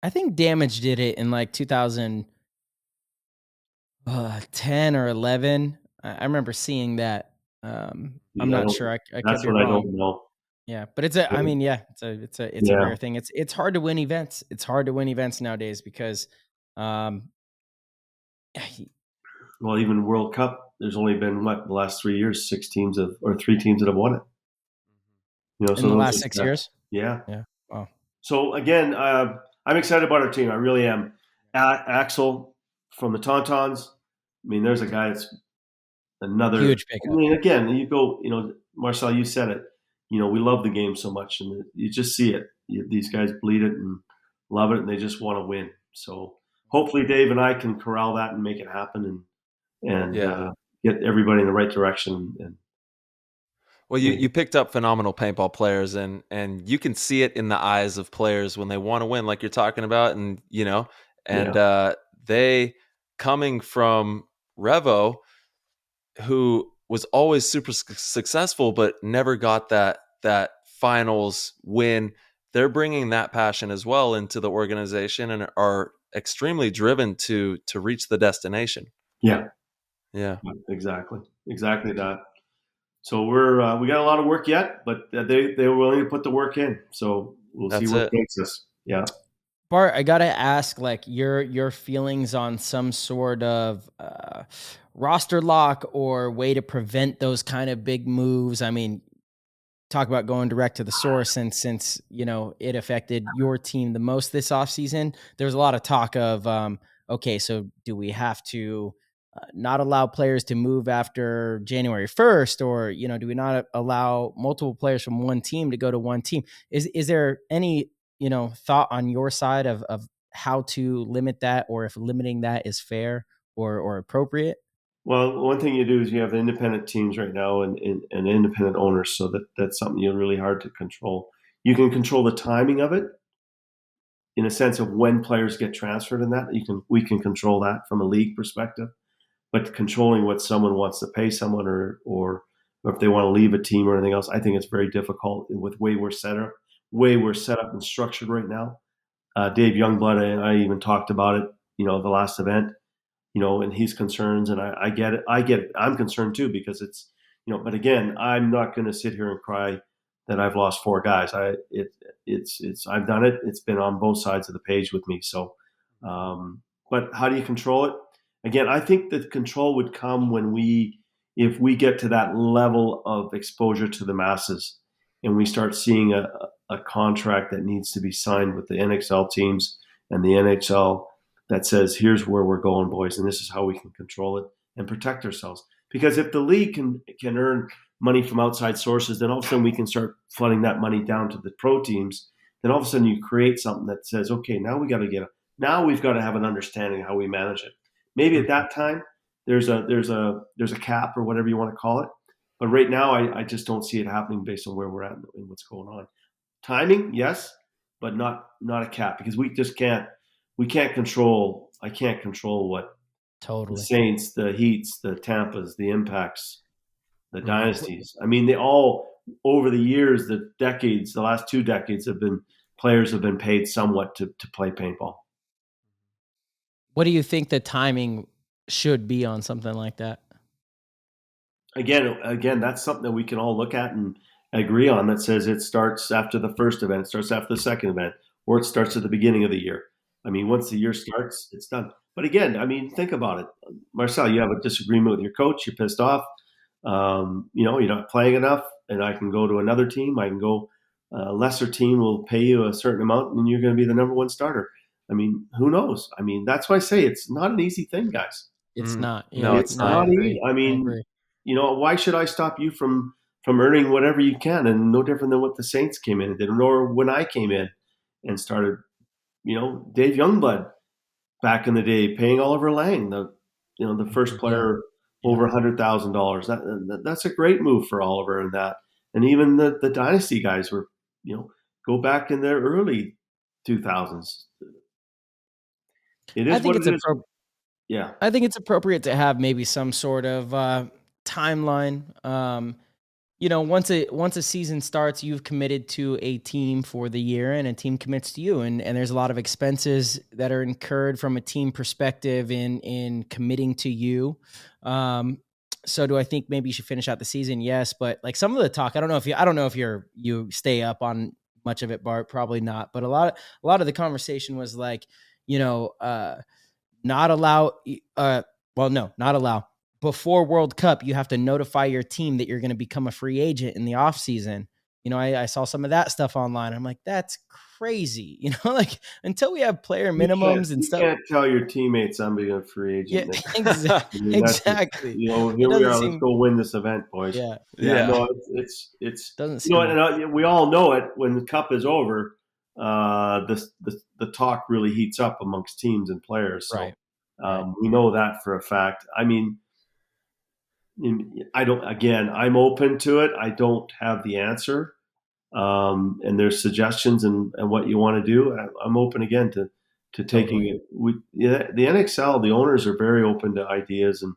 I think Damage did it in like 2010 or 11. I remember seeing that. I'm not sure. I could be wrong. I don't know. Yeah, but it's a rare thing. It's hard to win events. It's hard to win events nowadays because, well, even World Cup there's only been the last 3 years, 3 teams that have won it. In the last 6 years? Yeah. Yeah. Wow. So again, I'm excited about our team. I really am. Axel from the Tauntauns. I mean, there's a guy that's another huge pickup. I mean, again, you go, Marcel, you said it. We love the game so much, and you just see it. These guys bleed it and love it, and they just want to win. So hopefully, Dave and I can corral that and make it happen, and get everybody in the right direction. And well, you picked up phenomenal paintball players, and you can see it in the eyes of players when they want to win, like you're talking about, and they coming from Revo, who was always super successful but never got that finals win. They're bringing that passion as well into the organization and are extremely driven to reach the destination. Yeah, exactly that. So we got a lot of work yet, but they're willing to put the work in. So we'll see what takes us. Yeah. Bart, I gotta ask, like your feelings on some sort of roster lock or way to prevent those kind of big moves. I mean, talk about going direct to the source, and since it affected your team the most this offseason, there was a lot of talk of okay, so do we have to not allow players to move after January 1st, or do we not allow multiple players from one team to go to one team? Is there any thought on your side of how to limit that, or if limiting that is fair or appropriate? Well, one thing you do is you have independent teams right now and independent owners, so that's something you're really hard to control. You can control the timing of it in a sense of when players get transferred, and that we can control that from a league perspective. But controlling what someone wants to pay someone or if they want to leave a team or anything else, I think it's very difficult with way we're set up and structured right now. Dave Youngblood and I even talked about it, the last event, and his concerns, and I get it. I'm concerned too, because it's, but again, I'm not going to sit here and cry that I've lost 4 guys. I've done it. It's been on both sides of the page with me. So, but how do you control it? Again, I think that control would come if we get to that level of exposure to the masses, and we start seeing a contract that needs to be signed with the NXL teams and the NHL that says, here's where we're going, boys, and this is how we can control it and protect ourselves. Because if the league can earn money from outside sources, then all of a sudden we can start flooding that money down to the pro teams. Then all of a sudden you create something that says, okay, now we've got to have an understanding of how we manage it. Maybe at that time there's a cap or whatever you want to call it. But right now I just don't see it happening based on where we're at and what's going on. Timing, yes, but not a cap, because we can't control. I can't control what the Saints, the Heats, the Tampas, the Impacts, the Dynasties. I mean, they all, over the years, the last 2 decades players have been paid somewhat to play paintball. What do you think the timing should be on something like that? Again, that's something that we can all look at and agree on, that says it starts after the first event, it starts after the second event, or it starts at the beginning of the year. I mean, once the year starts, it's done. But again, I mean, think about it. Marcel, you have a disagreement with your coach, you're pissed off, you're not playing enough, and I can go to another team. I can go, a lesser team will pay you a certain amount, and you're going to be the number 1 starter. I mean, who knows? I mean, that's why I say it's not an easy thing, guys. It's not. Yeah, no, it's not easy. I mean, why should I stop you from earning whatever you can? And no different than what the Saints came in and did, nor when I came in and started, Dave Youngblood back in the day, paying Oliver Lang, the first player over $100,000. That's a great move for Oliver, and even the Dynasty guys were, go back in their early 2000s. It is what it is. Yeah. I think it's appropriate to have maybe some sort of timeline. Once a season starts, you've committed to a team for the year, and a team commits to you, and there's a lot of expenses that are incurred from a team perspective in committing to you. So do I think maybe you should finish out the season? Yes, but like some of the talk, I don't know if you stay up on much of it, Bart. Probably not. But a lot of the conversation was like, not allow. Not allow, before World Cup, you have to notify your team that you're going to become a free agent in the off season. You know, I saw some of that stuff online. I'm like, that's crazy. You know, like until we have player minimums and stuff. You can't tell your teammates I'm being a free agent. Yeah, I mean, exactly. You know, It here we doesn't are. seem- Let's go win this event, boys. Yeah. No, it's Doesn't you know, seem- and we all know it when the cup is over. The talk really heats up amongst teams and players. So Right. we know that for a fact. I mean, I'm open to it. I don't have the answer. And there's suggestions and what you want to do. I'm open again to taking Totally. it. The NXL, the owners are very open to ideas, and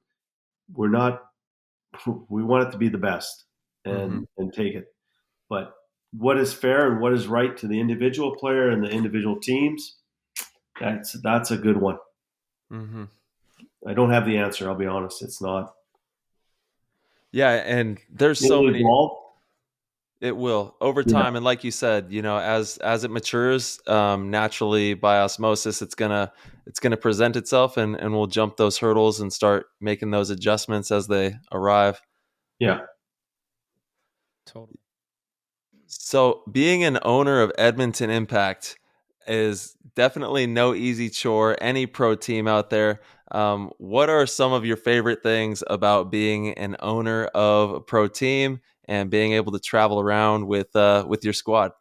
we want it to be the best and take it. But what is fair and what is right to the individual player and the individual teams, that's a good one. Mm-hmm. I don't have the answer. I'll be honest. It's not. Yeah, and there's so many. Evolve. It will over time, and like you said, you know, as it matures, naturally by osmosis, it's gonna present itself, and we'll jump those hurdles and start making those adjustments as they arrive. Yeah, Totally. So, being an owner of Edmonton Impact is definitely no easy chore. Any pro team out there. What are some of your favorite things about being an owner of a pro team and being able to travel around with your squad?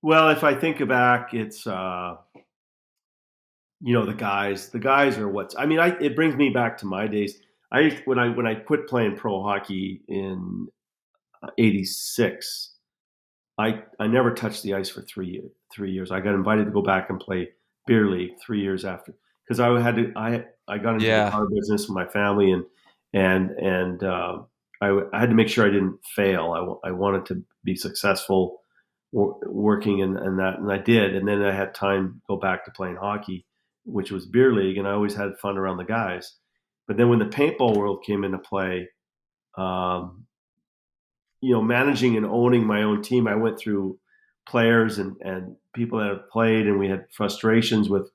Well, if I think back, it's the guys. The guys are what's. I mean, it brings me back to my days. When I quit playing pro hockey in '86, I never touched the ice for 3 years. I got invited to go back and play beer league 3 years after because I got into the car business with my family and I had to make sure I didn't fail. I wanted to be successful working and that, and I did. And then I had time to go back to playing hockey, which was beer league, and I always had fun around the guys. But then when the paintball world came into play, managing and owning my own team, I went through players and people that have played, and we had frustrations with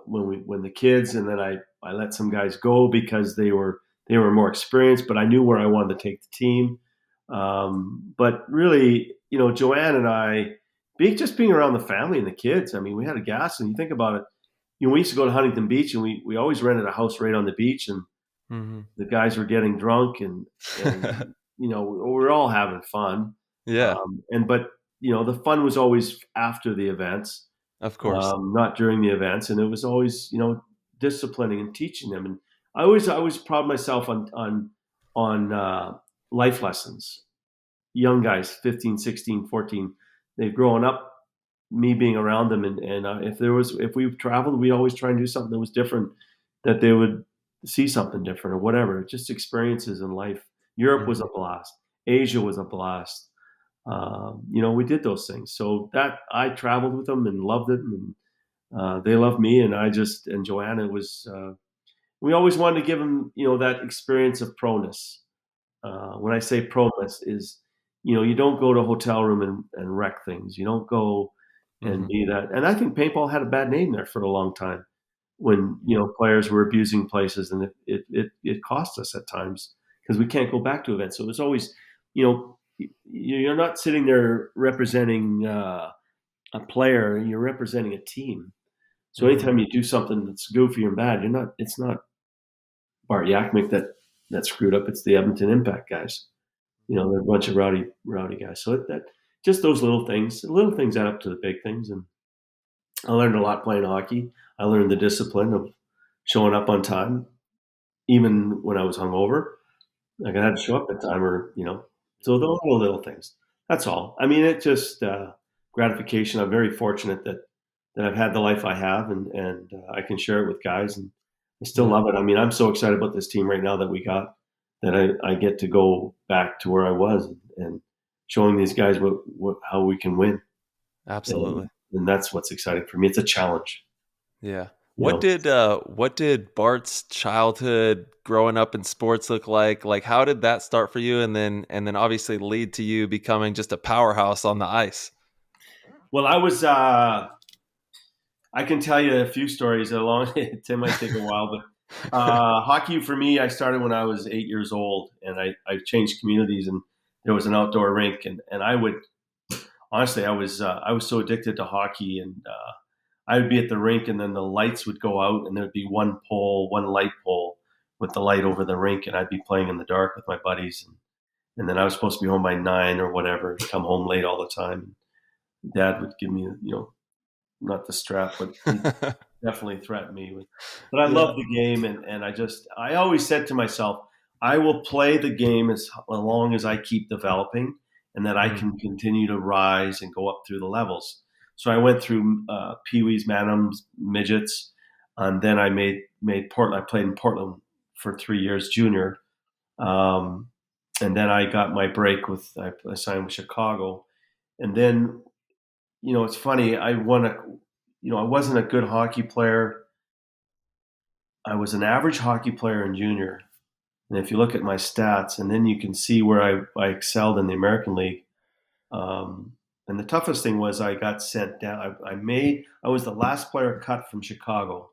when the kids, and then I let some guys go because they were more experienced, but I knew where I wanted to take the team. But really, Joanne and I, being around the family and the kids, I mean, we had a gas, and you think about it, we used to go to Huntington Beach, and we always rented a house right on the beach, and the guys were getting drunk, and we're all having fun. Yeah. But the fun was always after the events, of course, not during the events, and it was always disciplining and teaching them. And I always pride myself on life lessons. Young guys, 15, 16, 14, they've grown up, me being around them, and if we traveled, we always try and do something that was different, that they would see something different or whatever. Just experiences in life. Europe was a blast. Asia was a blast. We did those things. So that I traveled with them and loved it, and they loved me, and and Joanna was. We always wanted to give them, that experience of proness. When I say proness, is you don't go to a hotel room and wreck things. You don't go and be that. And I think paintball had a bad name there for a long time, when players were abusing places, and it cost us at times because we can't go back to events. So it's always, you're not sitting there representing a player, you're representing a team. So anytime you do something that's goofy or bad, it's not Bart Yachimec that screwed up. It's the Edmonton Impact guys. They're a bunch of rowdy guys. So that just those little things add up to the big things. And I learned a lot playing hockey. I learned the discipline of showing up on time, even when I was hungover. Like I had to show up at time, or so those little things. That's all. I mean, it just gratification. I'm very fortunate that I've had the life I have, and I can share it with guys, and I still love it. I mean, I'm so excited about this team right now that we got, that I get to go back to where I was and showing these guys how we can win. Absolutely. And that's what's exciting for me. It's a challenge. Yeah. What did Bart's childhood growing up in sports look like? Like, how did that start for you, and then obviously lead to you becoming just a powerhouse on the ice? Well, I can tell you a few stories along. It might take a while, but Hockey for me, I started when I was 8 years old, and I changed communities, and there was an outdoor rink, and I would honestly, I was so addicted to hockey, and I would be at the rink, and then the lights would go out, and there would be one light pole with the light over the rink, and I'd be playing in the dark with my buddies, and then I was supposed to be home by 9 or whatever, come home late all the time. Dad would give me, not the strap, but he definitely threatened me. But I love the game, and I always said to myself, I will play the game as long as I keep developing, and that I can continue to rise and go up through the levels. So I went through Pee-wees, Manums, midgets, and then I made Portland. I played in Portland for 3 years, junior, and then I got my break I signed with Chicago, and then it's funny. I wasn't a good hockey player. I was an average hockey player in junior, and if you look at my stats, and then you can see where I excelled in the American League. And the toughest thing was I got sent down. I was the last player cut from Chicago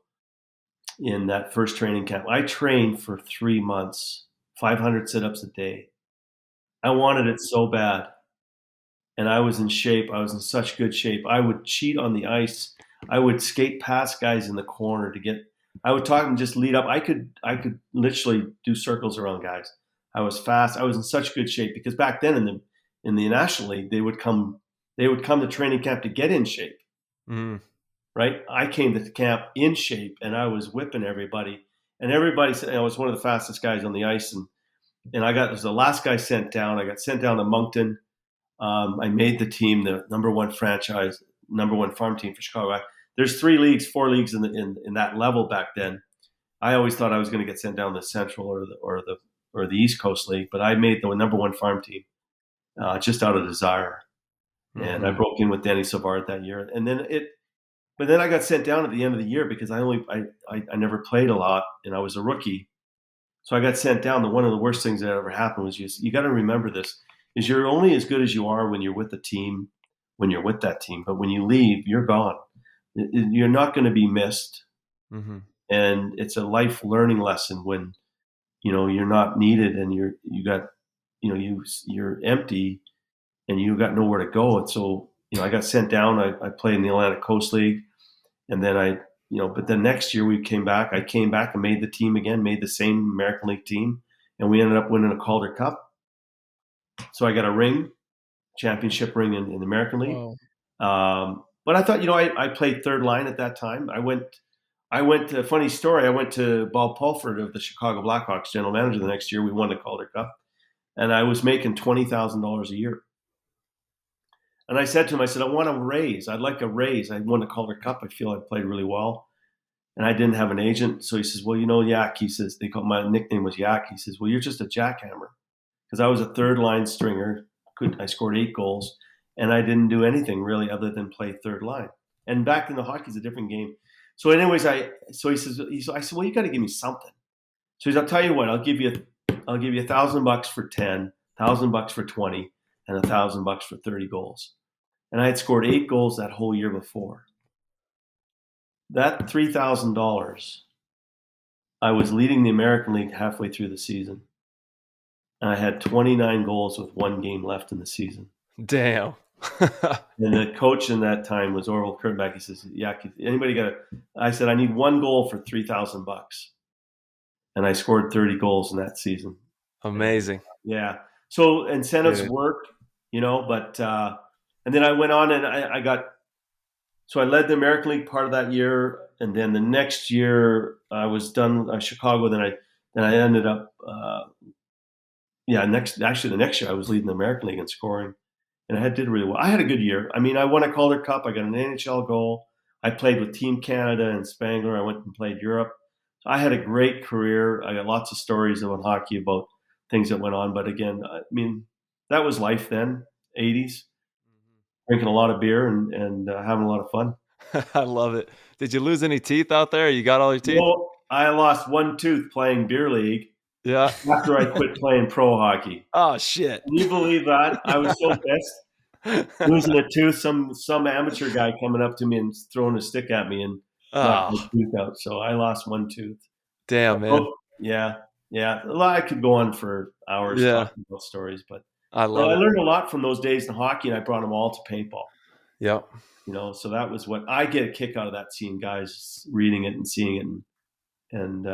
in that first training camp. I trained for 3 months, 500 sit-ups a day. I wanted it so bad. And I was in shape. I was in such good shape. I would cheat on the ice. I would skate past guys in the corner I would talk and just lead up. I could literally do circles around guys. I was fast. I was in such good shape because back then in the National League, they would come to training camp to get in shape. Right? I came to camp in shape, and I was whipping everybody. And everybody said I was one of the fastest guys on the ice. And I was the last guy sent down. I got sent down to Moncton. I made the team, the number one farm team for Chicago. There's 4 leagues in that level back then. I always thought I was going to get sent down to the Central or the East Coast League, but I made the number one farm team just out of desire. And I broke in with Danny Savard that year, but then I got sent down at the end of the year because I never played a lot, and I was a rookie, so I got sent down. One of the worst things that ever happened was you got to remember this. Is you're only as good as you are when you're with the team, when you're with that team. But when you leave, you're gone. You're not going to be missed. And it's a life learning lesson when, you're not needed and you're empty and you got nowhere to go. And so, I got sent down. I played in the Atlantic Coast League, and then but then next year I came back and made the team again, made the same American League team, and we ended up winning a Calder Cup. So I got a championship ring in the American League. But I thought, I played third line at that time. I went to, funny story, I went to Bob Pulford of the Chicago Blackhawks, general manager the next year. We won the Calder Cup, and I was making $20,000 a year. And I said to him, I want a raise. I'd like a raise. I won the Calder Cup. I feel I played really well. And I didn't have an agent. So he says, well, Yak, he says, my nickname was Yak. He says, well, you're just a jackhammer. Because I was a third line stringer. I scored 8 goals, and I didn't do anything really other than play third line. And back in the hockey's a different game. So anyways, I said, well, you got to give me something. So he says, I'll tell you what, I'll give you $1,000 for 10, $1,000 for 20, and $1,000 for 30 goals. And I had scored 8 goals that whole year before. That $3,000, I was leading the American League halfway through the season. And I had 29 goals with 1 game left in the season. Damn. And the coach in that time was Orville Kurtenbach. He says, I said, I need 1 goal for $3,000. And I scored 30 goals in that season. Amazing. Yeah. So incentives work, but, and then I went on and so I led the American League part of that year. And then the next year I was done at Chicago. Then I ended up, the next year I was leading the American League in scoring, and I did really well. I had a good year. I mean, I won a Calder Cup. I got an NHL goal. I played with Team Canada and Spangler. I went and played Europe. So I had a great career. I got lots of stories about hockey, about things that went on. But again, I mean, that was life then, 80s, drinking a lot of beer and having a lot of fun. I love it. Did you lose any teeth out there? You got all your teeth? Well, I lost 1 tooth playing beer league. Yeah. After I quit playing pro hockey. Oh shit! Can you believe that? I was so pissed. Losing a tooth, some amateur guy coming up to me and throwing a stick at me and knocked my tooth out. So I lost 1 tooth. Damn, man. Yeah. Well, I could go on for hours talking about stories, but I love it. I learned a lot from those days in hockey, and I brought them all to paintball. Yep. So that was what I get a kick out of that, seeing guys reading it and seeing it, and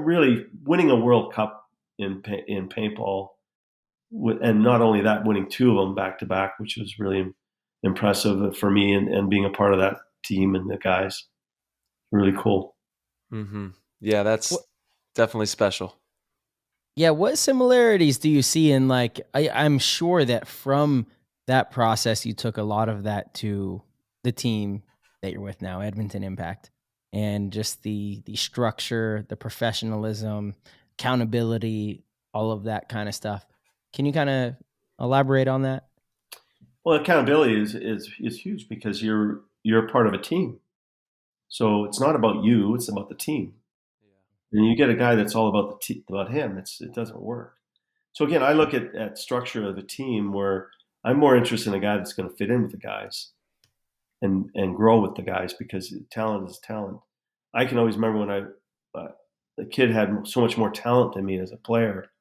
really winning a World Cup in paintball, and not only that, winning 2 of them back to back, which was really impressive for me, and being a part of that team and the guys, really cool. Mm-hmm. Yeah, that's definitely special. Yeah, what similarities do you see in, like, I'm sure that from that process you took a lot of that to the team that you're with now, Edmonton Impact, and just the structure, the professionalism, accountability, all of that kind of stuff. Can you kind of elaborate on that? Well, accountability is huge because you're a part of a team. So it's not about you; it's about the team. And you get a guy that's all about about him. It doesn't work. So again, I look at structure of a team where I'm more interested in a guy that's going to fit in with the guys and grow with the guys, because talent is talent. I can always remember when the kid had so much more talent than me as a player,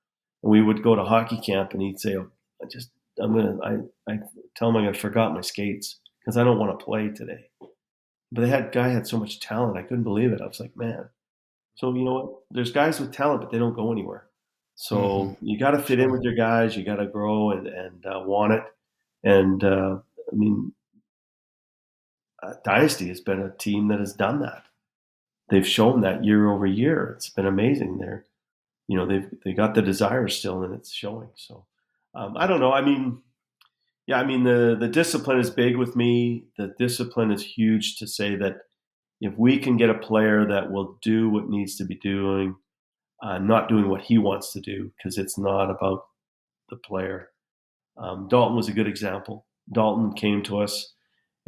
and we would go to hockey camp, and he'd say, "Oh, I tell him I forgot my skates because I don't want to play today." But guy had so much talent, I couldn't believe it. I was like, man. So you know what? There's guys with talent, but they don't go anywhere. So you got to fit in with your guys. You got to grow and want it. And I mean, Dynasty has been a team that has done that. They've shown that year over year. It's been amazing. They got the desire still, and it's showing. So I don't know. I mean, the discipline is big with me. The discipline is huge to say that if we can get a player that will do what needs to be doing, not doing what he wants to do, because it's not about the player. Dalton was a good example. Dalton came to us,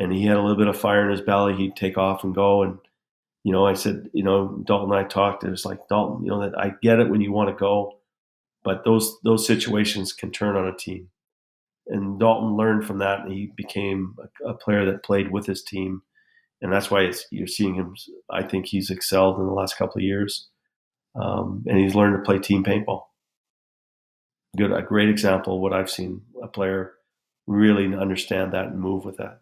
and he had a little bit of fire in his belly. He'd take off and go. And, I said, Dalton and I talked. It was like, Dalton, that I get it when you want to go, but those situations can turn on a team. And Dalton learned from that, and he became a player that played with his team. And that's why you're seeing him. I think he's excelled in the last couple of years, and he's learned to play team paintball. A great example of what I've seen a player really understand that and move with that.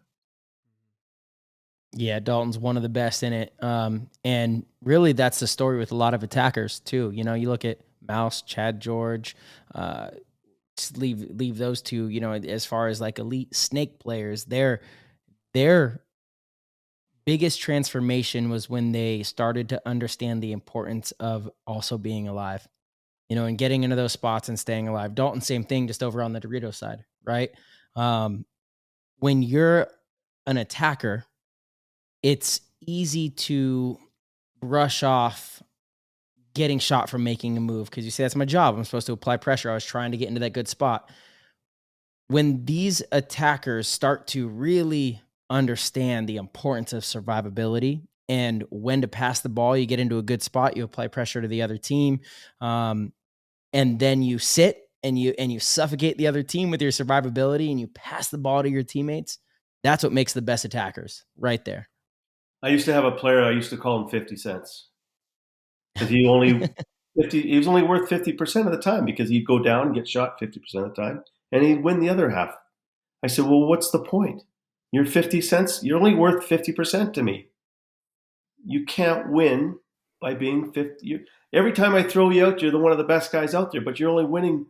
Yeah, Dalton's one of the best in it, and really that's the story with a lot of attackers too. You look at Mouse, Chad George. Just leave those two. As far as like elite snake players, their biggest transformation was when they started to understand the importance of also being alive, and getting into those spots and staying alive. Dalton, same thing, just over on the Dorito side, right? When you're an attacker, it's easy to brush off getting shot from making a move because you say, that's my job. I'm supposed to apply pressure. I was trying to get into that good spot. When these attackers start to really understand the importance of survivability and when to pass the ball, you get into a good spot, you apply pressure to the other team, and then you sit and you suffocate the other team with your survivability and you pass the ball to your teammates. That's what makes the best attackers right there. I used to have a player, I used to call him 50 cents. Because he was only worth 50% of the time, because he'd go down and get shot 50% of the time, and he'd win the other half. I said, well, what's the point? You're 50 cents. You're only worth 50% to me. You can't win by being 50. Every time I throw you out, you're one of the best guys out there, but you're only winning.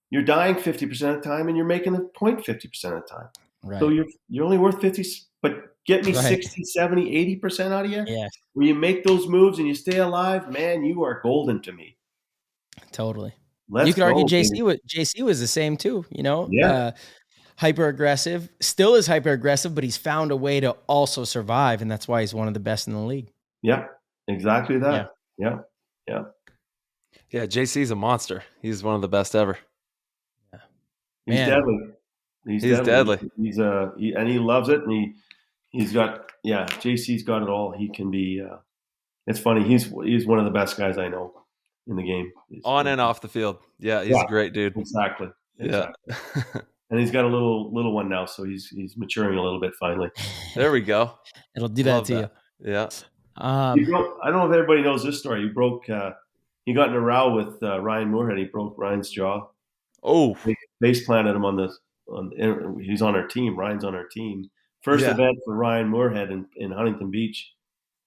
You're dying 50% of the time, and you're making a point 50% of the time. Right. So you're only worth 50, but get me 60, 70, 80% out of you. Yeah. Where you make those moves and you stay alive, man, you are golden to me. Totally. You could argue JC was the same too, Yeah. Hyper aggressive, still is hyper aggressive, but he's found a way to also survive, and that's why he's one of the best in the league. Yeah, exactly that. Yeah. Yeah, JC's a monster. He's one of the best ever. Yeah. He's deadly. He's deadly. And he loves it, and he's got JC's got it all. He can be. It's funny. He's one of the best guys I know in the game. On and off the field. Yeah, he's a great dude. Exactly. Yeah. And he's got a little one now, so he's maturing a little bit finally. There we go. It'll do that to you. Yeah. I don't know if everybody knows this story. He broke he got in a row with Ryan Moorhead. He broke Ryan's jaw. Oh, They base planted him he's on our team. Ryan's on our team. First event for Ryan Moorhead in Huntington Beach.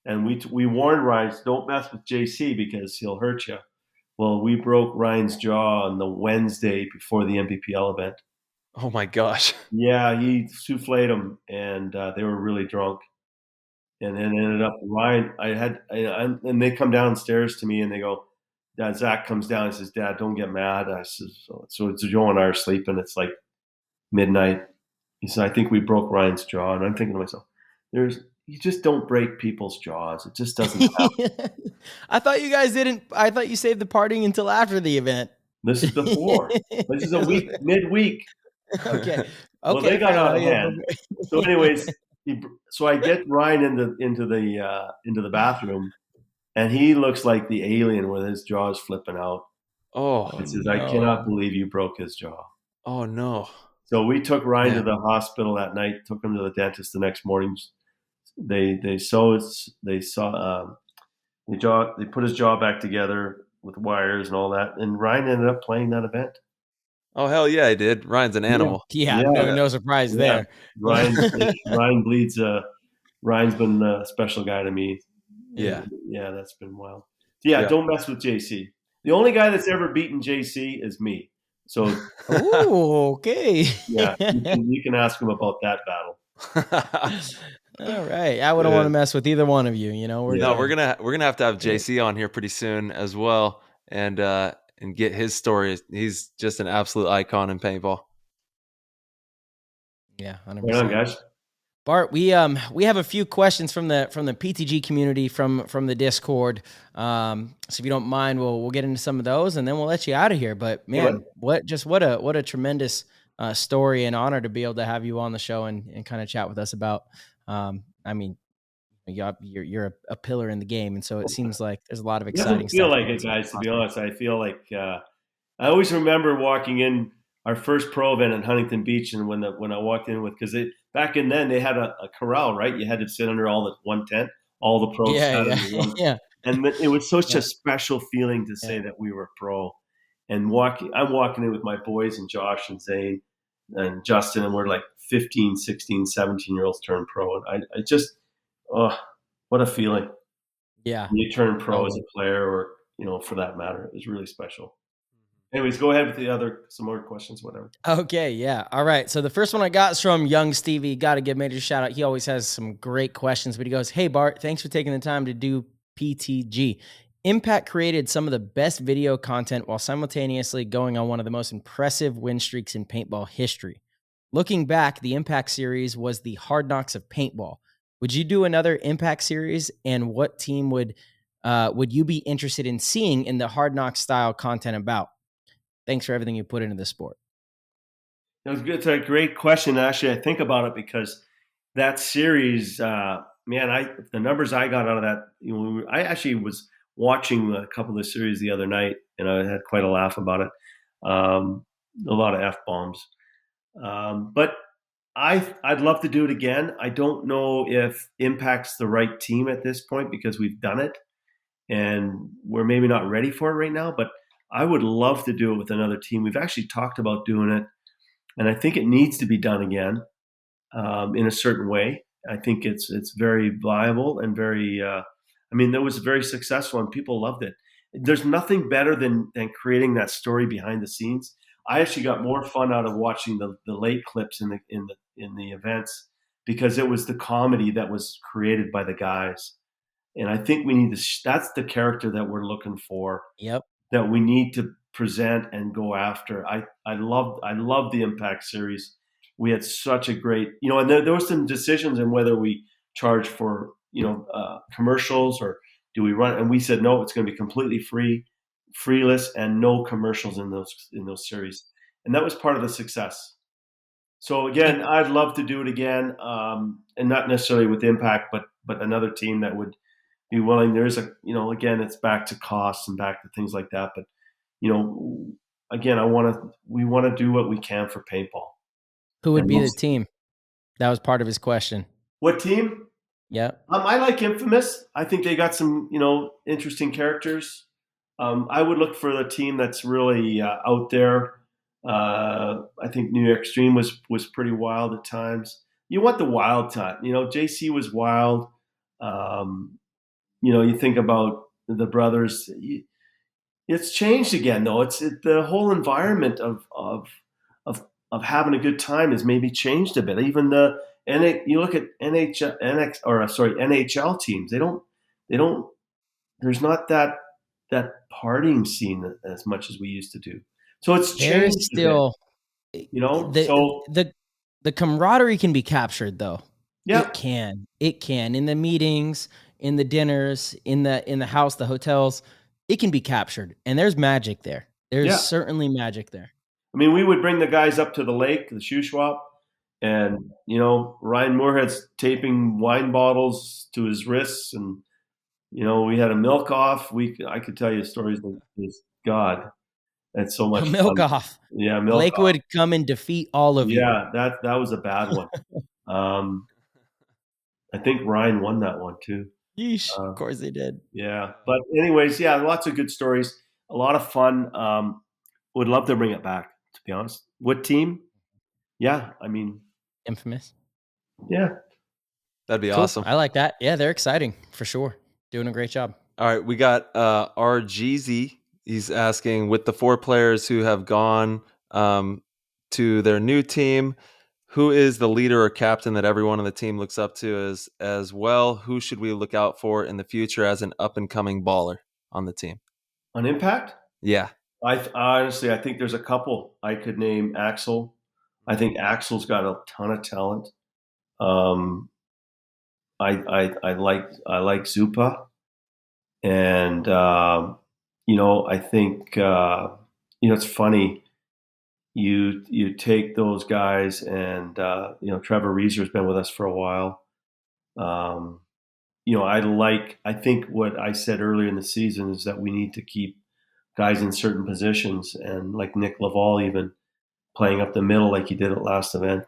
And we warned Ryan, don't mess with JC because he'll hurt you. Well, we broke Ryan's jaw on the Wednesday before the MPPL event. Oh my gosh. Yeah, he souffled him, and they were really drunk. And then ended up Ryan. And they come downstairs to me and they go, Dad, Zach comes down and says, Dad, don't get mad. I says, so it's Joe and I are sleeping. It's like midnight. He said, I think we broke Ryan's jaw. And I'm thinking to myself, you just don't break people's jaws. It just doesn't happen. I thought you guys didn't. I thought you saved the partying until after the event. This is before. This is a week, midweek. Okay. Well, they got out of hand. So, anyways, so I get Ryan into the bathroom, and he looks like the alien with his jaws flipping out. Oh, I says, I cannot believe you broke his jaw. Oh no. So we took Ryan to the hospital that night. Took him to the dentist the next morning. They put his jaw back together with wires and all that, and Ryan ended up playing that event. Oh hell yeah, I did. Ryan's an animal. Yeah. No surprise there. Ryan bleeds. Ryan's been a special guy to me. Yeah, yeah, that's been wild. Yeah, don't mess with JC. The only guy that's ever beaten JC is me. So, okay. Yeah, you can ask him about that battle. All right, I wouldn't want to mess with either one of you. You know, we're gonna have to have JC on here pretty soon as well, and get his story. He's just an absolute icon in paintball. Yeah, 100%. Right on, guys. Bart, we have a few questions from the PTG community from the Discord. So if you don't mind, we'll get into some of those and then we'll let you out of here. But man, what a tremendous story and honor to be able to have you on the show and kind of chat with us about. I mean, you're a pillar in the game, and so it seems like there's a lot of exciting stuff. I feel like it, guys. To be honest, I feel like I always remember walking in our first pro event in Huntington Beach, and when I walked in with back in then they had a corral, right? You had to sit under all the one tent, all the pros. Yeah. And it was such a special feeling to say that we were pro. And I'm walking in with my boys and Josh and Zane and Justin, and we're like 15, 16, 17-year-olds turn pro. And I just, what a feeling. Yeah. When you turn pro as a player or, for that matter, it was really special. Anyways, go ahead with some more questions, whatever. Okay, yeah. All right. So the first one I got is from Young Stevie. Got to give major shout out. He always has some great questions, but he goes, "Hey Bart, thanks for taking the time to do PTG. Impact created some of the best video content while simultaneously going on one of the most impressive win streaks in paintball history. Looking back, the Impact series was the Hard Knocks of paintball. Would you do another Impact series, and what team would you be interested in seeing in the Hard Knocks style content about? Thanks for everything you put into the sport." It's a great question. Actually, I think about it because that series, the numbers I got out of that, I actually was watching a couple of the series the other night, and I had quite a laugh about it. A lot of F-bombs. But I'd love to do it again. I don't know if Impact's the right team at this point because we've done it, and we're maybe not ready for it right now, but I would love to do it with another team. We've actually talked about doing it, and I think it needs to be done again in a certain way. I think it's very viable and very. That was very successful, and people loved it. There's nothing better than creating that story behind the scenes. I actually got more fun out of watching the late clips in the events because it was the comedy that was created by the guys, and I think we need to. That's the character that we're looking for. Yep. That we need to present and go after. I love the Impact series. We had such a great, and there were some decisions on whether we charge for, commercials or do we run, and we said, no, it's going to be completely freeless and no commercials in those series. And that was part of the success. So again, I'd love to do it again. And not necessarily with Impact, but another team that would be willing. There's again, it's back to costs and back to things like that. But, again, we want to do what we can for paintball. Who would be the team? That was part of his question. What team? Yeah. I like Infamous. I think they got some, interesting characters. I would look for the team that's really out there. I think New York Extreme was pretty wild at times. You want the wild time. JC was wild. You think about the brothers. It's changed again, though. The whole environment of having a good time has maybe changed a bit. Even you look at NHL teams. They don't. There's not that partying scene as much as we used to do. So it's changed There's still a bit, the camaraderie can be captured, though. Yeah, it can in the meetings, in the dinners, in the house, the hotels. It can be captured, and there's magic there. There's certainly magic there. I mean, we would bring the guys up to the lake, the shoe swap, and Ryan Moorhead's taping wine bottles to his wrists, and we had a milk off. I could tell you stories like this. God, that's so much milk fun. Off. Yeah, milk Lake off. would come and defeat all of you. Yeah, that was a bad one. I think Ryan won that one too. Yeesh, of course they did. Yeah, but anyways, lots of good stories. A lot of fun. Would love to bring it back, to be honest. What team? Yeah, I mean, Infamous. Yeah, that'd be cool. awesome. I like that. Yeah, they're exciting for sure. Doing a great job. All right, we got RGZ. He's asking, with the 4 players who have gone to their new team, who is the leader or captain that everyone on the team looks up to as well? Who should we look out for in the future as an up-and-coming baller on the team? On Impact? Yeah. Honestly, I think there's a couple. I could name Axel. I think Axel's got a ton of talent. I like Zupa, and I think it's funny. You take those guys, and Trevor Reeser's been with us for a while. I think what I said earlier in the season is that we need to keep guys in certain positions, and like Nick Laval even playing up the middle like he did at last event.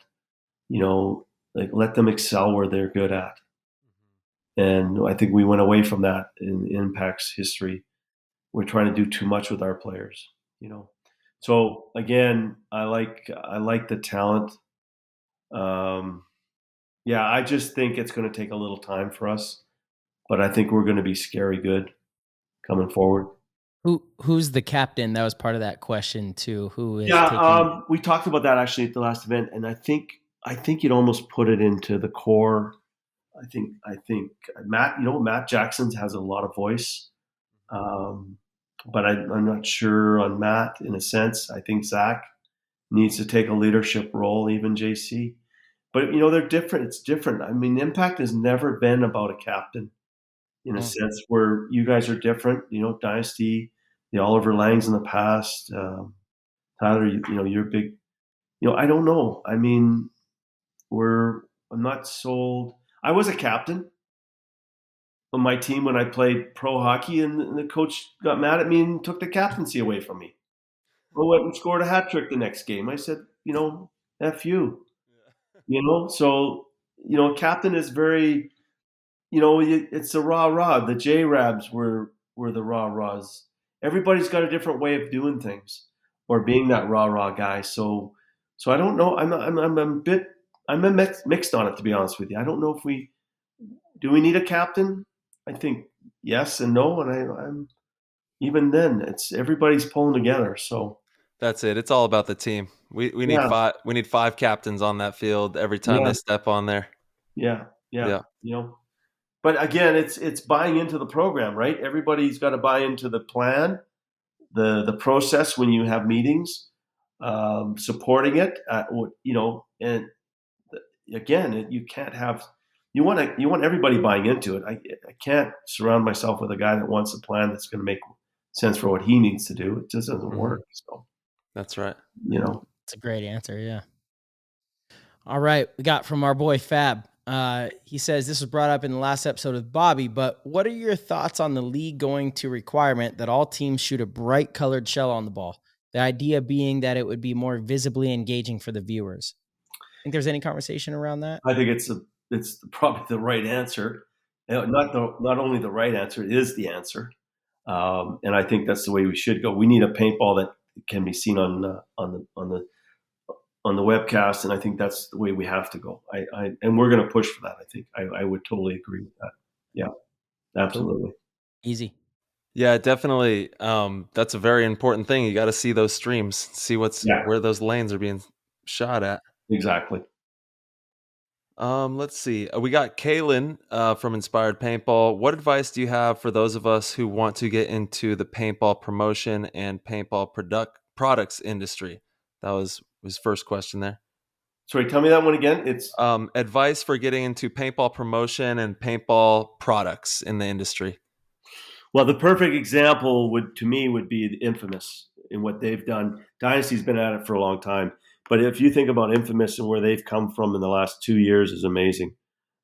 Like let them excel where they're good at. And I think we went away from that in Impact's history. We're trying to do too much with our players, So again, I like the talent. I just think it's going to take a little time for us, but I think we're going to be scary good coming forward. Who's the captain? That was part of that question too. Who is? We talked about that actually at the last event, and I think you'd almost put it into the core. I think Matt. Matt Jackson has a lot of voice, but I'm not sure on Matt in a sense. I think Zach needs to take a leadership role, even JC. But they're different. It's different. I mean, Impact has never been about a captain in a sense where you guys are different. Dynasty, the Oliver Langs in the past, Tyler. You're big. I don't know. I mean, I'm not sold. I was a captain on my team when I played pro hockey, and the coach got mad at me and took the captaincy away from me. I went and scored a hat trick the next game. I said, F you. So, captain is very, it's a rah-rah. The J-Rabs were the rah-rahs. Everybody's got a different way of doing things or being that rah-rah guy. So I don't know. I'm mixed on it, to be honest with you. I don't know if we need a captain? I think yes and no. And I'm even then, it's everybody's pulling together. So that's it. It's all about the team. We need 5. We need 5 captains on that field every time they step on there. Yeah. But again, it's buying into the program, right? Everybody's got to buy into the plan, the process when you have meetings, supporting it. And again, you can't have. You want everybody buying into it. I can't surround myself with a guy that wants a plan that's going to make sense for what he needs to do. It just doesn't work. So that's right. It's a great answer. Yeah. All right. We got from our boy Fab. He says this was brought up in the last episode with Bobby, but what are your thoughts on the league going to requirement that all teams shoot a bright colored shell on the ball? The idea being that it would be more visibly engaging for the viewers. Think there's any conversation around that? I think it's probably the right answer. Not only the right answer, it is the answer. And I think that's the way we should go. We need a paintball that can be seen on the webcast, and I think that's the way we have to go. And we're going to push for that. I think I would totally agree with that. Yeah, absolutely. Cool. Easy. Yeah, definitely. That's a very important thing. You got to see those streams, see where those lanes are being shot at. Exactly. Let's see. We got Kaylin from Inspired Paintball. What advice do you have for those of us who want to get into the paintball promotion and paintball products industry? That was his first question there. Sorry, tell me that one again. It's advice for getting into paintball promotion and paintball products in the industry. Well, the perfect example would be the Infamous in what they've done. Dynasty's been at it for a long time. But if you think about Infamous and where they've come from in the last 2 years is amazing,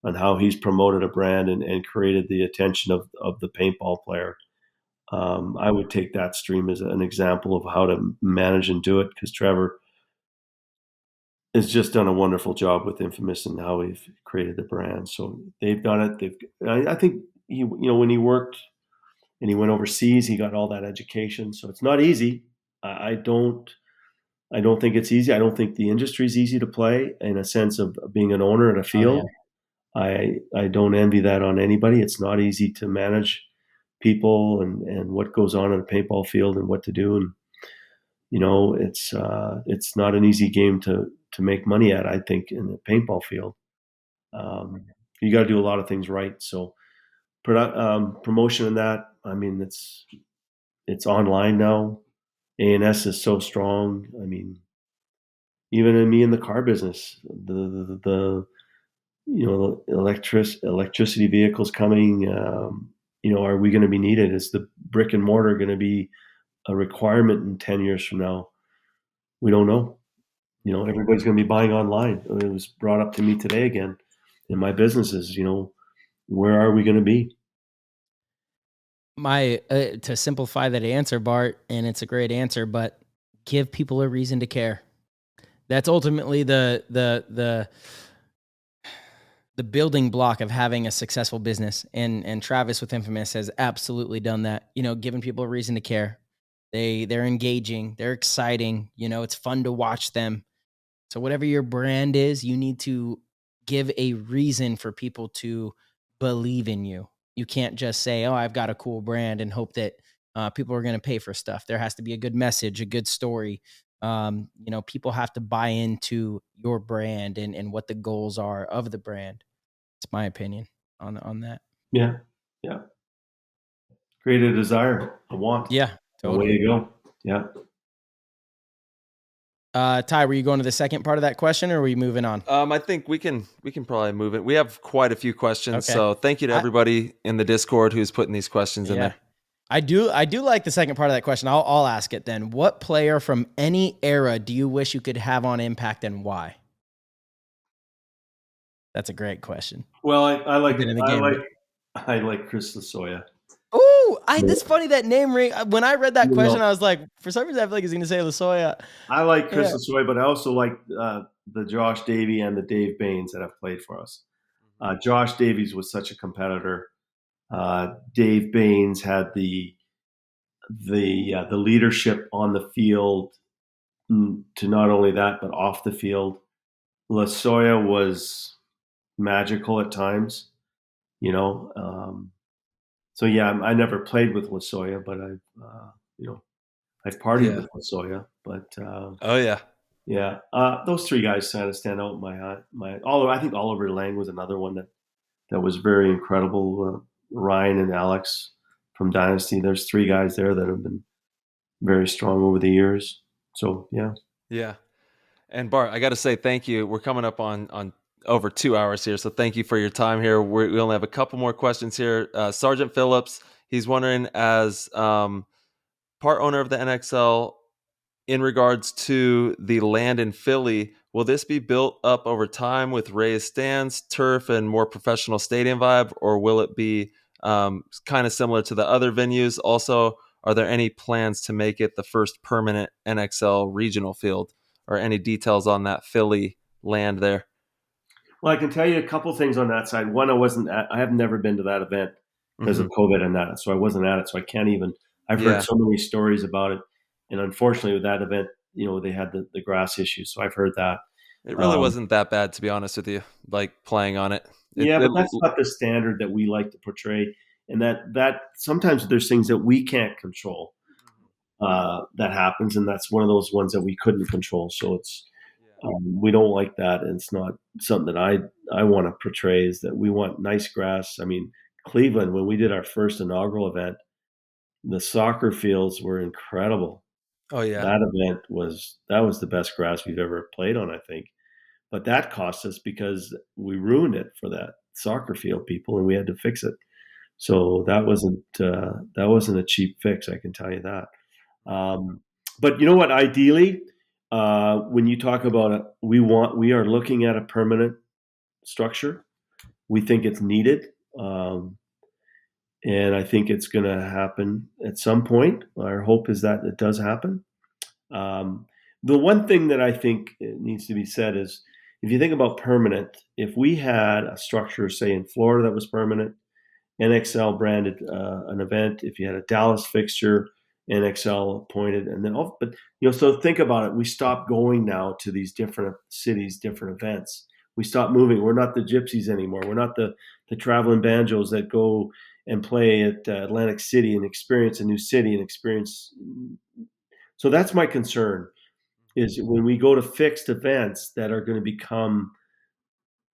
on how he's promoted a brand and created the attention of the paintball player. I would take that stream as an example of how to manage and do it, because Trevor has just done a wonderful job with Infamous and how he's created the brand. So they've done it. I think when he worked and he went overseas, he got all that education. So it's not easy. I don't think it's easy. I don't think the industry is easy to play in a sense of being an owner at a field. Oh, yeah. I don't envy that on anybody. It's not easy to manage people and what goes on in a paintball field and what to do. And, it's not an easy game to make money at, I think, in the paintball field. You got to do a lot of things right. So promotion in that, I mean, it's online now. A&S is so strong. I mean, even in me in the car business, the electricity vehicles coming, are we going to be needed? Is the brick and mortar going to be a requirement in 10 years from now? We don't know. Everybody's going to be buying online. It was brought up to me today again in my businesses, where are we going to be? To simplify that answer, Bart, and it's a great answer, but give people a reason to care. That's ultimately the building block of having a successful business. And Travis with Infamous has absolutely done that, giving people a reason to care. They're engaging, they're exciting, it's fun to watch them. So whatever your brand is, you need to give a reason for people to believe in you. You can't just say, oh, I've got a cool brand and hope that people are going to pay for stuff. There has to be a good message, a good story. People have to buy into your brand and what the goals are of the brand. It's my opinion on that. Yeah. Yeah. Create a desire, a want. Yeah. Totally. A way to go. Yeah. Ty, were you going to the second part of that question or were you moving on? I think we can probably move it. We have quite a few questions. Okay. So thank you to everybody in the Discord who's putting these questions in there. I do like the second part of that question. I'll ask it then. What player from any era do you wish you could have on Impact and why? That's a great question. Well, I like Chris Lasoya. Oh, that's funny, that name ring. When I read that question, I was like, for some reason, I feel like he's going to say Lasoya. I like Chris Lasoya, but I also like the Josh Davey and the Dave Baines that have played for us. Josh Davies was such a competitor. Dave Baines had the leadership on the field to not only that, but off the field. Lasoya was magical at times, So yeah, I never played with Lasoya, but I've partied with Lasoya. But those three guys kind of stand out in my. I think Oliver Lang was another one that was very incredible. Ryan and Alex from Dynasty. There's three guys there that have been very strong over the years. So yeah. Yeah, and Bart, I got to say thank you. We're coming up on over 2 hours here, so thank you for your time here. We only have a couple more questions here. Sergeant Phillips, he's wondering, as part owner of the NXL, in regards to the land in Philly, will this be built up over time with raised stands, turf, and more professional stadium vibe, or will it be kind of similar to the other venues? Also, are there any plans to make it the first permanent NXL regional field, or any details on that Philly land there? Well, I can tell you a couple things on that side. One, I have never been to that event. because of COVID and that. So I wasn't at it. So I can't even, I've heard so many stories about it. And unfortunately with that event, they had the grass issue. So I've heard that. It really wasn't that bad, to be honest with you, like playing on it. But that's not the standard that we like to portray. And that sometimes there's things that we can't control that happens. And that's one of those ones that we couldn't control. So it's, we don't like that. And it's not something that I want to portray, is that we want nice grass. I mean, Cleveland, when we did our first inaugural event, the soccer fields were incredible. Oh yeah. That event was the best grass we've ever played on, I think. But that cost us because we ruined it for that soccer field people, and we had to fix it. So that wasn't a cheap fix, I can tell you that. But you know what? Ideally, when you talk about it, we are looking at a permanent structure. We think it's needed, and I think it's going to happen at some point. Our hope is that it does happen. The one thing that I think needs to be said is, if you think about permanent, if we had a structure, say in Florida, that was permanent, NXL branded an event, if you had a Dallas fixture, NXL appointed, and then, so think about it. We stopped going now to these different cities, different events. We stopped moving. We're not the gypsies anymore. We're not the traveling banjos that go and play at Atlantic City and experience a new city and experience. So that's my concern, is when we go to fixed events that are going to become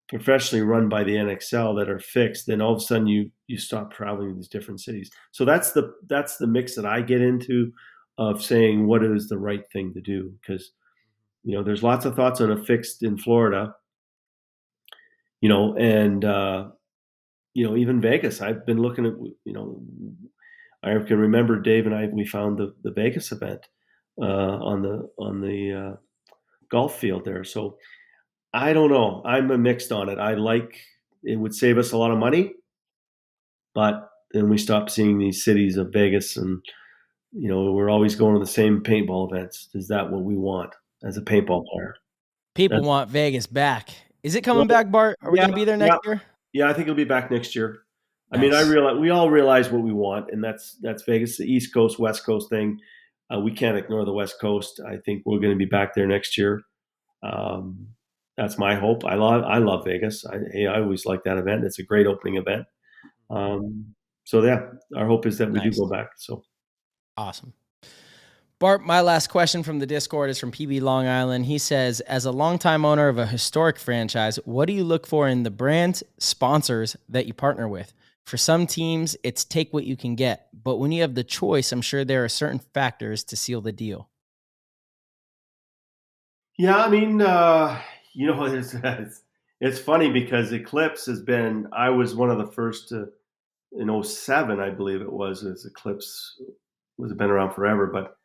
professionally run by the NXL that are fixed, then all of a sudden you stop traveling to these different cities. So that's the mix that I get into, of saying what is the right thing to do, because there's lots of thoughts on a fixed in Florida, and even Vegas. I've been looking at, I can remember Dave and we found the Vegas event on the golf field there. So I don't know. I'm a mixed on it. It would save us a lot of money, but then we stopped seeing these cities of Vegas, and we're always going to the same paintball events. Is that what we want as a paintball player? People want Vegas back. Is it coming back, Bart? Are we going to be there next year? Yeah, I think it'll be back next year. Nice. I mean, we all realize what we want, and that's Vegas, the East Coast, West Coast thing. We can't ignore the West Coast. I think we're going to be back there next year. That's my hope. I love Vegas. I always like that event. It's a great opening event. So yeah, our hope is that we do go back. So awesome. Bart, my last question from the Discord is from PB Long Island. He says, as a longtime owner of a historic franchise, what do you look for in the brand sponsors that you partner with? For some teams, it's take what you can get. But when you have the choice, I'm sure there are certain factors to seal the deal. Yeah, I mean, it's funny because Eclipse has been, I was one of the first to, in 2007, I believe it was, as Eclipse has been around forever, but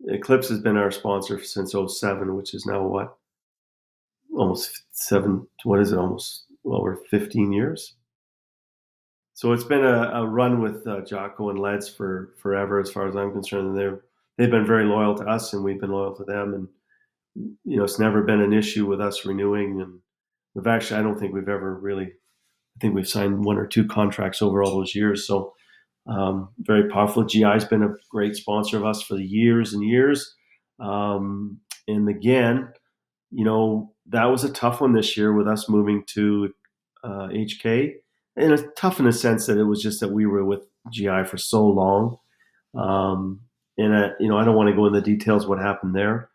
Eclipse has been our sponsor since 2007, which is now almost 15 years. So it's been a run with Jocko and Leds for forever, as far as I'm concerned. And they've been very loyal to us, and we've been loyal to them. And it's never been an issue with us renewing. And I don't think we've ever really. I think we've signed 1 or 2 contracts over all those years. So very powerful. GI's been a great sponsor of us for the years and years. And again, that was a tough one this year with us moving to HK. And it's tough in the sense that it was just that we were with GI for so long. And I don't want to go into the details what happened there.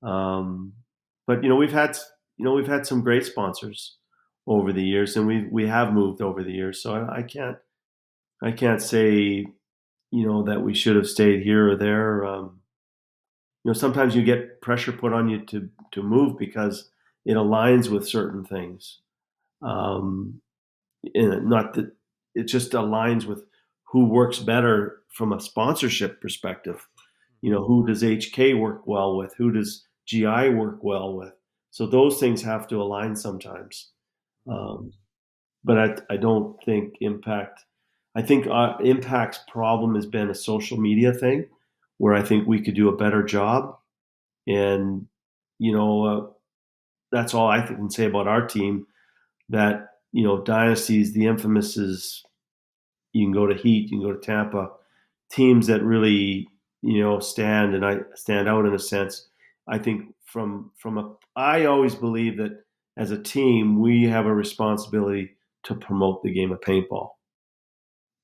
But we've had some great sponsors over the years, and we have moved over the years. So I can't say, that we should have stayed here or there. Sometimes you get pressure put on you to move because it aligns with certain things. And not that it just aligns with who works better from a sponsorship perspective. Who does HK work well with? Who does GI work well with? So those things have to align sometimes. But I don't think Impact. I think Impact's problem has been a social media thing, where I think we could do a better job. And that's all I can say about our team. That Dynasties, the infamous is, you can go to Heat, you can go to Tampa, teams that really, stand out in a sense. I think I always believe that as a team, we have a responsibility to promote the game of paintball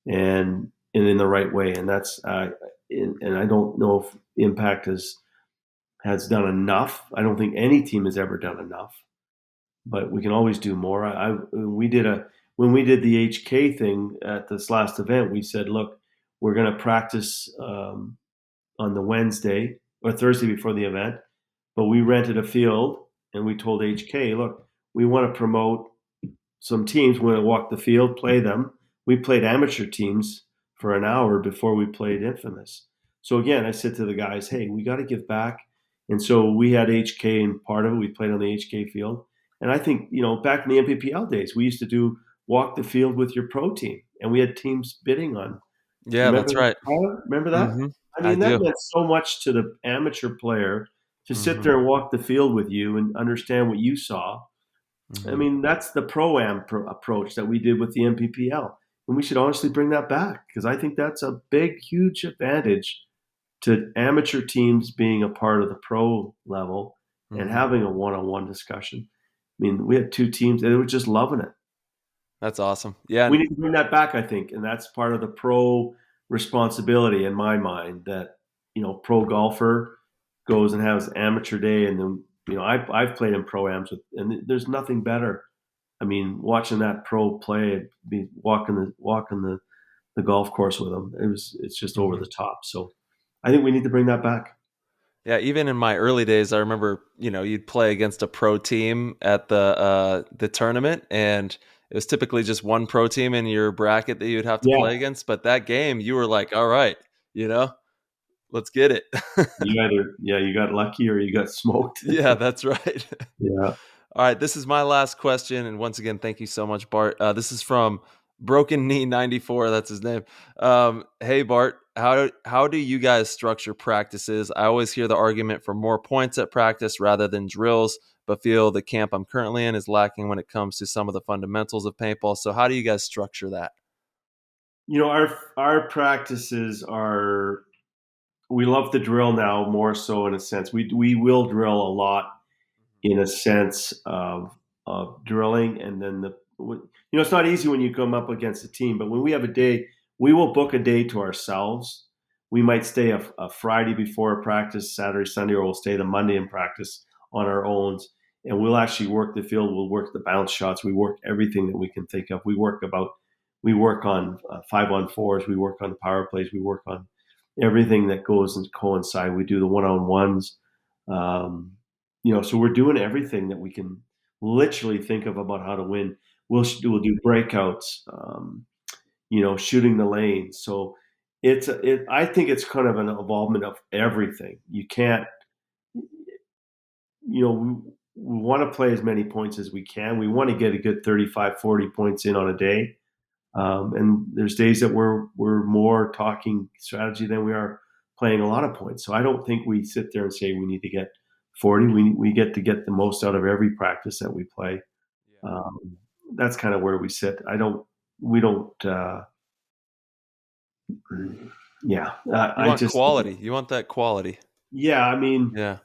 and in the right way. And that's, and I don't know if Impact has done enough. I don't think any team has ever done enough, but we can always do more. When we did the HK thing at this last event, we said, look, we're going to practice on the Wednesday or Thursday before the event, but we rented a field and we told HK, look, we want to promote some teams. We want to walk the field, play them. We played amateur teams for an hour before we played Infamous. So again, I said to the guys, hey, we got to give back. And so we had HK and part of it. We played on the HK field. And I think, back in the MPPL days, we used to do walk the field with your pro team. And we had teams bidding on. Yeah, that's right. Remember that? Mm-hmm. I mean, that meant so much to the amateur player to sit there and walk the field with you and understand what you saw. Mm-hmm. I mean, that's the pro-am approach that we did with the MPPL. And we should honestly bring that back because I think that's a big, huge advantage to amateur teams being a part of the pro level and having a one-on-one discussion. I mean, we had 2 teams and they were just loving it. That's awesome. Yeah. We need to bring that back, I think. And that's part of the pro responsibility in my mind that, pro golfer goes and has amateur day. And then, I've played in pro-ams and there's nothing better. I mean, watching that pro play, be walking the golf course with them, it's just over the top. So I think we need to bring that back. Yeah, even in my early days, I remember, you'd play against a pro team at the tournament, and it was typically just one pro team in your bracket that you'd have to play against. But that game, you were like, all right, let's get it. You got lucky or you got smoked. Yeah, that's right. Yeah. All right, this is my last question, and once again, thank you so much, Bart. This is from Broken Knee 94. That's his name. Hey, Bart, how do you guys structure practices? I always hear the argument for more points at practice rather than drills, but feel the camp I'm currently in is lacking when it comes to some of the fundamentals of paintball. So how do you guys structure that? Our practices are, we love the drill now more so in a sense. We will drill a lot in a sense of drilling, and then it's not easy when you come up against a team, but when we have a day, we will book a day to ourselves. We might stay a Friday before a practice, Saturday, Sunday, or we'll stay the Monday in practice on our own, and we'll actually work the field. We'll work the bounce shots. We work everything that we can think of. We work on 5-on-4s. We work on the power plays. We work on everything that goes and coincide. We do the one-on-ones. So we're doing everything that we can literally think of about how to win. We'll do breakouts, shooting the lanes. So I think it's kind of an involvement of everything. You can't, we want to play as many points as we can. We want to get a good 35, 40 points in on a day. And there's days that we're more talking strategy than we are playing a lot of points. So I don't think we sit there and say we need to get 40. We get to get the most out of every practice that we play. That's kind of where we sit. You want quality. You want that quality. Yeah. I mean, yeah.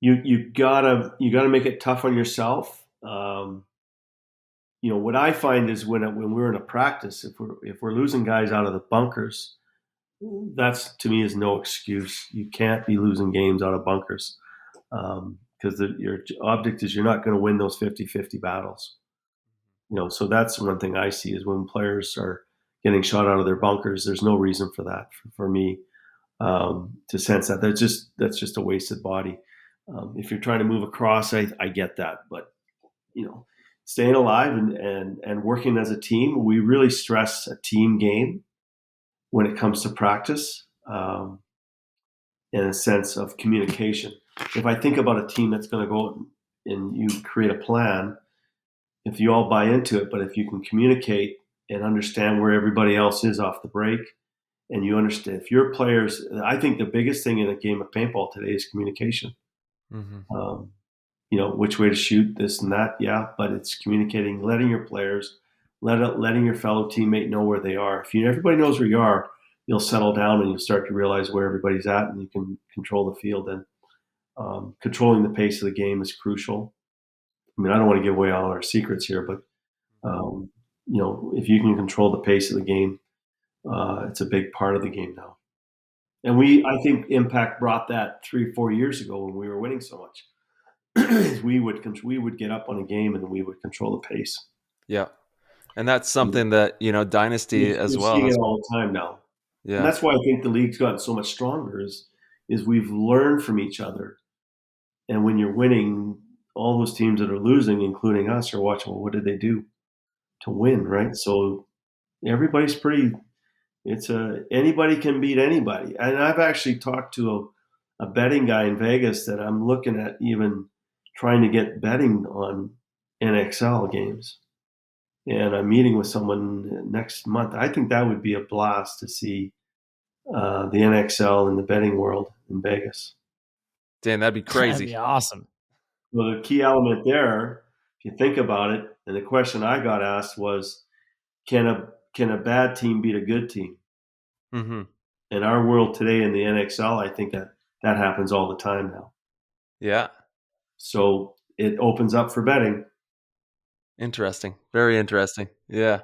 You gotta make it tough on yourself. What I find is when we're in a practice, if we're losing guys out of the bunkers, that's to me is no excuse. You can't be losing games out of bunkers because your object is you're not going to win those 50-50 battles. So that's one thing I see is when players are getting shot out of their bunkers, there's no reason for that for me to sense that. That's just a wasted body. If you're trying to move across, I get that, but staying alive and working as a team, we really stress a team game when it comes to practice, in a sense of communication. If I think about a team that's going to go and you create a plan, if you all buy into it, but if you can communicate and understand where everybody else is off the break, and you understand if your players, I think the biggest thing in a game of paintball today is communication. Which way to shoot, this and that, yeah, but it's communicating, letting your players letting your fellow teammate know where they are. If everybody knows where you are, you'll settle down and you'll start to realize where everybody's at, and you can control the field. And controlling the pace of the game is crucial. I mean, I don't want to give away all our secrets here, but if you can control the pace of the game, it's a big part of the game now. And I think Impact brought that 3-4 years ago when we were winning so much. we would get up on a game and we would control the pace. Yeah, and that's something that Dynasty as well. Seeing it all the time now. Yeah, and that's why I think the league's gotten so much stronger. Is we've learned from each other, and when you're winning, all those teams that are losing, including us, are watching. Well, what did they do to win? Right. So everybody's pretty. Anybody can beat anybody. And I've actually talked to a betting guy in Vegas that I'm looking at even trying to get betting on NXL games. And I'm meeting with someone next month. I think that would be a blast to see the NXL in the betting world in Vegas. Dan, that'd be crazy. That'd be awesome. Well, the key element there, if you think about it, and the question I got asked was, can a bad team beat a good team? Mm-hmm. In our world today in the NXL, I think that happens all the time now. Yeah. So it opens up for betting. Interesting. Very interesting. Yeah.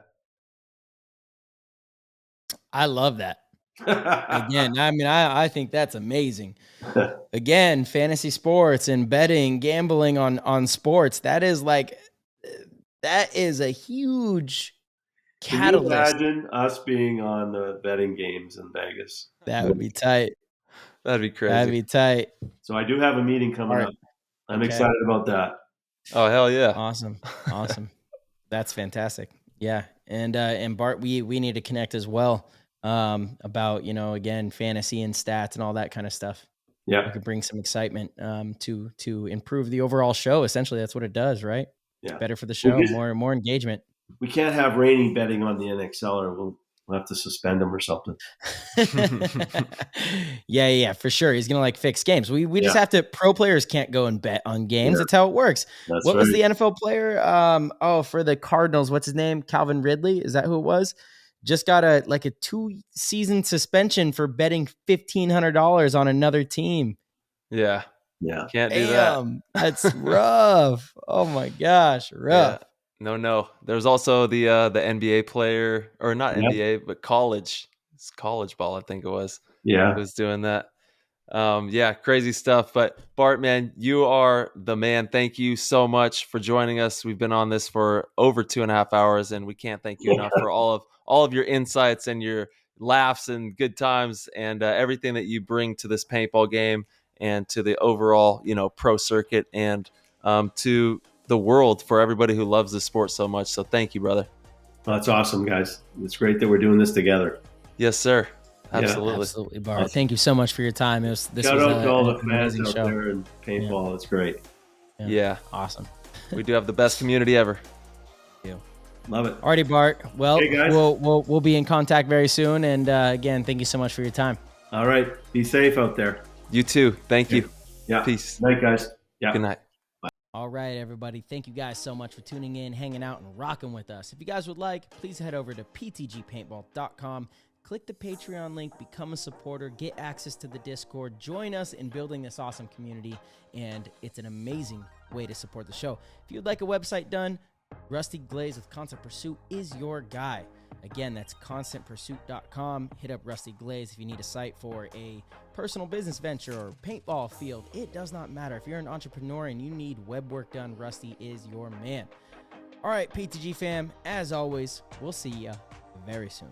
I love that. Again, I mean, I think that's amazing. Again, fantasy sports and betting, gambling on sports, that is a huge catalyst. Can you imagine us being on the betting games in Vegas? That would be tight. That'd be crazy. That'd be tight. So I do have a meeting coming up. I'm excited about that. Oh, hell yeah. Awesome. That's fantastic. Yeah. And Bart, we need to connect as well about, again, fantasy and stats and all that kind of stuff. Yeah. We could bring some excitement to improve the overall show. Essentially, that's what it does, right? Yeah. It's better for the show, more engagement. We can't have Rainey betting on the NXL or we'll have to suspend him or something. Yeah, for sure. He's going to fix games. We just have to, pro players can't go and bet on games. Yeah. That's how it works. What was the NFL player? For the Cardinals, what's his name? Calvin Ridley. Is that who it was? Just got a 2-season suspension for betting $1,500 on another team. Yeah. Yeah. Can't do that. That's rough. Oh my gosh. Rough. Yeah. No. There's also the NBA player, or not NBA, but college. It's college ball, I think it was. Yeah. Who was doing that. Crazy stuff. But Bart, man, you are the man. Thank you so much for joining us. We've been on this for over 2.5 hours, and we can't thank you enough for all of your insights and your laughs and good times and everything that you bring to this paintball game and to the overall, pro circuit and to the world for everybody who loves the sport so much. So thank you, brother. Well, that's awesome, guys. It's great that we're doing this together. Yes, sir. Absolutely. Yeah. Absolutely, Bart. Awesome. Thank you so much for your time. This Shout was out to all the fans out show. there in paintball. It's great. Yeah. Awesome. We do have the best community ever. Love it. Alrighty, Bart. Well, hey, guys. We'll be in contact very soon. And again, thank you so much for your time. All right. Be safe out there. You too. Thank you. Yeah. Peace. Night, guys. Yeah. Good night. All right, everybody. Thank you guys so much for tuning in, hanging out, and rocking with us. If you guys would like, please head over to ptgpaintball.com. Click the Patreon link, become a supporter, get access to the Discord, join us in building this awesome community, and it's an amazing way to support the show. If you'd like a website done, Rusty Glaze with Constant Pursuit is your guy. Again, that's constantpursuit.com. Hit up Rusty Glaze if you need a site for a personal business venture or paintball field. It does not matter. If you're an entrepreneur and you need web work done, Rusty is your man. All right, PTG fam, as always, we'll see you very soon.